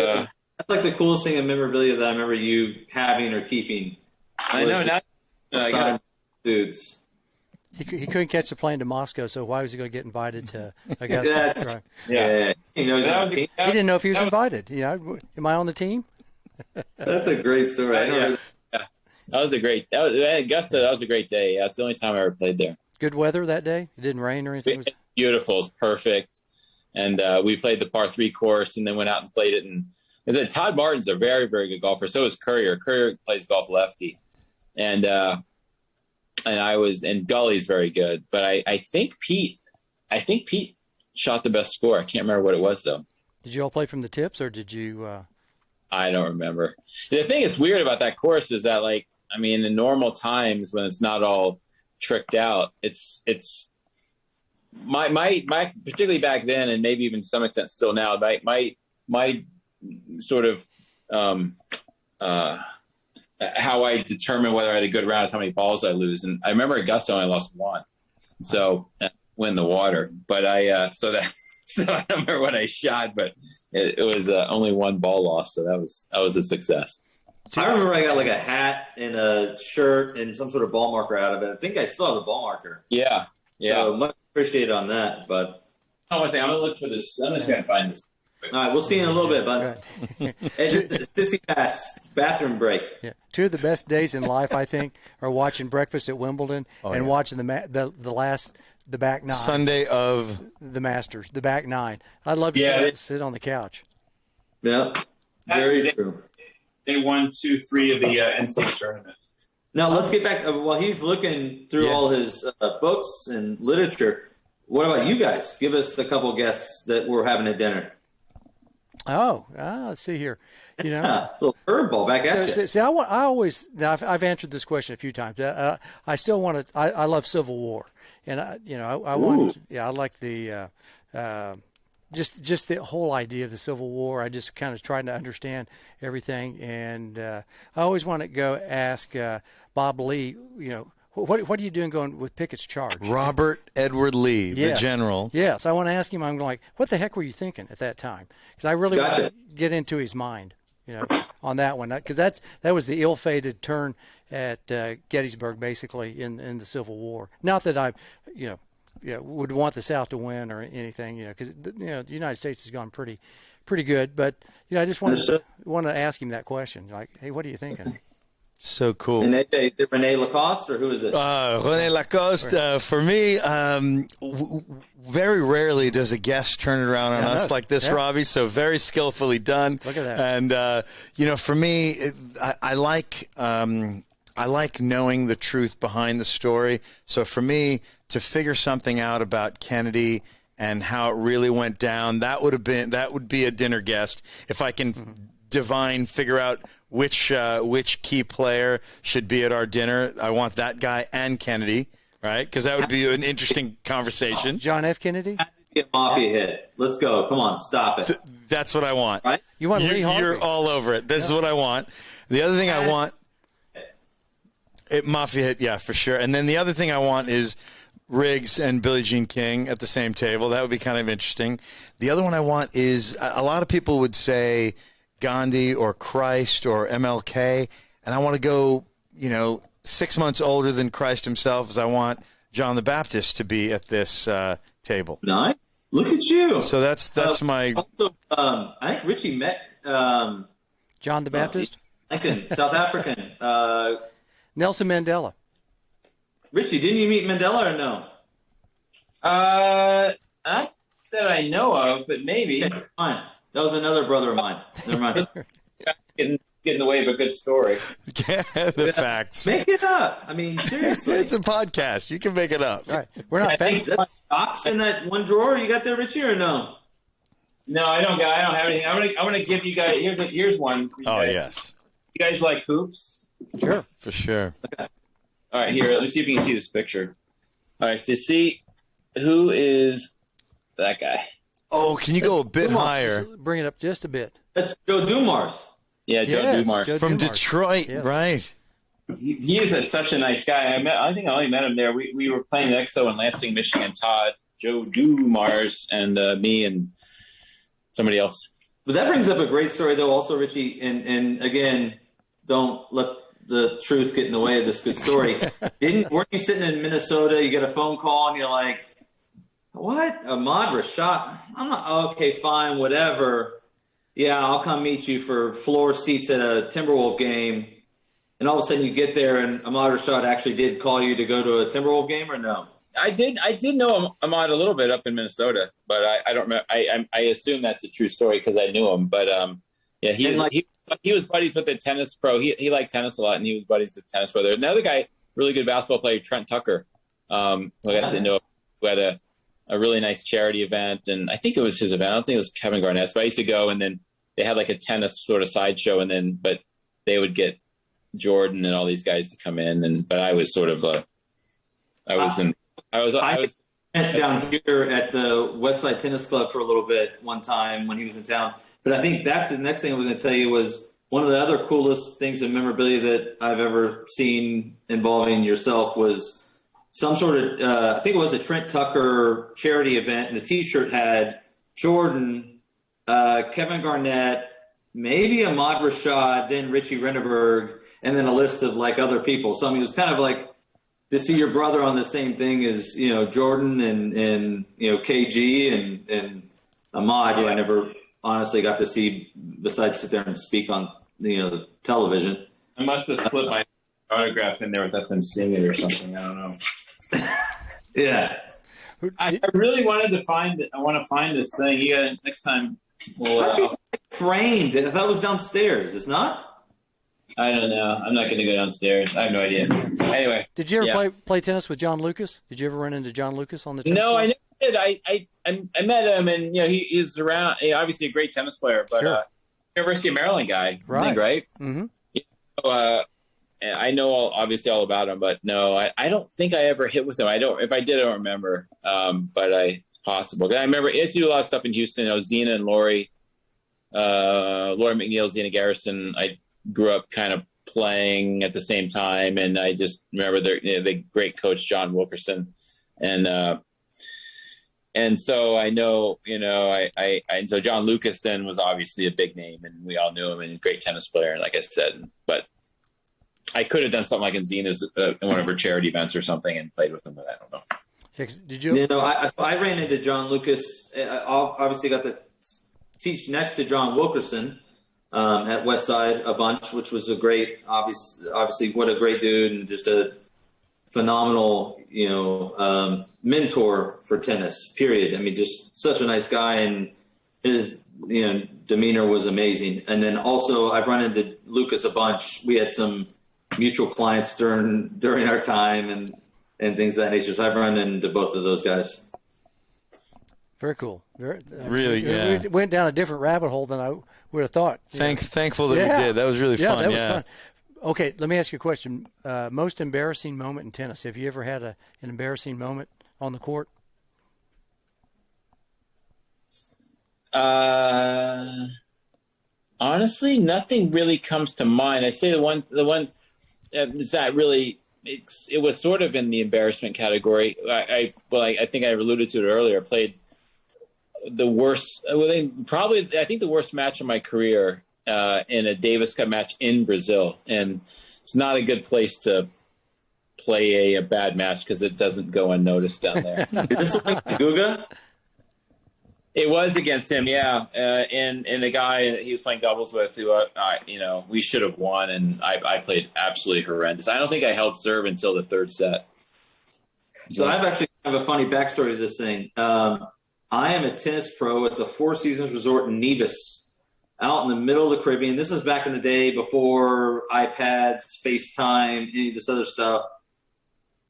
[SPEAKER 4] that's like the coolest thing in memorabilia that I remember you having or keeping.
[SPEAKER 3] I know. Now,
[SPEAKER 4] dudes.
[SPEAKER 1] He couldn't catch the plane to Moscow, so why was he going to get invited to Augusta?
[SPEAKER 4] Right. Yeah. He knows
[SPEAKER 1] he didn't know if he was invited. Am I on the team?
[SPEAKER 4] That's a great story.
[SPEAKER 3] That was Augusta. That was a great day. Yeah, it's the only time I ever played there.
[SPEAKER 1] Good weather that day? It didn't rain or anything?
[SPEAKER 3] Beautiful. It was perfect. And we played the par 3 course and then went out and played it. And I said, Todd Martin's a very, very good golfer. So is Courier. Courier plays golf lefty. And Gully's very good. But I think Pete shot the best score. I can't remember what it was, though.
[SPEAKER 1] Did you all play from the tips, or did you?
[SPEAKER 3] I don't remember. The thing that's weird about that course is that, in normal times when it's not all tricked out, it's my particularly back then, and maybe even to some extent still now, my sort of how I determine whether I had a good round is how many balls I lose. And I remember Augusta I lost 1, so win the water. But so I don't remember what I shot, but it was only 1 ball loss, so that was a success.
[SPEAKER 4] I remember I got like a hat and a shirt and some sort of ball marker out of it. I think I still have the ball marker.
[SPEAKER 3] Yeah.
[SPEAKER 4] So much appreciated on that. But
[SPEAKER 3] I'm going to look for this. I'm just going to find this.
[SPEAKER 4] All right, we'll see you in a little bit, bud. Right. Just pass bathroom break.
[SPEAKER 1] Yeah. 2 of the best days in life, I think, are watching breakfast at Wimbledon watching the back 9
[SPEAKER 2] Sunday of
[SPEAKER 1] the Masters, the back 9. I'd love to sit on the couch.
[SPEAKER 4] Yeah, very true.
[SPEAKER 3] They won 2-3 of the NCAA tournament.
[SPEAKER 4] Now let's get back. While he's looking through all his books and literature, what about you guys? Give us a couple guests that we're having at dinner.
[SPEAKER 1] Let's see here. You know,
[SPEAKER 4] Yeah, a little curveball back at you.
[SPEAKER 1] see, I always. Now, I've answered this question a few times. I still want to. I love Civil War, and I want. Yeah, I like the. Just the whole idea of the Civil War. I just kind of trying to understand everything, and I always want to go ask Bob Lee. You know, what are you doing going with Pickett's charge?
[SPEAKER 2] Robert Edward Lee, the general.
[SPEAKER 1] Yes, I want to ask him. I'm like, what the heck were you thinking at that time? Because I really want to get into his mind, you know, on that one. Because that was the ill-fated turn at Gettysburg, basically in the Civil War. Not that I, would want the South to win or anything, because the United States has gone pretty good. But I just want to ask him that question, like, hey, what are you thinking?
[SPEAKER 2] So cool.
[SPEAKER 4] And is it Rene Lacoste, or who is it?
[SPEAKER 2] Rene Lacoste. For me, very rarely does a guest turn it around on us like this, Robbie. So very skillfully done.
[SPEAKER 1] Look at that.
[SPEAKER 2] And for me, I like knowing the truth behind the story. So for me to figure something out about Kennedy and how it really went down, that would be a dinner guest. If I can figure out which key player should be at our dinner, I want that guy and Kennedy, right? Because that would be an interesting conversation.
[SPEAKER 1] John F. Kennedy?
[SPEAKER 4] Get Mafia hit. Let's go. Come on, stop it.
[SPEAKER 2] That's what I want.
[SPEAKER 4] Right?
[SPEAKER 1] You want Lee Harvey?
[SPEAKER 2] You're all over it. This is what I want. The other thing I want, Mafia hit, yeah, for sure. And then the other thing I want is Riggs and Billie Jean King at the same table. That would be kind of interesting. The other one I want is, a lot of people would say Gandhi or Christ or MLK, and I want to go, 6 months older than Christ himself, as I want John the Baptist to be at this table.
[SPEAKER 4] Nice. Look at you.
[SPEAKER 2] So that's my.
[SPEAKER 4] Also, I think Richie met
[SPEAKER 1] John the Baptist?
[SPEAKER 4] South African.
[SPEAKER 1] Nelson Mandela.
[SPEAKER 4] Richie, didn't you meet Mandela or no?
[SPEAKER 3] Not that I know of, but maybe.
[SPEAKER 4] Okay, fine. That was another brother of mine. Never mind.
[SPEAKER 3] Get in the way of a good story.
[SPEAKER 2] The facts.
[SPEAKER 4] Make it up. I mean, seriously.
[SPEAKER 2] It's a podcast. You can make it up.
[SPEAKER 1] Right. We're not famous.
[SPEAKER 4] Is that socks in that one drawer you got there, Richie, or no?
[SPEAKER 3] No, I don't have anything. I'm gonna give you guys. Here's one. For you guys.
[SPEAKER 2] Yes.
[SPEAKER 3] You guys like hoops?
[SPEAKER 1] Sure.
[SPEAKER 2] For sure.
[SPEAKER 3] All right, here. Let me see if you can see this picture. All right, so see who is that guy?
[SPEAKER 2] Oh, can you go a bit higher?
[SPEAKER 1] Bring it up just a bit.
[SPEAKER 4] That's Joe Dumars.
[SPEAKER 3] Yeah, Joe
[SPEAKER 1] Yes,
[SPEAKER 3] Dumars.
[SPEAKER 1] Joe
[SPEAKER 2] From
[SPEAKER 1] Dumars.
[SPEAKER 2] Detroit,
[SPEAKER 1] Yes.
[SPEAKER 2] right?
[SPEAKER 3] He is such a nice guy. I think I only met him there. We were playing EXO in Lansing, Michigan. Todd, Joe Dumars, and me and somebody else.
[SPEAKER 4] But that brings up a great story, though, also, Richie. And again, don't let the truth get in the way of this good story. Weren't you sitting in Minnesota? You get a phone call, and you're like, "What? Ahmad Rashad? I'm not okay. Fine, whatever. Yeah, I'll come meet you for floor seats at a Timberwolf game." And all of a sudden, you get there, and Ahmad Rashad actually did call you to go to a Timberwolf game, or no?
[SPEAKER 3] I did know Ahmad a little bit up in Minnesota, but I don't remember. I assume that's a true story because I knew him. But yeah, he was buddies with the tennis pro. He liked tennis a lot, and he was buddies with the tennis pro. There, another guy, really good basketball player, Trent Tucker, who I got to know, who had a really nice charity event, and I think it was his event. I don't think it was Kevin Garnett's, but I used to go, and then they had like a tennis sort of sideshow, but they would get Jordan and all these guys to come in, but I was sort of I was
[SPEAKER 4] down here at the Westside Tennis Club for a little bit one time when he was in town. But I think that's the next thing I was going to tell you was one of the other coolest things of memorabilia that I've ever seen involving yourself was some sort of, I think it was a Trent Tucker charity event, and the T-shirt had Jordan, Kevin Garnett, maybe Ahmad Rashad, then Richey Reneberg, and then a list of like other people. So I mean, it was kind of like to see your brother on the same thing as Jordan and KG and Ahmad, who I never honestly got to see besides sit there and speak on television.
[SPEAKER 3] I must have slipped my autograph in there without them seeing it or something. I don't know.
[SPEAKER 4] Yeah,
[SPEAKER 3] I really wanted to find it. I want to find this thing. You got next time.
[SPEAKER 4] How'd you framed? I thought it was downstairs. It's not.
[SPEAKER 3] I don't know. I'm not going to go downstairs. I have no idea. Anyway.
[SPEAKER 1] Did you ever play tennis with John Lucas? Did you ever run into John Lucas on the tennis
[SPEAKER 3] No,
[SPEAKER 1] court?
[SPEAKER 3] did. I met him, and he's around. Obviously a great tennis player, but
[SPEAKER 1] Sure.
[SPEAKER 3] University of Maryland guy, I think, right?
[SPEAKER 1] Mm-hmm.
[SPEAKER 3] I know obviously all about him, but no, I don't think I ever hit with him. If I did, I don't remember. But it's possible. I remember I used to do a lot of stuff in Houston. Xena and Lori McNeil, Xena Garrison. I grew up kind of playing at the same time, and I just remember the great coach John Wilkerson, and so I know, and so John Lucas then was obviously a big name, and we all knew him, and a great tennis player, and like I said, but I could have done something like in Xena's in one of her charity events or something and played with him, but I don't know.
[SPEAKER 1] Did you?
[SPEAKER 4] I ran into John Lucas. I obviously got to teach next to John Wilkerson at Westside a bunch, which was a great, obviously what a great dude and just a phenomenal, mentor for tennis, period. I mean, just such a nice guy, and his, demeanor was amazing. And then also I've run into Lucas a bunch. We had some mutual clients during our time and things of that nature. So I've run into both of those guys.
[SPEAKER 1] Very cool.
[SPEAKER 2] Really, yeah.
[SPEAKER 1] We went down a different rabbit hole than I would have thought.
[SPEAKER 2] Thankful that we did. That was really fun.
[SPEAKER 1] That was fun. Okay, let me ask you a question. Most embarrassing moment in tennis. Have you ever had an embarrassing moment on the court?
[SPEAKER 3] Honestly, nothing really comes to mind. I say the one it's not really. It was sort of in the embarrassment category. I think I alluded to it earlier. I played the worst. I think the worst match of my career in a Davis Cup match in Brazil, and it's not a good place to play a bad match because it doesn't go unnoticed down there.
[SPEAKER 4] Is this against Guga?
[SPEAKER 3] It was against him, yeah. And the guy that he was playing doubles with, who we should have won, and I played absolutely horrendous. I don't think I held serve until the third set.
[SPEAKER 4] So I've actually have a funny backstory to this thing. I am a tennis pro at the Four Seasons Resort in Nevis, out in the middle of the Caribbean. This is back in the day before iPads, FaceTime, any of this other stuff.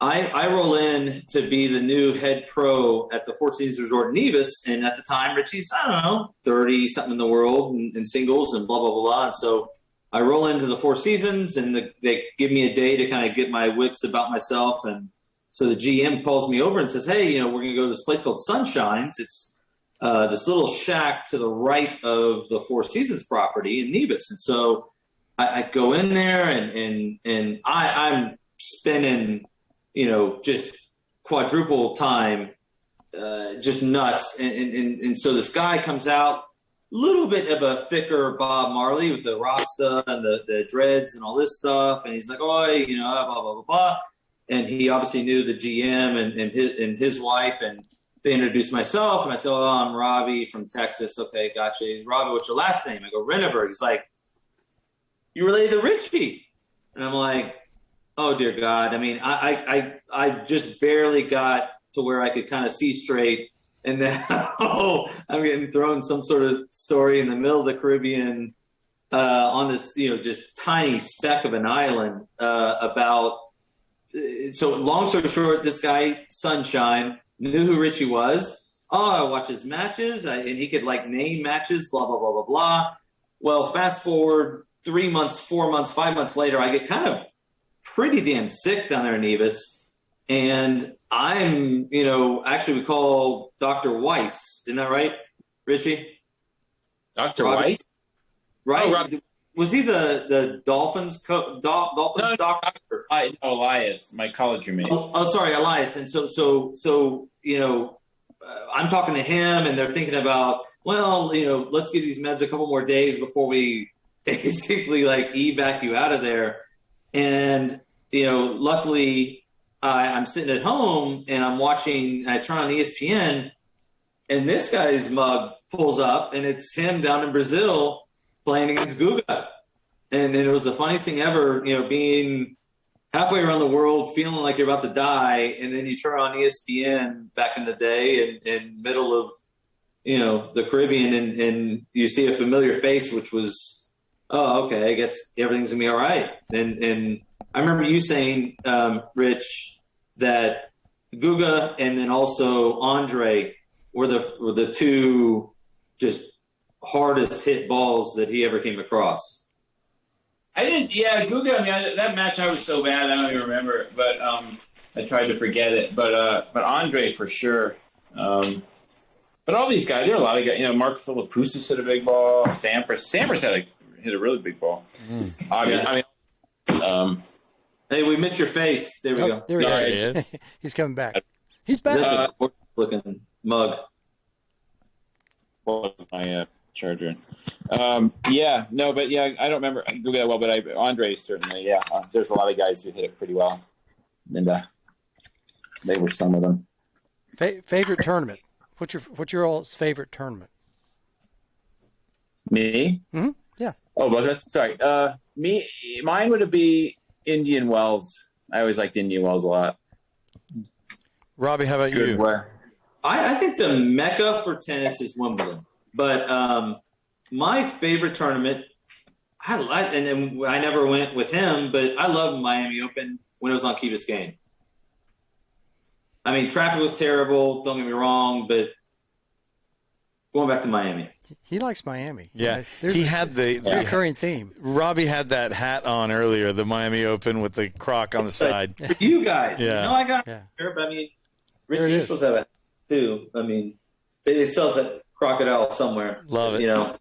[SPEAKER 4] I roll in to be the new head pro at the Four Seasons Resort in Nevis, and at the time, Richie's, 30-something in the world in singles and blah, blah, blah, blah. And so I roll into the Four Seasons, and they give me a day to kind of get my wits about myself. And so the GM calls me over and says, hey, we're going to go to this place called Sunshines. It's this little shack to the right of the Four Seasons property in Nevis. And so I go in there, and I'm spending – just quadruple time, just nuts. And so this guy comes out, a little bit of a thicker Bob Marley with the Rasta and the dreads and all this stuff. And he's like, blah, blah, blah, blah. And he obviously knew the GM and his wife. And they introduced myself. And I said, I'm Robbie from Texas. Okay, gotcha. He's Robbie, what's your last name? I go, Reneberg. He's like, you related to Richie? And I'm like, oh, dear God. I mean, I just barely got to where I could kind of see straight. And then, I'm getting thrown some sort of story in the middle of the Caribbean on this, just tiny speck of an island about. So long story short, this guy, Sunshine, knew who Richie was. I watch his matches, and he could name matches, blah, blah, blah, blah, blah. Well, fast forward 3 months, 4 months, 5 months later, I get kind of pretty damn sick down there in Nevis. And I'm, actually we call Dr. Weiss. Isn't that right, Richie?
[SPEAKER 3] Dr. Weiss?
[SPEAKER 4] Right.
[SPEAKER 3] Oh,
[SPEAKER 4] was he the Dolphins Dolphins doctor?
[SPEAKER 3] Elias, my college roommate.
[SPEAKER 4] Sorry, Elias. And so I'm talking to him, and they're thinking about, let's give these meds a couple more days before we basically evac you out of there. And, luckily I'm sitting at home and I'm watching, and I turn on ESPN, and this guy's mug pulls up, and it's him down in Brazil playing against Guga. And it was the funniest thing ever, being halfway around the world, feeling like you're about to die. And then you turn on ESPN back in the day in middle of, the Caribbean, and you see a familiar face, which was, oh, okay, I guess everything's gonna be all right. And I remember you saying, Rich, that Guga and then also Andre were the two just hardest hit balls that he ever came across.
[SPEAKER 3] I didn't. Yeah, Guga. I mean, that match I was so bad I don't even remember it, but I tried to forget it. But Andre for sure. But all these guys, there are a lot of guys. You know, Mark Philippoussis hit a big ball. Sampras hit a really big ball.
[SPEAKER 4] Hey, we missed your face. There we go.
[SPEAKER 1] There he is. He's coming back. He's back.
[SPEAKER 4] That's a looking mug.
[SPEAKER 3] My charger. Yeah, no, but yeah, I don't remember Guga that well, but Andre certainly. Yeah, there's a lot of guys who hit it pretty well, and they were some of them.
[SPEAKER 1] Favorite tournament? What's your all's favorite tournament?
[SPEAKER 3] Me?
[SPEAKER 1] Mm-hmm. Yeah.
[SPEAKER 3] Oh, well, sorry. Mine would be Indian Wells. I always liked Indian Wells a lot.
[SPEAKER 2] Robbie, how about you?
[SPEAKER 4] I think the mecca for tennis is Wimbledon, but my favorite tournament, and then I never went with him, but I loved Miami Open when it was on Key Biscayne. I mean, traffic was terrible. Don't get me wrong, but going back to Miami.
[SPEAKER 1] He likes Miami.
[SPEAKER 2] Yeah, he had the
[SPEAKER 1] recurring theme.
[SPEAKER 2] Robbie had that hat on earlier, the Miami Open with the croc on the side.
[SPEAKER 4] For you guys,
[SPEAKER 2] yeah.
[SPEAKER 4] I got it. But I mean, Richie, you're supposed to have a hat too. I mean, it sells a crocodile somewhere.
[SPEAKER 2] Love it.
[SPEAKER 4] You know.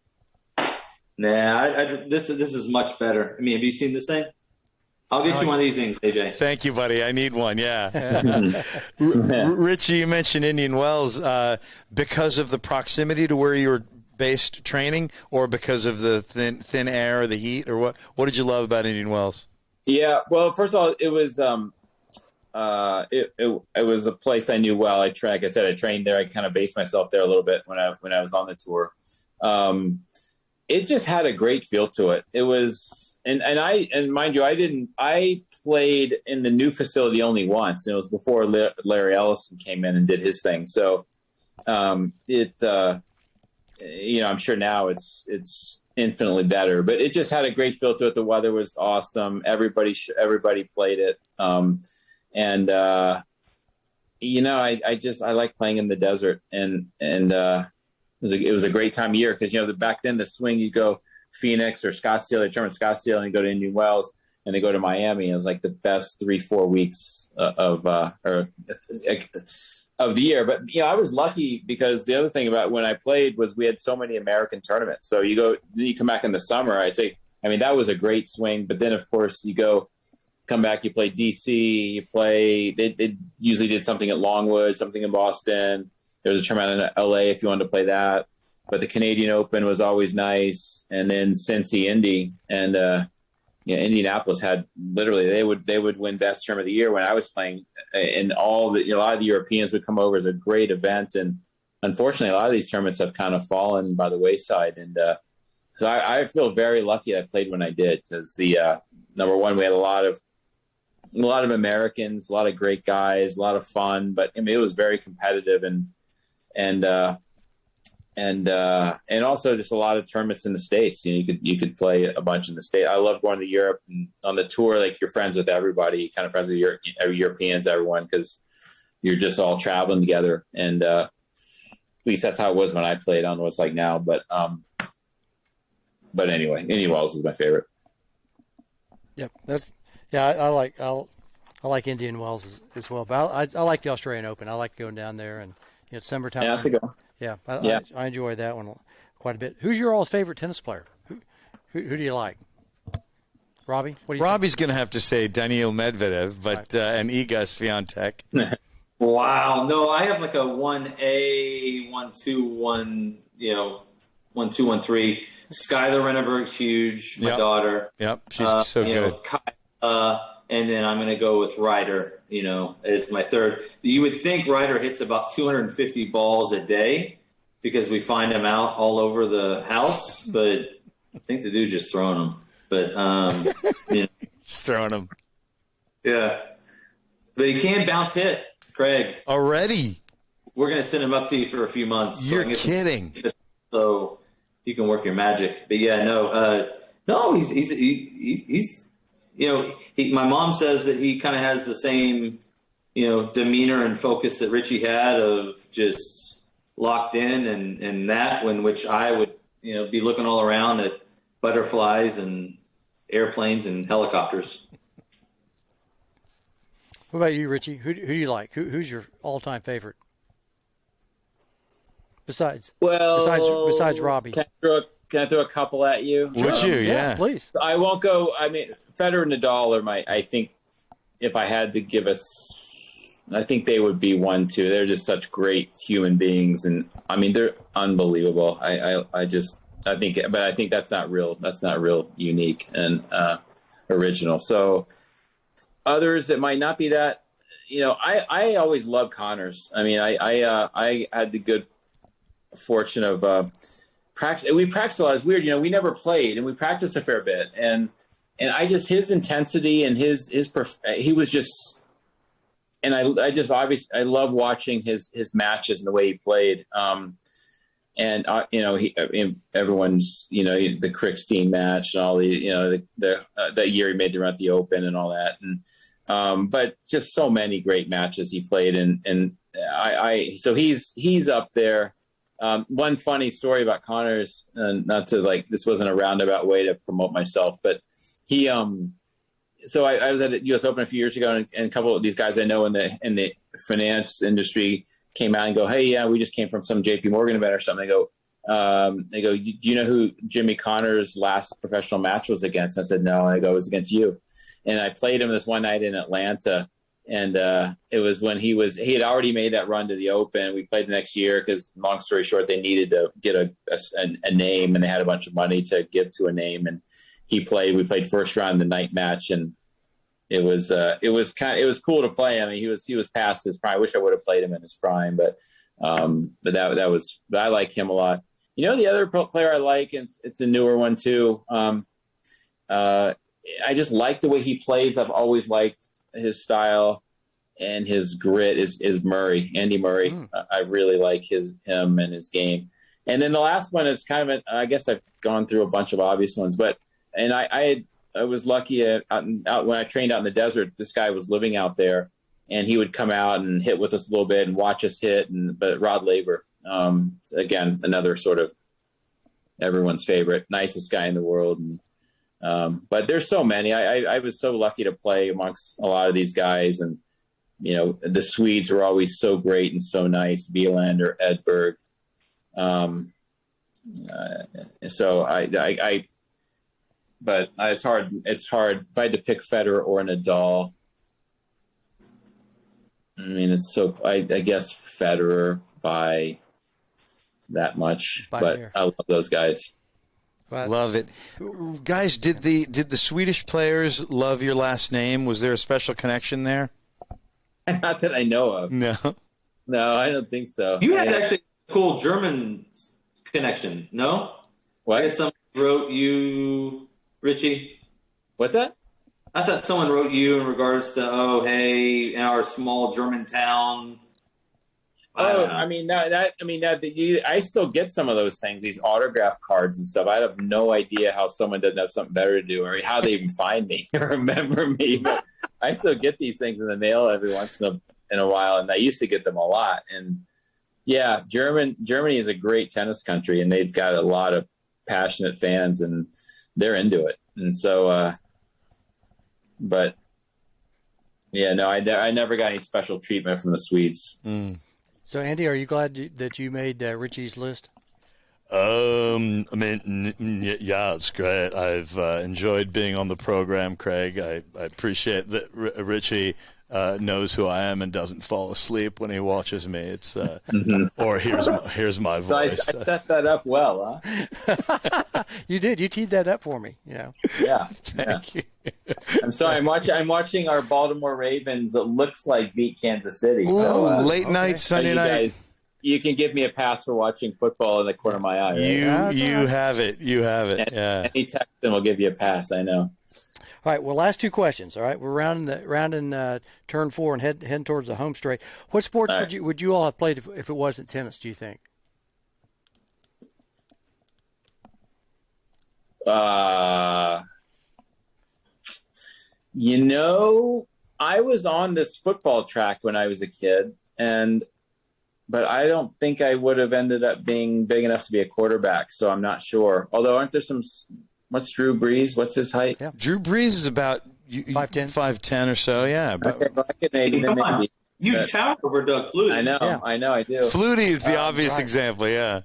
[SPEAKER 4] Nah, this is much better. I mean, have you seen this thing? I'll get you one of these things, AJ.
[SPEAKER 2] Thank you, buddy. I need one. Yeah. Richie, you mentioned Indian Wells because of the proximity to where you were based training, or because of the thin air or the heat, or what? What did you love about Indian Wells?
[SPEAKER 3] Yeah. Well, first of all, it was it was a place I knew well. Like I said, I trained there. I kind of based myself there a little bit when I was on the tour. It just had a great feel to it. It was. And mind you, I played in the new facility only once, and it was before Larry Ellison came in and did his thing. So, I'm sure now it's infinitely better, but it just had a great feel to it. The weather was awesome. Everybody played it. I like playing in the desert, and it was a great time of year because, back then the swing, you go Phoenix or Scottsdale, they determine Scottsdale, and you go to Indian Wells, and they go to Miami. It was like the best 3-4 weeks of the year. But I was lucky because the other thing about when I played was we had so many American tournaments. So you come back in the summer. That was a great swing. But then of course come back, you play DC, they usually did something at Longwood, something in Boston. There was a tournament in LA if you wanted to play that. But the Canadian Open was always nice, and then Cincy Indy and Indianapolis had literally they would win best term of the year when I was playing, and a lot of the Europeans would come over as a great event, and unfortunately a lot of these tournaments have kind of fallen by the wayside, and so I feel very lucky I played when I did, because the number one, we had a lot of Americans, a lot of great guys, a lot of fun, but it was very competitive and also just a lot of tournaments in the States. You could play a bunch in the States. I love going to Europe, and on the tour, like, you're friends with everybody, kind of friends with Europeans, everyone, because you're just all traveling together. And at least that's how it was when I played. I don't know what it's like now, but anyway, Indian Wells is my favorite.
[SPEAKER 1] Yep, I like Indian Wells as well. But I like the Australian Open. I like going down there, and it's summertime.
[SPEAKER 3] Yeah, that's a good one.
[SPEAKER 1] Yeah, I enjoy that one quite a bit. Who's your all's favorite tennis player? Who do you like? Robbie? What do you
[SPEAKER 2] Robbie's going to have to say Daniil Medvedev, but and Iga Swiatek.
[SPEAKER 4] Wow. No, I have like a 1A, 1-2, 1, 1-2, 1-3. Skylar Redenberg's huge, my daughter.
[SPEAKER 2] Yep, she's so good.
[SPEAKER 4] And then I'm going to go with Ryder, as my third. You would think Ryder hits about 250 balls a day because we find him out all over the house, but I think the dude's just throwing them. But,
[SPEAKER 2] just throwing them.
[SPEAKER 4] Yeah. But he can bounce hit, Craig.
[SPEAKER 2] Already?
[SPEAKER 4] We're going to send him up to you for a few months.
[SPEAKER 2] You're kidding.
[SPEAKER 4] So you can work your magic. But yeah, no, he's my mom says that he kind of has the same, demeanor and focus that Richie had of just locked in and that when which I would, be looking all around at butterflies and airplanes and helicopters.
[SPEAKER 1] What about you, Richie? Who do you like? Who's your all-time favorite? Besides Robbie.
[SPEAKER 3] Can I throw a couple at you?
[SPEAKER 2] Would you? Yeah.
[SPEAKER 1] Please.
[SPEAKER 3] I won't go. I mean, Federer and Nadal are I think if I had to give I think they would be 1, 2. They're just such great human beings. And I mean, they're unbelievable. I think that's not real. That's not real unique and original. So others that might not be that, I always loved Connors. I mean, I had the good fortune of practice. We practiced a lot. It's weird. We never played and we practiced a fair bit. And I just, his intensity and he was just, and I love watching his matches and the way he played. Everyone's, the Krickstein match and all the, that year he made the run at the Open and all that. And, but just so many great matches he played. So he's up there. One funny story about Connors, and not to this wasn't a roundabout way to promote myself, but he, so I was at a U.S. Open a few years ago, and a couple of these guys I know in the finance industry came out and go, "Hey, yeah, we just came from some J.P. Morgan event or something." They go, "Do you know who Jimmy Connors' last professional match was against?" I said, "No." I go, "It was against you." And I played him this one night in Atlanta, and it was when he had already made that run to the Open. We played the next year because, long story short, they needed to get a name, and they had a bunch of money to give to a name, and we played first round in the night match, and it was cool to play. I mean, he was past his prime. I wish I would have played him in his prime, but I like him a lot. The other player I like, and it's a newer one too. I just like the way he plays. I've always liked his style and his grit is Murray, Andy Murray. I really like him and his game. And then the last one is kind of I guess I've gone through a bunch of obvious ones, and I was lucky out when I trained out in the desert. This guy was living out there, and he would come out and hit with us a little bit and watch us hit. But Rod Laver, again, another sort of everyone's favorite, nicest guy in the world. But there's so many. I was so lucky to play amongst a lot of these guys, and the Swedes were always so great and so nice. Wielander, Edberg. But it's hard. It's hard. If I had to pick Federer or Nadal, I mean, it's so. I guess Federer by that much, but I love those guys.
[SPEAKER 2] Love it, guys. Did the Swedish players love your last name? Was there a special connection there?
[SPEAKER 3] Not that I know of. No, I don't think so.
[SPEAKER 4] You had actually a cool German connection, no?
[SPEAKER 3] What?
[SPEAKER 4] I guess somebody wrote you, Richie.
[SPEAKER 3] What's that?
[SPEAKER 4] I thought someone wrote you in regards to, hey, in our small German town.
[SPEAKER 3] I still get some of those things, these autograph cards and stuff. I have no idea how someone doesn't have something better to do or how they even find me or remember me. But I still get these things in the mail every once in a while, and I used to get them a lot. And yeah, Germany is a great tennis country, and they've got a lot of passionate fans, and they're into it. And so, but yeah, no, I never got any special treatment from the Swedes.
[SPEAKER 1] So, Andy, are you glad that you made Richie's list?
[SPEAKER 2] Yeah, it's great. I've enjoyed being on the program, Craig. I appreciate that Richie knows who I am and doesn't fall asleep when he watches me. It's or here's my voice.
[SPEAKER 3] So I set that up well, huh?
[SPEAKER 1] You did. You teed that up for me. Yeah.
[SPEAKER 2] Thank you.
[SPEAKER 3] I'm sorry. I'm watching our Baltimore Ravens. It looks like beat Kansas City.
[SPEAKER 2] Late night, Sunday night.
[SPEAKER 3] Guys, you can give me a pass for watching football in the corner of my eye. Right?
[SPEAKER 2] You have it. You have it. Yeah.
[SPEAKER 3] Any Texan will give you a pass. I know.
[SPEAKER 1] All right. Well, last two questions. All right. We're rounding turn 4 and heading towards the home straight. What sports would you all have played if it wasn't tennis? Do you think?
[SPEAKER 3] I was on this football track when I was a kid, but I don't think I would have ended up being big enough to be a quarterback. So I'm not sure. Although, aren't there what's Drew Brees? What's his height?
[SPEAKER 1] Yeah.
[SPEAKER 2] Drew Brees is about
[SPEAKER 1] 5'10"
[SPEAKER 2] or so. Yeah. But
[SPEAKER 3] Okay, well, I could maybe.
[SPEAKER 4] You tower over Doug Flutie.
[SPEAKER 3] I know, I do.
[SPEAKER 2] Flutie is the obvious example. Yeah.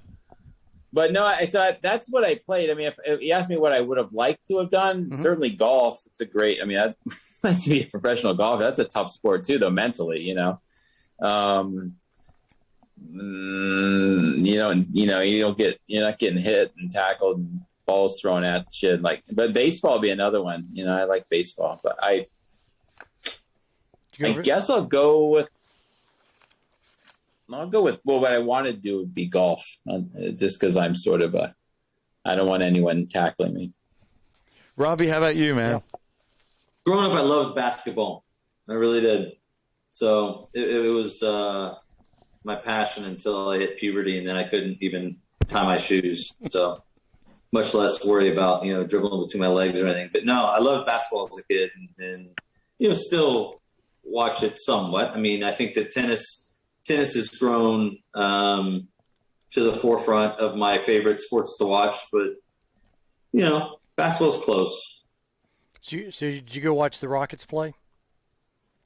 [SPEAKER 3] But no, so that's what I played. I mean, if you asked me what I would have liked to have done, certainly golf. It's a great. I mean, I'd like to be a professional golfer. That's a tough sport too, though, mentally. You know, you're not getting hit and tackled and balls thrown at you. But baseball would be another one. You know, I like baseball, but I guess I'll go with. What I want to do would be golf, just because I'm sort of I don't want anyone tackling me.
[SPEAKER 2] Robbie, how about you, man?
[SPEAKER 1] Yeah.
[SPEAKER 4] Growing up, I loved basketball. I really did. So it was my passion until I hit puberty, and then I couldn't even tie my shoes. So much less worry about, dribbling between my legs or anything. But no, I loved basketball as a kid, and still watch it somewhat. I mean, I think that tennis has grown to the forefront of my favorite sports to watch, but basketball's close.
[SPEAKER 1] So did you go watch the Rockets play?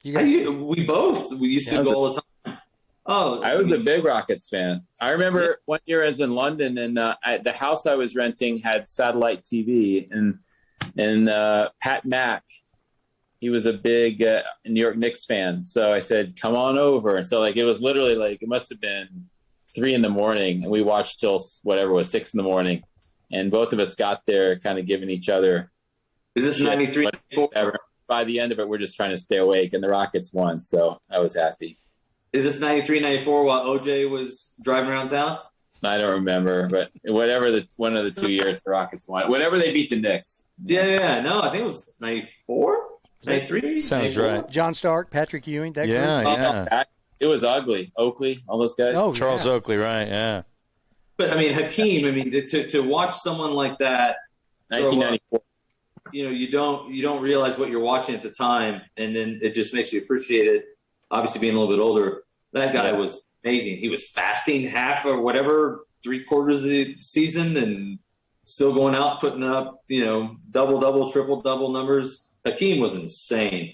[SPEAKER 4] We used to go all the time. Oh,
[SPEAKER 3] I was a big Rockets fan. I remember one year I was in London, and the house I was renting had satellite TV, and Pat Mack, he was a big New York Knicks fan. So I said, come on over. And so it was literally it must have been 3 a.m. and we watched till whatever it was 6 a.m. And both of us got there kind of giving each other.
[SPEAKER 4] Is this 93?
[SPEAKER 3] By the end of it, we're just trying to stay awake, and the Rockets won. So I was happy.
[SPEAKER 4] Is this 93, 94 while OJ was driving around town?
[SPEAKER 3] I don't remember, but one of the 2 years the Rockets won. Whenever they beat the Knicks.
[SPEAKER 4] Yeah. No, I think it was 94. 93?
[SPEAKER 2] Sounds
[SPEAKER 4] 94?
[SPEAKER 2] right.
[SPEAKER 1] John Stark, Patrick Ewing, that group?
[SPEAKER 2] Yeah.
[SPEAKER 3] It was ugly. Oakley, all those guys.
[SPEAKER 1] Oh,
[SPEAKER 2] Charles Oakley, right? Yeah.
[SPEAKER 4] But I mean, Hakeem. To watch someone like that,
[SPEAKER 3] 1994.
[SPEAKER 4] You don't realize what you're watching at the time, and then it just makes you appreciate it. Obviously, being a little bit older, that guy was amazing. He was fasting half or whatever, 3/4 of the season, and still going out putting up double, triple numbers. Hakeem was insane.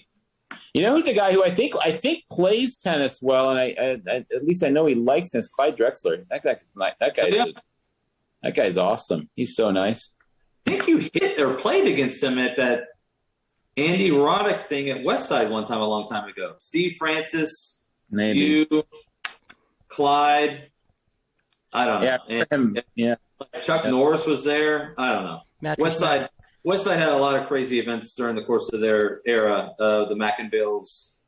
[SPEAKER 3] Who's a guy who I think plays tennis well, and I at least I know he likes tennis. Clyde Drexler. That guy's awesome. He's so nice.
[SPEAKER 4] I think you hit or played against him at that Andy Roddick thing at Westside one time a long time ago. Steve Francis,
[SPEAKER 3] Maybe.
[SPEAKER 4] you, Clyde. I don't know.
[SPEAKER 3] Yeah.
[SPEAKER 4] Chuck Norris was there. I don't know. Westside had a lot of crazy events during the course of their era. The McInville's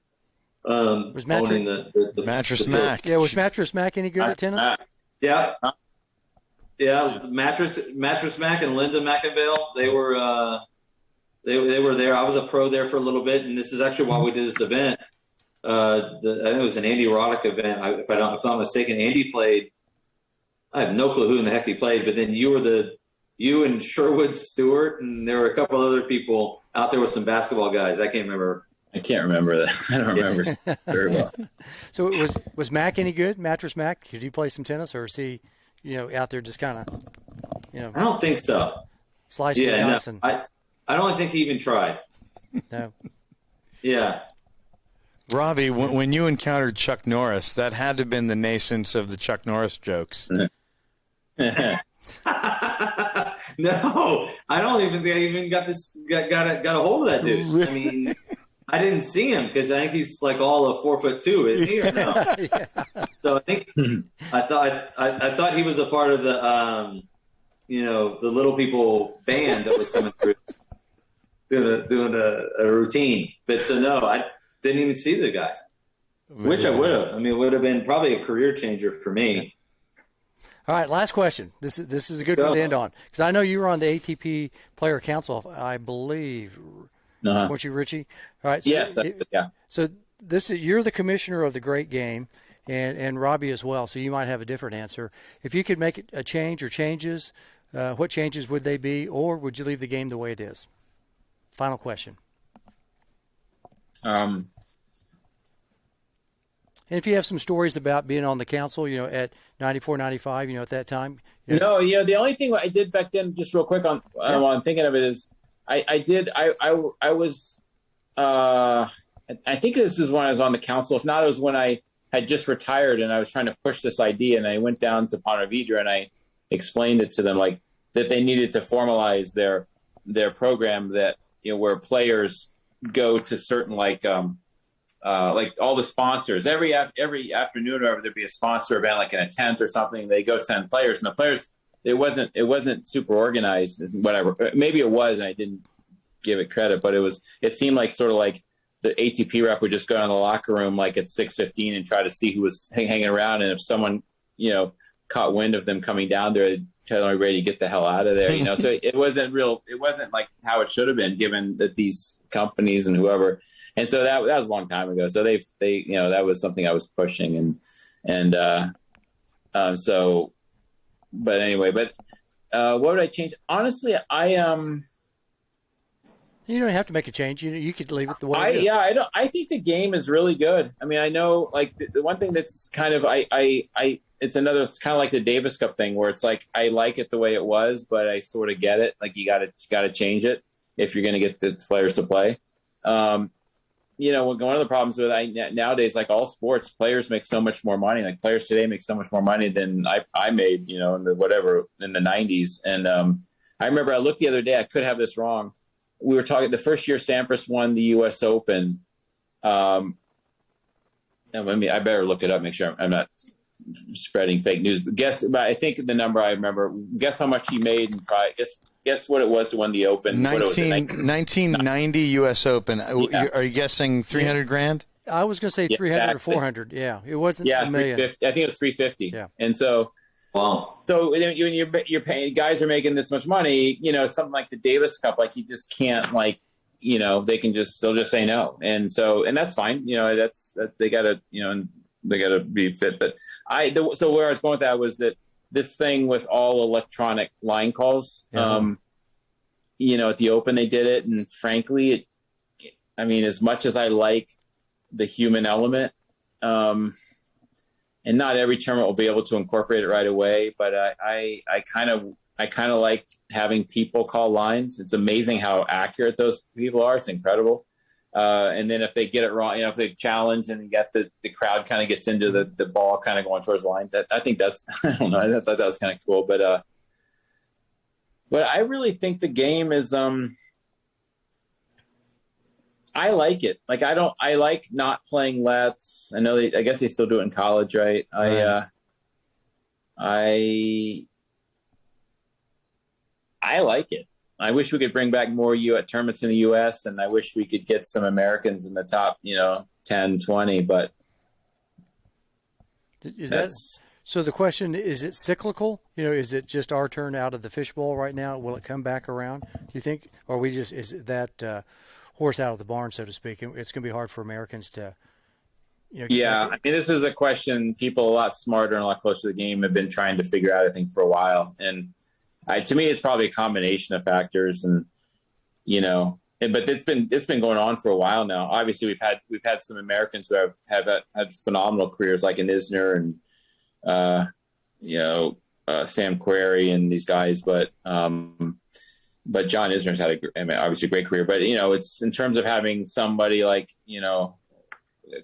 [SPEAKER 4] owning the
[SPEAKER 2] Mattress Mac.
[SPEAKER 1] Yeah, was Mattress Mac any good at tennis?
[SPEAKER 4] Yeah. Mattress Mac and Linda McInville. They were there. I was a pro there for a little bit, and this is actually why we did this event. I think it was an Andy Roddick event. If I'm not mistaken, Andy played. I have no clue who in the heck he played, but then you and Sherwood Stewart, and there were a couple other people out there with some basketball guys. I can't remember.
[SPEAKER 3] I can't remember that. I don't remember very well.
[SPEAKER 1] So was Mac any good? Mattress Mac? Did he play some tennis, or is he, out there just kind of,
[SPEAKER 4] I don't think so.
[SPEAKER 1] Slicing the ice? And
[SPEAKER 4] I don't think he even tried.
[SPEAKER 1] No.
[SPEAKER 4] Yeah.
[SPEAKER 2] Robbie, when you encountered Chuck Norris, that had to have been the nascence of the Chuck Norris jokes.
[SPEAKER 4] No, I don't even think I even got a hold of that dude. I mean, I didn't see him because I think he's all of 4'2", isn't he? Or no?
[SPEAKER 1] Yeah.
[SPEAKER 4] So I think I thought he was a part of the the Little People band that was coming through doing a routine. But so no, I didn't even see the guy. Wish I would have. I mean, it would have been probably a career changer for me.
[SPEAKER 1] All right, last question. This is a good one to end on, because I know you were on the ATP Player Council, I believe. Weren't you, Richie? All right. So
[SPEAKER 3] yes. Yeah.
[SPEAKER 1] So you're the commissioner of the great game, and Robbie as well. So you might have a different answer. If you could make a change or changes, what changes would they be, or would you leave the game the way it is? Final question. And if you have some stories about being on the council, at 94, 95, at that time.
[SPEAKER 3] No, the only thing I did back then, just real quick while I'm thinking of it, is I think this is when I was on the council. If not, it was when I had just retired and I was trying to push this idea, and I went down to Ponte Vedra and I explained it to them, like that they needed to formalize their program, that where players go to certain like all the sponsors every afternoon, or there'd be a sponsor event like in a tent or something. They go send players, and the players, it wasn't super organized, whatever. Maybe it was, and I didn't give it credit, but it seemed like sort of like the ATP rep would just go in the locker room like at 6:15 and try to see who was hanging around, and if someone caught wind of them coming down there, they'd tell them ready to get the hell out of there. So it wasn't like how it should have been, given that these companies and whoever. And so that was a long time ago. So they that was something I was pushing, so, but anyway, what would I change? Honestly,
[SPEAKER 1] You don't have to make a change. You could leave it the way it is.
[SPEAKER 3] I think the game is really good. I mean, I know, like, the one thing that's kind of it's kind of like the Davis Cup thing, where it's like I like it the way it was, but I sort of get it. Like, you got to change it if you're going to get the players to play. One of the problems with nowadays, like all sports, players make so much more money. Like, players today make so much more money than I made, in the 90s. And I remember I looked the other day. I could have this wrong. We were talking the first year Sampras won the U.S. Open. I better look it up, make sure I'm not spreading fake news. But I think the number I remember. Guess how much he made, and guess what it was to win the Open.
[SPEAKER 2] 1990 U.S. Open.
[SPEAKER 3] Yeah.
[SPEAKER 2] Are you guessing $300,000?
[SPEAKER 1] I was going to say 300 or 400. Yeah, it wasn't.
[SPEAKER 3] Yeah,
[SPEAKER 1] a million.
[SPEAKER 3] I think it was 350.
[SPEAKER 1] Yeah,
[SPEAKER 3] and so.
[SPEAKER 4] Wow.
[SPEAKER 3] So when you're paying, guys are making this much money, something like the Davis Cup, like you just can't, like, they'll just say no. And that's fine. That's they gotta, and they gotta be fit. But so where I was going with that was that this thing with all electronic line calls, at the Open, they did it. And frankly, as much as I like the human element, and not every tournament will be able to incorporate it right away, but I kind of like having people call lines. It's amazing how accurate those people are. It's incredible. And then if they get it wrong, if they challenge and get the crowd kind of gets into the ball kind of going towards the line, I think that's, I don't know, I thought that was kind of cool. But I really think the game is, I like it. Like, I like not playing lets. I know I guess they still do it in college, right? I like it. I wish we could bring back more tournaments in the U.S., and I wish we could get some Americans in the top, 10, 20, but
[SPEAKER 1] so the question, is it cyclical? Is it just our turn out of the fishbowl right now? Will it come back around, do you think? Or is it that horse out of the barn, so to speak? It's going to be hard for Americans to,
[SPEAKER 3] this is a question people a lot smarter and a lot closer to the game have been trying to figure out, I think, for a while. And to me, it's probably a combination of factors, and but it's been going on for a while now. Obviously, we've had some Americans who have had phenomenal careers, like in Isner and Sam Querrey and these guys, but John Isner's had obviously a great career. But it's in terms of having somebody like a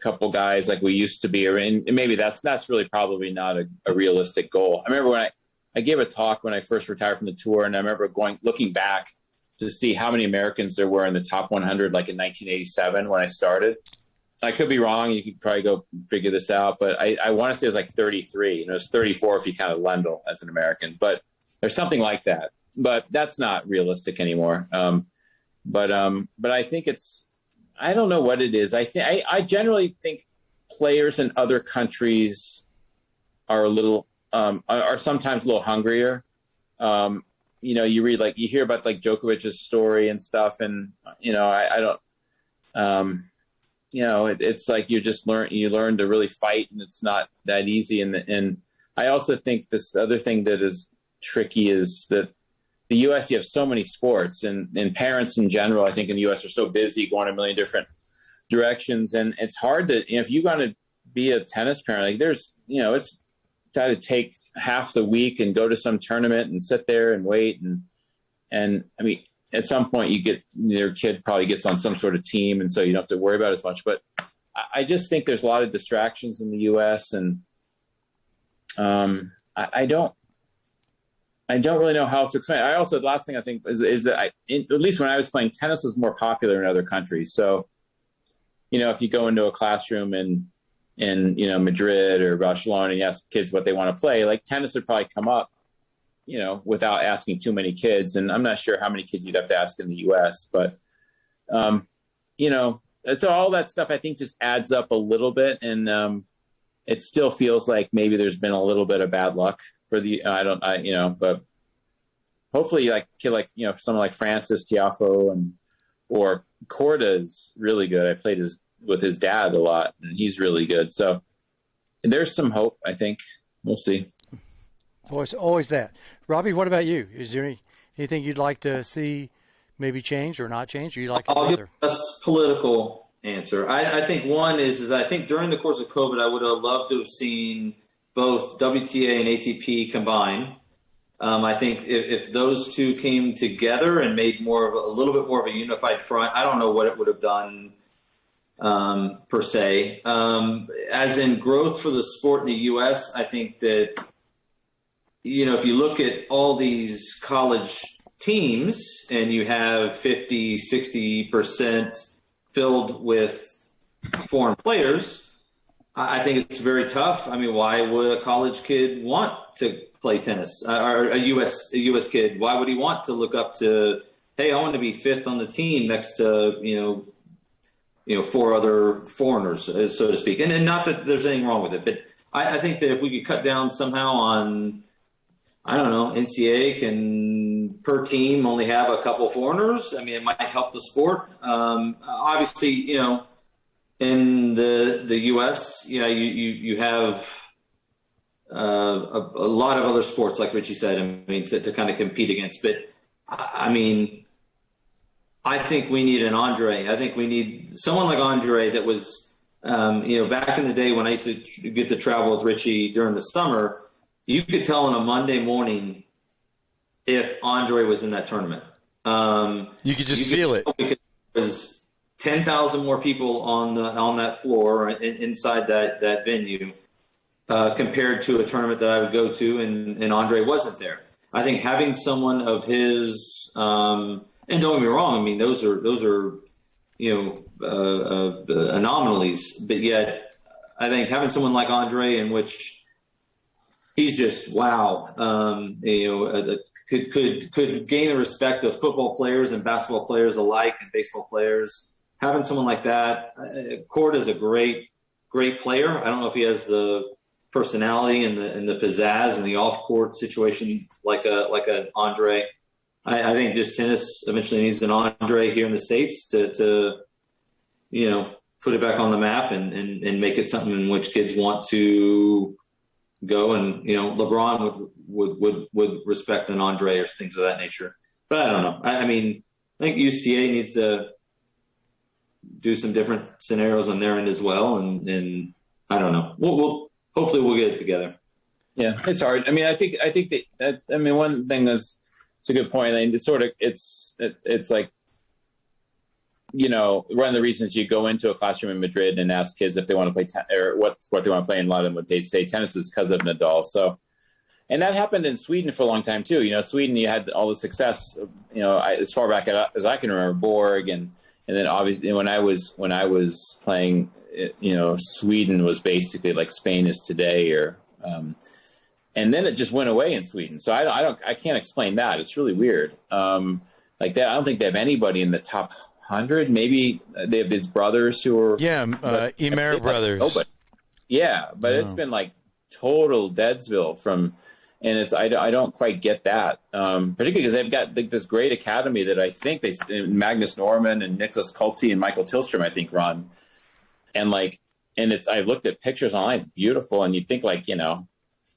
[SPEAKER 3] couple guys like we used to be, and maybe that's really probably not a realistic goal. I remember when I gave a talk when I first retired from the tour, and I remember looking back to see how many Americans there were in the top 100, like in 1987 when I started. I could be wrong. You could probably go figure this out, but I want to say it was like 33, and it was 34 if you count Lendl as an American, but there's something like that. But that's not realistic anymore. But I think I don't know what it is. I generally think players in other countries are are sometimes a little hungrier. You read, like, you hear about like Djokovic's story and stuff, and I don't. It's like you learn to really fight, and it's not that easy. And I also think this other thing that is tricky is that the U.S., you have so many sports, and parents in general, I think in the U.S. are so busy going a million different directions. And it's hard to, if you want to be a tennis parent. Like there's, it's got to take half the week and go to some tournament and sit there and wait. And I mean, at some point your kid probably gets on some sort of team. And so you don't have to worry about it as much, but I just think there's a lot of distractions in the US, and I don't really know how to explain it. I also, the last thing I think is that at least when I was playing, tennis was more popular in other countries. So, if you go into a classroom in Madrid or Barcelona and you ask kids what they want to play, like tennis would probably come up, without asking too many kids. And I'm not sure how many kids you'd have to ask in the US, but, so all that stuff I think just adds up a little bit. And it still feels like maybe there's been a little bit of bad luck for but hopefully someone like Francis Tiafoe or Korda is really good. I played with his dad a lot, and he's really good. So there's some hope, I think. We'll see.
[SPEAKER 1] Always that. Robbie, what about you? Is there anything you'd like to see maybe change or not change, or you like?
[SPEAKER 4] I'll give a political answer. I think one is I think during the course of COVID, I would have loved to have seen both WTA and ATP combine. I think if those two came together and made a little bit more of a unified front, I don't know what it would have done per se. As in growth for the sport in the U.S., I think that, if you look at all these college teams and you have 50, 60% filled with foreign players, I think it's very tough. I mean, why would a college kid want to play tennis, or a U.S. kid? Why would he want to look up to, hey, I want to be fifth on the team next to, four other foreigners, so to speak? And not that there's anything wrong with it, but I think that if we could cut down somehow on, I don't know, NCAA can per team only have a couple foreigners. I mean, it might help the sport. Obviously, in the U.S., you have a lot of other sports, like Richie said, I mean, to kind of compete against. But, I mean, I think we need an Andre. I think we need someone like Andre that was, back in the day when I used to get to travel with Richie during the summer, you could tell on a Monday morning if Andre was in that tournament.
[SPEAKER 2] You could just feel it.
[SPEAKER 4] Because there was 10,000 more people on that floor inside that venue compared to a tournament that I would go to, and Andre wasn't there. I think having someone of his, and don't get me wrong, I mean those are anomalies, but yet I think having someone like Andre, in which he's just wow, could gain the respect of football players and basketball players alike, and baseball players. Having someone like that, Korda is a great player. I don't know if he has the personality and the pizzazz and the off court situation like an Andre. I think just tennis eventually needs an Andre here in the States to put it back on the map and make it something in which kids want to go. And LeBron would respect an Andre or things of that nature. But I don't know. I mean, I think UCA needs to do some different scenarios on their end as well, and I don't know. We'll hopefully we'll get it together.
[SPEAKER 3] Yeah, it's hard. I mean, I think that's. I mean, one thing it's a good point. And it's sort of it's like, one of the reasons you go into a classroom in Madrid and ask kids if they want to play or what sport they want to play, and a lot of them would say tennis is because of Nadal. So, and that happened in Sweden for a long time too. Sweden, you had all the success. As far back as I can remember, Borg and then obviously when I was playing, Sweden was basically like Spain is today, or and then it just went away in Sweden. So I can't explain that. It's really weird. Like that, I don't think they have anybody in the top 100. Maybe they have these brothers who are
[SPEAKER 2] Emer brothers.
[SPEAKER 3] But it's been like total Deadsville from. And I don't quite get that, particularly because they've got this great academy that I think Magnus Norman and Nicholas Kulte and Michael Tillstrom, I think, run. And I've looked at pictures online, it's beautiful. And you'd think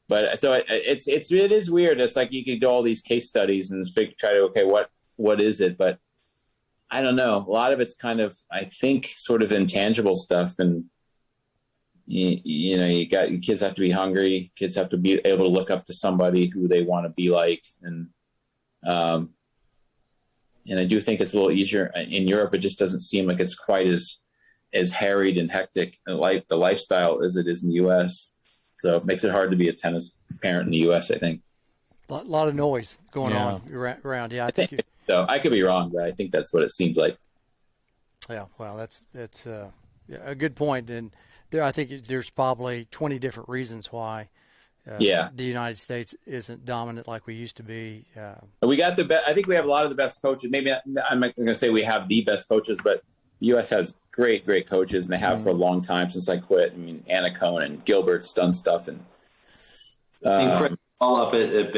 [SPEAKER 3] but so it is weird. It's like you could do all these case studies and try to, what is it? But I don't know. A lot of it's kind of, I think, sort of intangible stuff. And you got kids have to be hungry. Kids have to be able to look up to somebody who they want to be like. And I do think it's a little easier in Europe. It just doesn't seem like it's quite as harried and hectic the lifestyle as it is in the U.S. So it makes it hard to be a tennis parent in the U.S., I think.
[SPEAKER 1] A lot of noise going on around. Yeah, I think
[SPEAKER 3] so. I could be wrong, but I think that's what it seems like.
[SPEAKER 1] Yeah, well, that's a good point. And I think there's probably 20 different reasons why the United States isn't dominant like we used to be.
[SPEAKER 3] We got the best. I think we have a lot of the best coaches. Maybe I'm not going to say we have the best coaches, but the U.S. has great coaches, and they have for a long time since I quit. I mean, Anna Cohen and Gilbert's done stuff, and
[SPEAKER 4] Craig Bell up at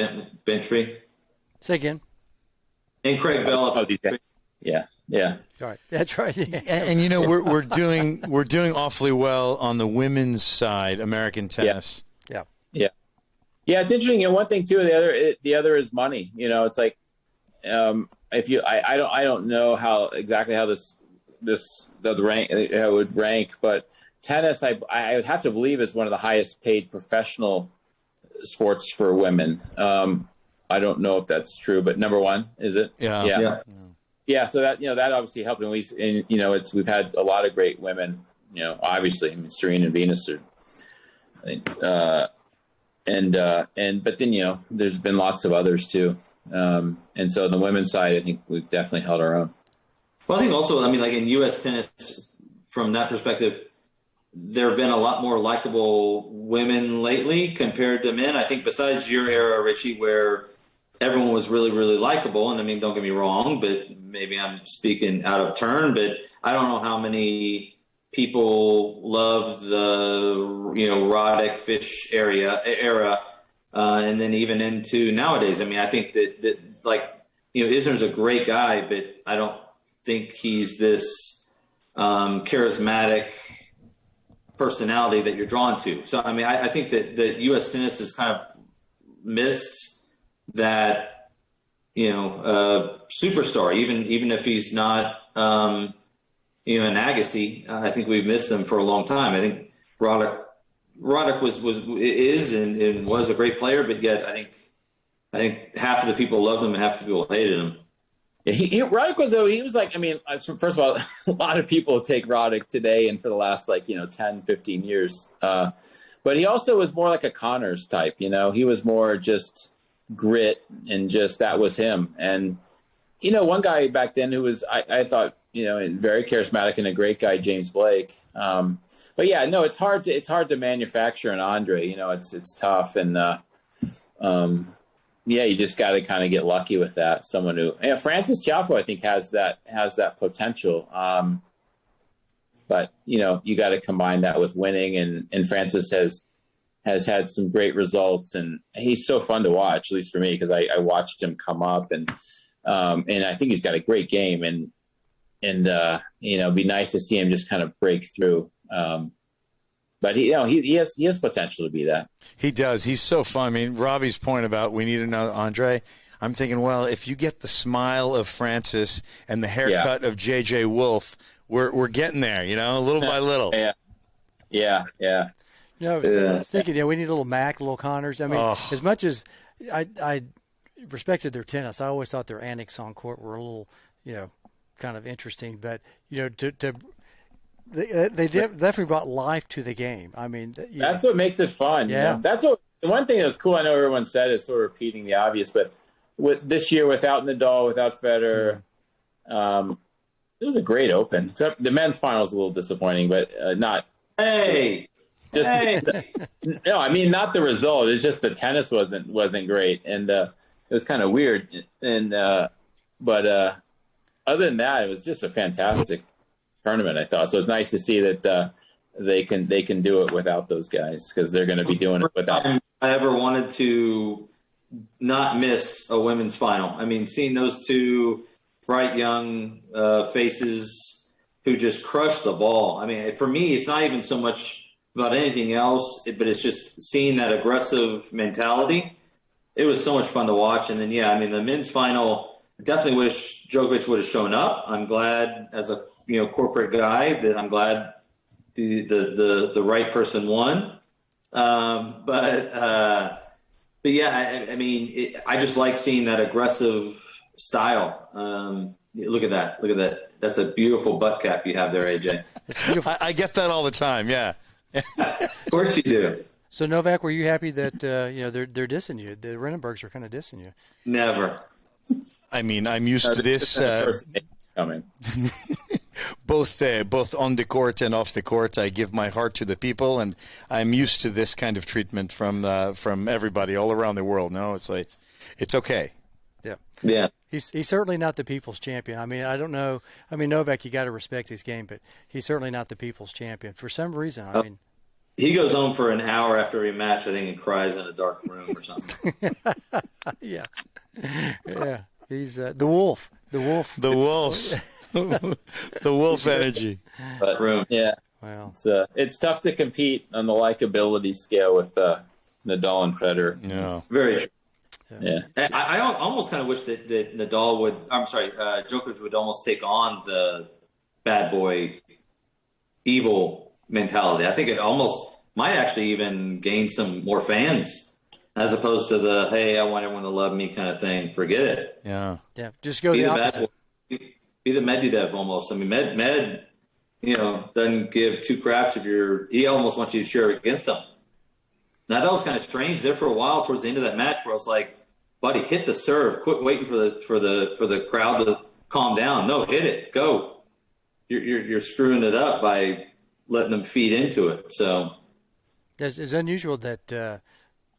[SPEAKER 4] Bentry.
[SPEAKER 1] Say again.
[SPEAKER 4] And Craig Bell up at Bentry.
[SPEAKER 3] Yeah.
[SPEAKER 1] All right, that's right. Yeah.
[SPEAKER 2] And we're doing awfully well on the women's side, American tennis.
[SPEAKER 3] Yeah, it's interesting. And one thing too, the other is money. It's like if you, I don't know how the rank how it would rank, but tennis, I would have to believe is one of the highest paid professional sports for women. I don't know if that's true, but number one, is it? Yeah. So that that obviously helped, and we've had a lot of great women. Obviously, I mean, Serena and Venus are. But then there's been lots of others too, and so on the women's side, I think we've definitely held our own.
[SPEAKER 4] Well, I think also, I mean, like in U.S. tennis, from that perspective, there have been a lot more likable women lately compared to men. I think besides your era, Richie, where everyone was really, really likable, and I mean, don't get me wrong, but maybe I'm speaking out of turn, but I don't know how many people love the Roddick Fish era, and then even into nowadays. I mean, I think that Isner's a great guy, but I don't think he's this charismatic personality that you're drawn to. So I mean, I think that U.S. tennis has kind of missed that superstar, even if he's not an Agassi. I think we've missed him for a long time. I think Roddick was a great player, but yet I think half of the people loved him and half of the people hated him.
[SPEAKER 3] Roddick was like, I mean, first of all, a lot of people take Roddick today and for the last 10, 15 years. But he also was more like a Connors type, he was more just grit and just, that was him. And, one guy back then who was, I thought, very charismatic and a great guy, James Blake. But yeah, no, it's hard to manufacture an Andre, it's tough. And, you just got to kind of get lucky with that. Someone who, Francis Tiafoe, I think has that potential. But you got to combine that with winning, and Francis has had some great results, and he's so fun to watch, at least for me, because I watched him come up, and I think he's got a great game, and it'd be nice to see him just kind of break through. But he has potential to be that.
[SPEAKER 2] He does. He's so fun. I mean, Robbie's point about we need another Andre. I'm thinking, well, if you get the smile of Francis and the haircut of J.J. Wolf, we're getting there. Little by little.
[SPEAKER 3] Yeah.
[SPEAKER 1] I was thinking, we need a little Mac, a little Connors. I mean, as much as I respected their tennis, I always thought their antics on court were a little, kind of interesting. But they definitely brought life to the game. I mean,
[SPEAKER 3] that's what makes it fun.
[SPEAKER 1] Yeah,
[SPEAKER 3] that's what. One thing that was cool. I know everyone said is sort of repeating the obvious, but this year without Nadal, without Federer, it was a great Open. Except the men's final is a little disappointing, but not.
[SPEAKER 4] Hey.
[SPEAKER 3] No, I mean not the result. It's just the tennis wasn't great, and it was kind of weird. And but other than that, it was just a fantastic tournament, I thought. So it's nice to see that they can do it without those guys, because they're going to be doing it without them.
[SPEAKER 4] I ever wanted to not miss a women's final. I mean, seeing those two bright young faces who just crushed the ball. I mean, for me, it's not even so much about anything else, but it's just seeing that aggressive mentality. It was so much fun to watch. And then, the men's final, I definitely wish Djokovic would have shown up. I'm glad, as a corporate guy, that I'm glad the right person won. But yeah, I mean, I just like seeing that aggressive style. Look at that. Look at that. That's a beautiful butt cap you have there, AJ.
[SPEAKER 2] I get that all the time. Yeah.
[SPEAKER 4] Of course you do.
[SPEAKER 1] So Novak, were you happy that they're dissing you? The Redenbergs are kind of dissing you.
[SPEAKER 4] Never.
[SPEAKER 2] I mean, I'm used to this.
[SPEAKER 3] Coming.
[SPEAKER 2] Both on the court and off the court, I give my heart to the people, and I'm used to this kind of treatment from everybody all around the world. No, it's like it's okay.
[SPEAKER 4] Yeah.
[SPEAKER 1] He's certainly not the people's champion. I mean, I don't know. I mean, Novak, you got to respect his game, but he's certainly not the people's champion for some reason. I mean,
[SPEAKER 4] he goes home for an hour after every match, I think, and cries in a dark room or something.
[SPEAKER 1] yeah. He's the wolf. The wolf.
[SPEAKER 2] The wolf. The wolf energy.
[SPEAKER 3] But yeah,
[SPEAKER 1] Wow.
[SPEAKER 3] It's tough to compete on the likability scale with Nadal and Federer.
[SPEAKER 2] No.
[SPEAKER 4] Very true.
[SPEAKER 3] Yeah.
[SPEAKER 4] I almost kind of wish that Nadal would. I'm sorry, Djokovic would almost take on the bad boy, evil mentality. I think it almost might actually even gain some more fans, as opposed to the "hey, I want everyone to love me" kind of thing. Forget it.
[SPEAKER 2] Yeah.
[SPEAKER 1] Yeah. Just go
[SPEAKER 4] Be
[SPEAKER 1] the
[SPEAKER 4] the bad
[SPEAKER 1] opposite.
[SPEAKER 4] boy. Be the Medvedev almost. I mean, Med, doesn't give two craps if he almost wants you to cheer against him. Now that was kind of strange there for a while towards the end of that match, where I was like, "Buddy, hit the serve. Quit waiting for the crowd to calm down. No, hit it. Go. You're screwing it up by letting them feed into it." So
[SPEAKER 1] It's unusual that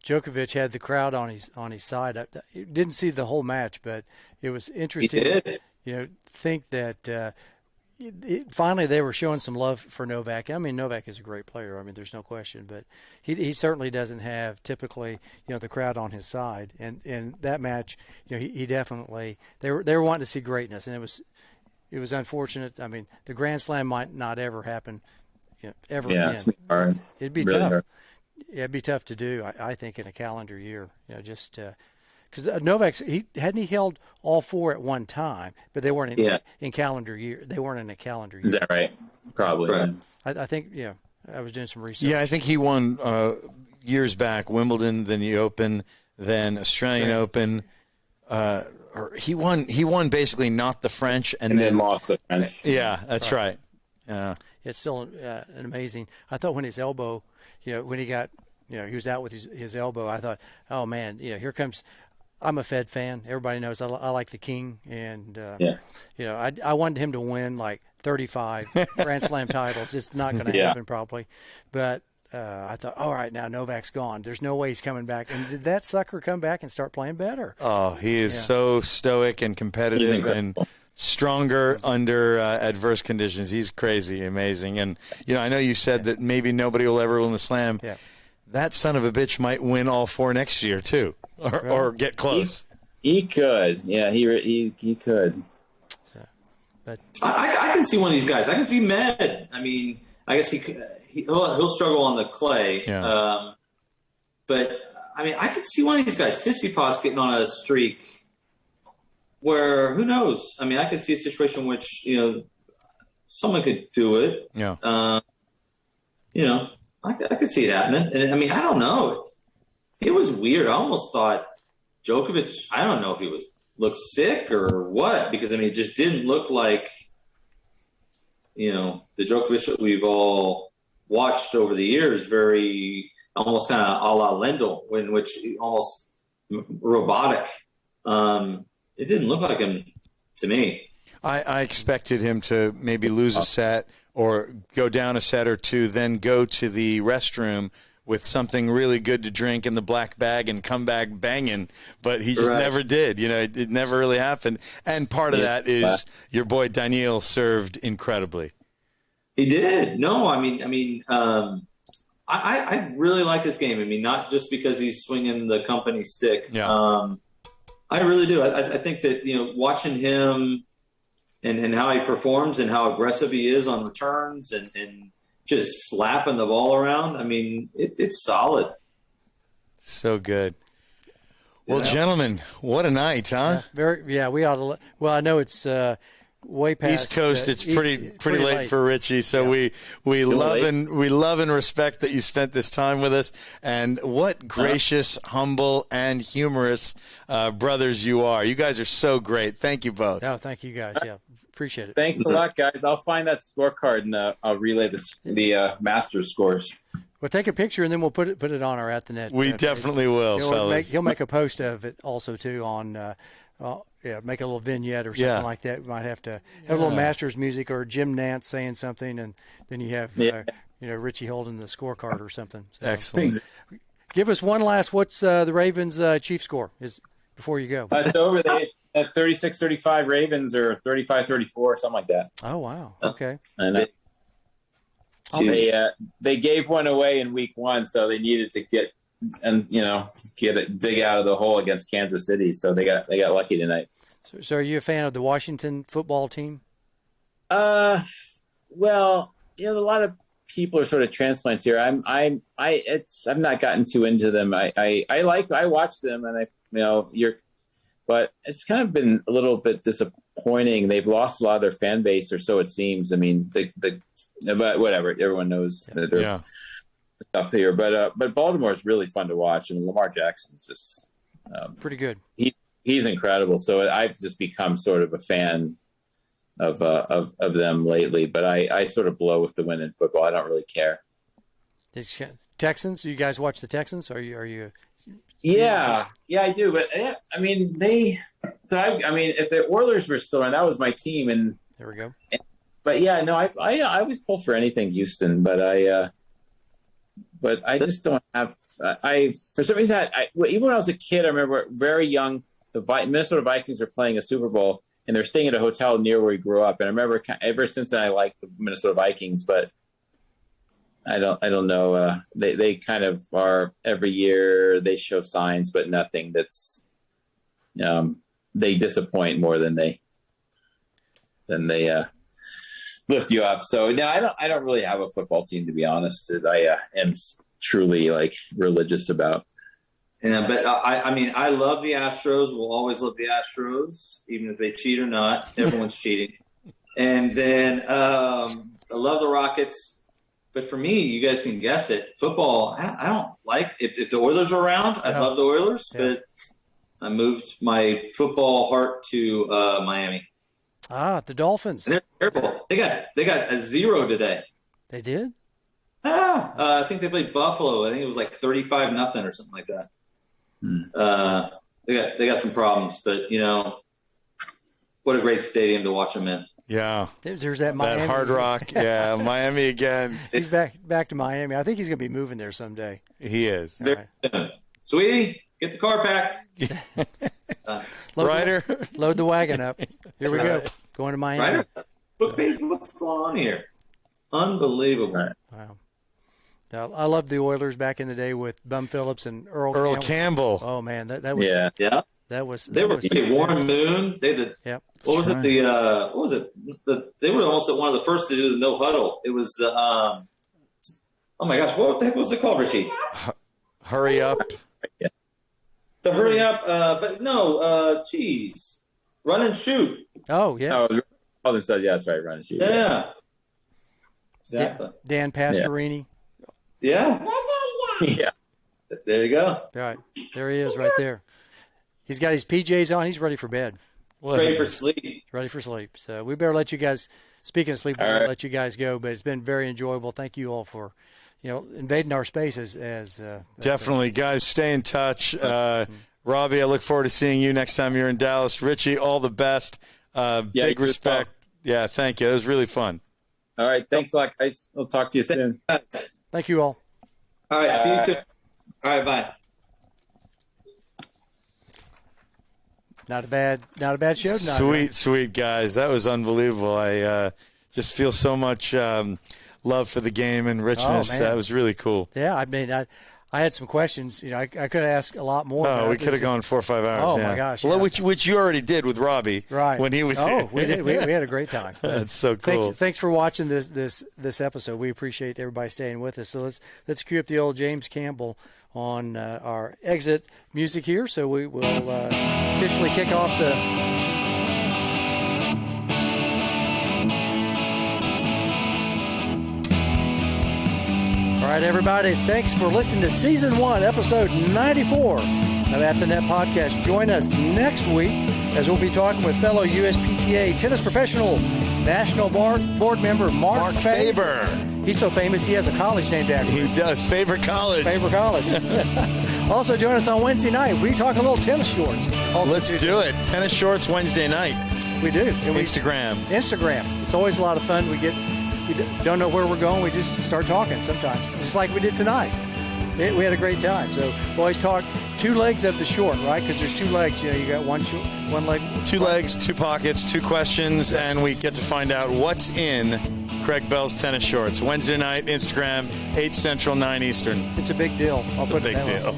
[SPEAKER 1] Djokovic had the crowd on his side. I didn't see the whole match, but it was interesting.
[SPEAKER 4] he did.
[SPEAKER 1] Think that finally they were showing some love for Novak. I mean, Novak is a great player. I mean, there's no question, but he certainly doesn't have typically the crowd on his side. And in that match, he definitely they were wanting to see greatness, and it was unfortunate. I mean, the Grand Slam might not ever happen, ever
[SPEAKER 3] Yeah,
[SPEAKER 1] again.
[SPEAKER 3] it's hard.
[SPEAKER 1] It'd be
[SPEAKER 3] Really
[SPEAKER 1] tough.
[SPEAKER 3] hard.
[SPEAKER 1] Yeah, it'd be tough to do. I think in a calendar year, just. Because Novak's he held all four at one time, but they weren't in calendar year. They weren't in a calendar year.
[SPEAKER 3] Is that right? Probably.
[SPEAKER 4] Right.
[SPEAKER 1] I think I was doing some research.
[SPEAKER 2] Yeah, I think he won years back Wimbledon, then the Open, then Australian Open. He won basically not the French, and
[SPEAKER 3] then lost the French.
[SPEAKER 2] Yeah, that's right. Yeah,
[SPEAKER 1] It's still an amazing. I thought when his elbow, when he got, he was out with his elbow. I thought, oh man, here comes. I'm a Fed fan. Everybody knows I like the King, and I wanted him to win like 35 Grand Slam titles. It's not going to happen probably, but I thought, all right, now Novak's gone. There's no way he's coming back. And did that sucker come back and start playing better?
[SPEAKER 2] Oh, he is so stoic and competitive and stronger under adverse conditions. He's crazy, amazing. And I know you said that maybe nobody will ever win the Slam.
[SPEAKER 1] Yeah.
[SPEAKER 2] That son of a bitch might win all four next year too, or get close.
[SPEAKER 3] He could. Yeah, he could.
[SPEAKER 1] But
[SPEAKER 4] I can see one of these guys. I can see Med. I mean, I guess he'll struggle on the clay.
[SPEAKER 2] Yeah.
[SPEAKER 4] But I mean, I could see one of these guys, Tsitsipas, getting on a streak where who knows? I mean, I could see a situation in which someone could do it.
[SPEAKER 2] Yeah.
[SPEAKER 4] I could see it happening. And I mean, I don't know. It was weird. I almost thought Djokovic, I don't know if he looked sick or what, because I mean, it just didn't look like, the Djokovic that we've all watched over the years, very almost kind of a la Lendl, in which almost robotic. It didn't look like him to me.
[SPEAKER 2] I expected him to maybe lose a set or go down a set or two, then go to the restroom with something really good to drink in the black bag and come back banging. But he just never did. It never really happened. And part of that is your boy Daniil served incredibly.
[SPEAKER 4] He did. No, I mean, I really like his game. I mean, not just because he's swinging the company stick.
[SPEAKER 2] Yeah.
[SPEAKER 4] I really do. I think that, watching him and how he performs and how aggressive he is on returns and just slapping the ball around. I mean, it's solid.
[SPEAKER 2] So good. Well, gentlemen, what a night, huh?
[SPEAKER 1] we ought to. Well, I know it's way past
[SPEAKER 2] East Coast. It's pretty late for Richie. So we love and respect that you spent this time with us. And what gracious, humble, and humorous brothers you are. You guys are so great. Thank you both.
[SPEAKER 1] Oh, thank you guys. Yeah, appreciate it.
[SPEAKER 3] Thanks a lot, guys. I'll find that scorecard and I'll relay the Masters scores.
[SPEAKER 1] We'll take a picture and then we'll put it on our At the Net.
[SPEAKER 2] We definitely will, fellas.
[SPEAKER 1] He'll make a post of it also too on. Make a little vignette or something like that. We might have to have a little Masters music or Jim Nance saying something, and then you have Richie holding the scorecard or something. So,
[SPEAKER 2] excellent.
[SPEAKER 1] Give us one last. What's the Ravens' chief score is before you go?
[SPEAKER 3] It's over. They at 36-35 Ravens or 35-34, something like that.
[SPEAKER 1] Oh wow. Okay.
[SPEAKER 3] And they gave one away in week 1, so they needed to dig out of the hole against Kansas City. So they got lucky tonight.
[SPEAKER 1] So are you a fan of the Washington football team?
[SPEAKER 3] Well, a lot of people are sort of transplants here. I've not gotten too into them. I watch them and but it's kind of been a little bit disappointing. They've lost a lot of their fan base, or so it seems. I mean, but whatever. Everyone knows that they're stuff here. But Baltimore is really fun to watch, and Lamar Jackson's just
[SPEAKER 1] pretty good.
[SPEAKER 3] He's incredible. So I've just become sort of a fan of them lately. But I sort of blow with the win in football. I don't really care.
[SPEAKER 1] Texans? You guys watch the Texans? Are you?
[SPEAKER 3] Yeah, I do. But I mean, if the Oilers were still around, that was my team, and
[SPEAKER 1] there we go.
[SPEAKER 3] But yeah, no, I always pull for anything Houston, but I just don't have. For some reason, even when I was a kid, I remember very young. The Minnesota Vikings are playing a Super Bowl, and they're staying at a hotel near where we grew up. And I remember ever since then, I liked the Minnesota Vikings, but I don't know. They kind of are every year. They show signs, but nothing that's. They disappoint more than they lift you up. So no, I don't really have a football team, to be honest, that I am truly religious about.
[SPEAKER 4] Yeah, but I love the Astros. We'll always love the Astros, even if they cheat or not. Everyone's cheating. And then I love the Rockets. But for me, you guys can guess it. Football, I don't like. If the Oilers are around, I love the Oilers. Yeah. But I moved my football heart to Miami.
[SPEAKER 1] The Dolphins.
[SPEAKER 4] And they're terrible. They got a 0 today.
[SPEAKER 1] They did?
[SPEAKER 4] I think they played Buffalo. I think it was like 35-0 or something like that. They got some problems, but what a great stadium to watch them in.
[SPEAKER 2] Yeah,
[SPEAKER 1] there's that Miami.
[SPEAKER 2] That Hard Rock. Yeah, Miami again.
[SPEAKER 1] He's back to Miami. I think he's going to be moving there someday.
[SPEAKER 2] He is.
[SPEAKER 1] Right.
[SPEAKER 4] Sweetie, get the car packed.
[SPEAKER 1] Load the wagon up. Here we go. Going to Miami.
[SPEAKER 4] What's going on here? Unbelievable.
[SPEAKER 1] Wow. I loved the Oilers back in the day with Bum Phillips and Earl
[SPEAKER 2] Campbell.
[SPEAKER 1] Oh man, that was That was
[SPEAKER 4] they were Warren Moon. They did.
[SPEAKER 1] Yep.
[SPEAKER 4] What was it? What was it? They were almost one of the first to do the no huddle. It was the oh my gosh, what the heck was it called, Richie?
[SPEAKER 2] Hurry up.
[SPEAKER 4] The hurry up, but no, run and shoot.
[SPEAKER 1] Oh yeah.
[SPEAKER 3] Oh, they said that's right, run and shoot.
[SPEAKER 4] Yeah. Exactly.
[SPEAKER 1] Dan Pastorini.
[SPEAKER 4] Yeah.
[SPEAKER 3] Yeah.
[SPEAKER 4] There you go.
[SPEAKER 1] All right. There he is right there. He's got his PJs on. He's ready for bed.
[SPEAKER 4] Ready for sleep.
[SPEAKER 1] Ready for sleep. So we better let you guys, speaking of sleep, let you guys go. But it's been very enjoyable. Thank you all for, invading our spaces.
[SPEAKER 2] Definitely. Guys, stay in touch. Robbie, I look forward to seeing you next time you're in Dallas. Richie, all the best. Big respect. Yeah, thank you. It was really fun.
[SPEAKER 3] All right. Thanks a lot, guys. I'll talk to you soon.
[SPEAKER 1] Thank you all.
[SPEAKER 4] All right. See you soon. All right. Bye.
[SPEAKER 1] Not a bad show tonight.
[SPEAKER 2] Sweet guys. That was unbelievable. I just feel so much love for the game and richness. That was really cool.
[SPEAKER 1] Yeah, I mean, I had some questions. I could have asked a lot more.
[SPEAKER 2] Oh, we could have gone 4 or 5 hours.
[SPEAKER 1] Oh my gosh!
[SPEAKER 2] Well, which you already did with Robbie,
[SPEAKER 1] right?
[SPEAKER 2] When he was here.
[SPEAKER 1] We did. We had a great time.
[SPEAKER 2] That's so cool.
[SPEAKER 1] Thanks for watching this episode. We appreciate everybody staying with us. So let's cue up the old James Campbell on our exit music here. So we will officially kick off the right, everybody. Thanks for listening to Season 1, Episode 94 of At the Net Podcast. Join us next week as we'll be talking with fellow USPTA tennis professional, National Board member Mark Faber. He's so famous, he has a college named after him.
[SPEAKER 2] He does. Faber College.
[SPEAKER 1] Faber College. Also, join us on Wednesday night. We talk a little tennis shorts.
[SPEAKER 2] Let's do it. Tennis shorts Wednesday night.
[SPEAKER 1] We do. And
[SPEAKER 2] Instagram.
[SPEAKER 1] It's always a lot of fun. We don't know where we're going. We just start talking sometimes, just like we did tonight. We had a great time. So we always talk two legs of the short, right? Because there's two legs. You got one leg.
[SPEAKER 2] Two legs, two pockets, two questions, and we get to find out what's in Craig Bell's tennis shorts. Wednesday night, Instagram, 8 Central, 9 Eastern.
[SPEAKER 1] It's a big deal.
[SPEAKER 2] It's a big deal.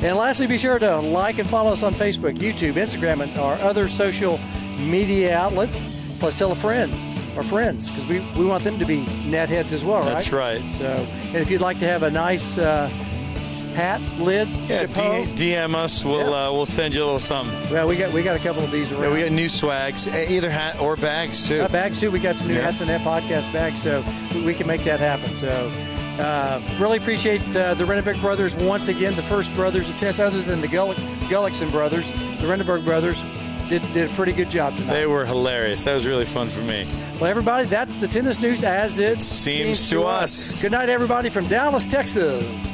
[SPEAKER 1] And lastly, be sure to like and follow us on Facebook, YouTube, Instagram, and our other social media outlets. Plus, tell a friend or friends, because we want them to be net heads as well, right?
[SPEAKER 2] That's right.
[SPEAKER 1] So, and if you'd like to have a nice hat, lid,
[SPEAKER 2] DM us. We'll send you a little something.
[SPEAKER 1] Well, we got a couple of these around.
[SPEAKER 2] Yeah, we got new swags, either hat or bags too.
[SPEAKER 1] Bags too. We got some new At the Net podcast bags, so we can make that happen. So. Really appreciate the Redenberg brothers once again, the first brothers of tennis, other than the Gullickson brothers. The Redenberg brothers did a pretty good job tonight.
[SPEAKER 2] They were hilarious. That was really fun for me.
[SPEAKER 1] Well, everybody, that's the tennis news as it
[SPEAKER 2] seems to us.
[SPEAKER 1] Good night, everybody, from Dallas, Texas.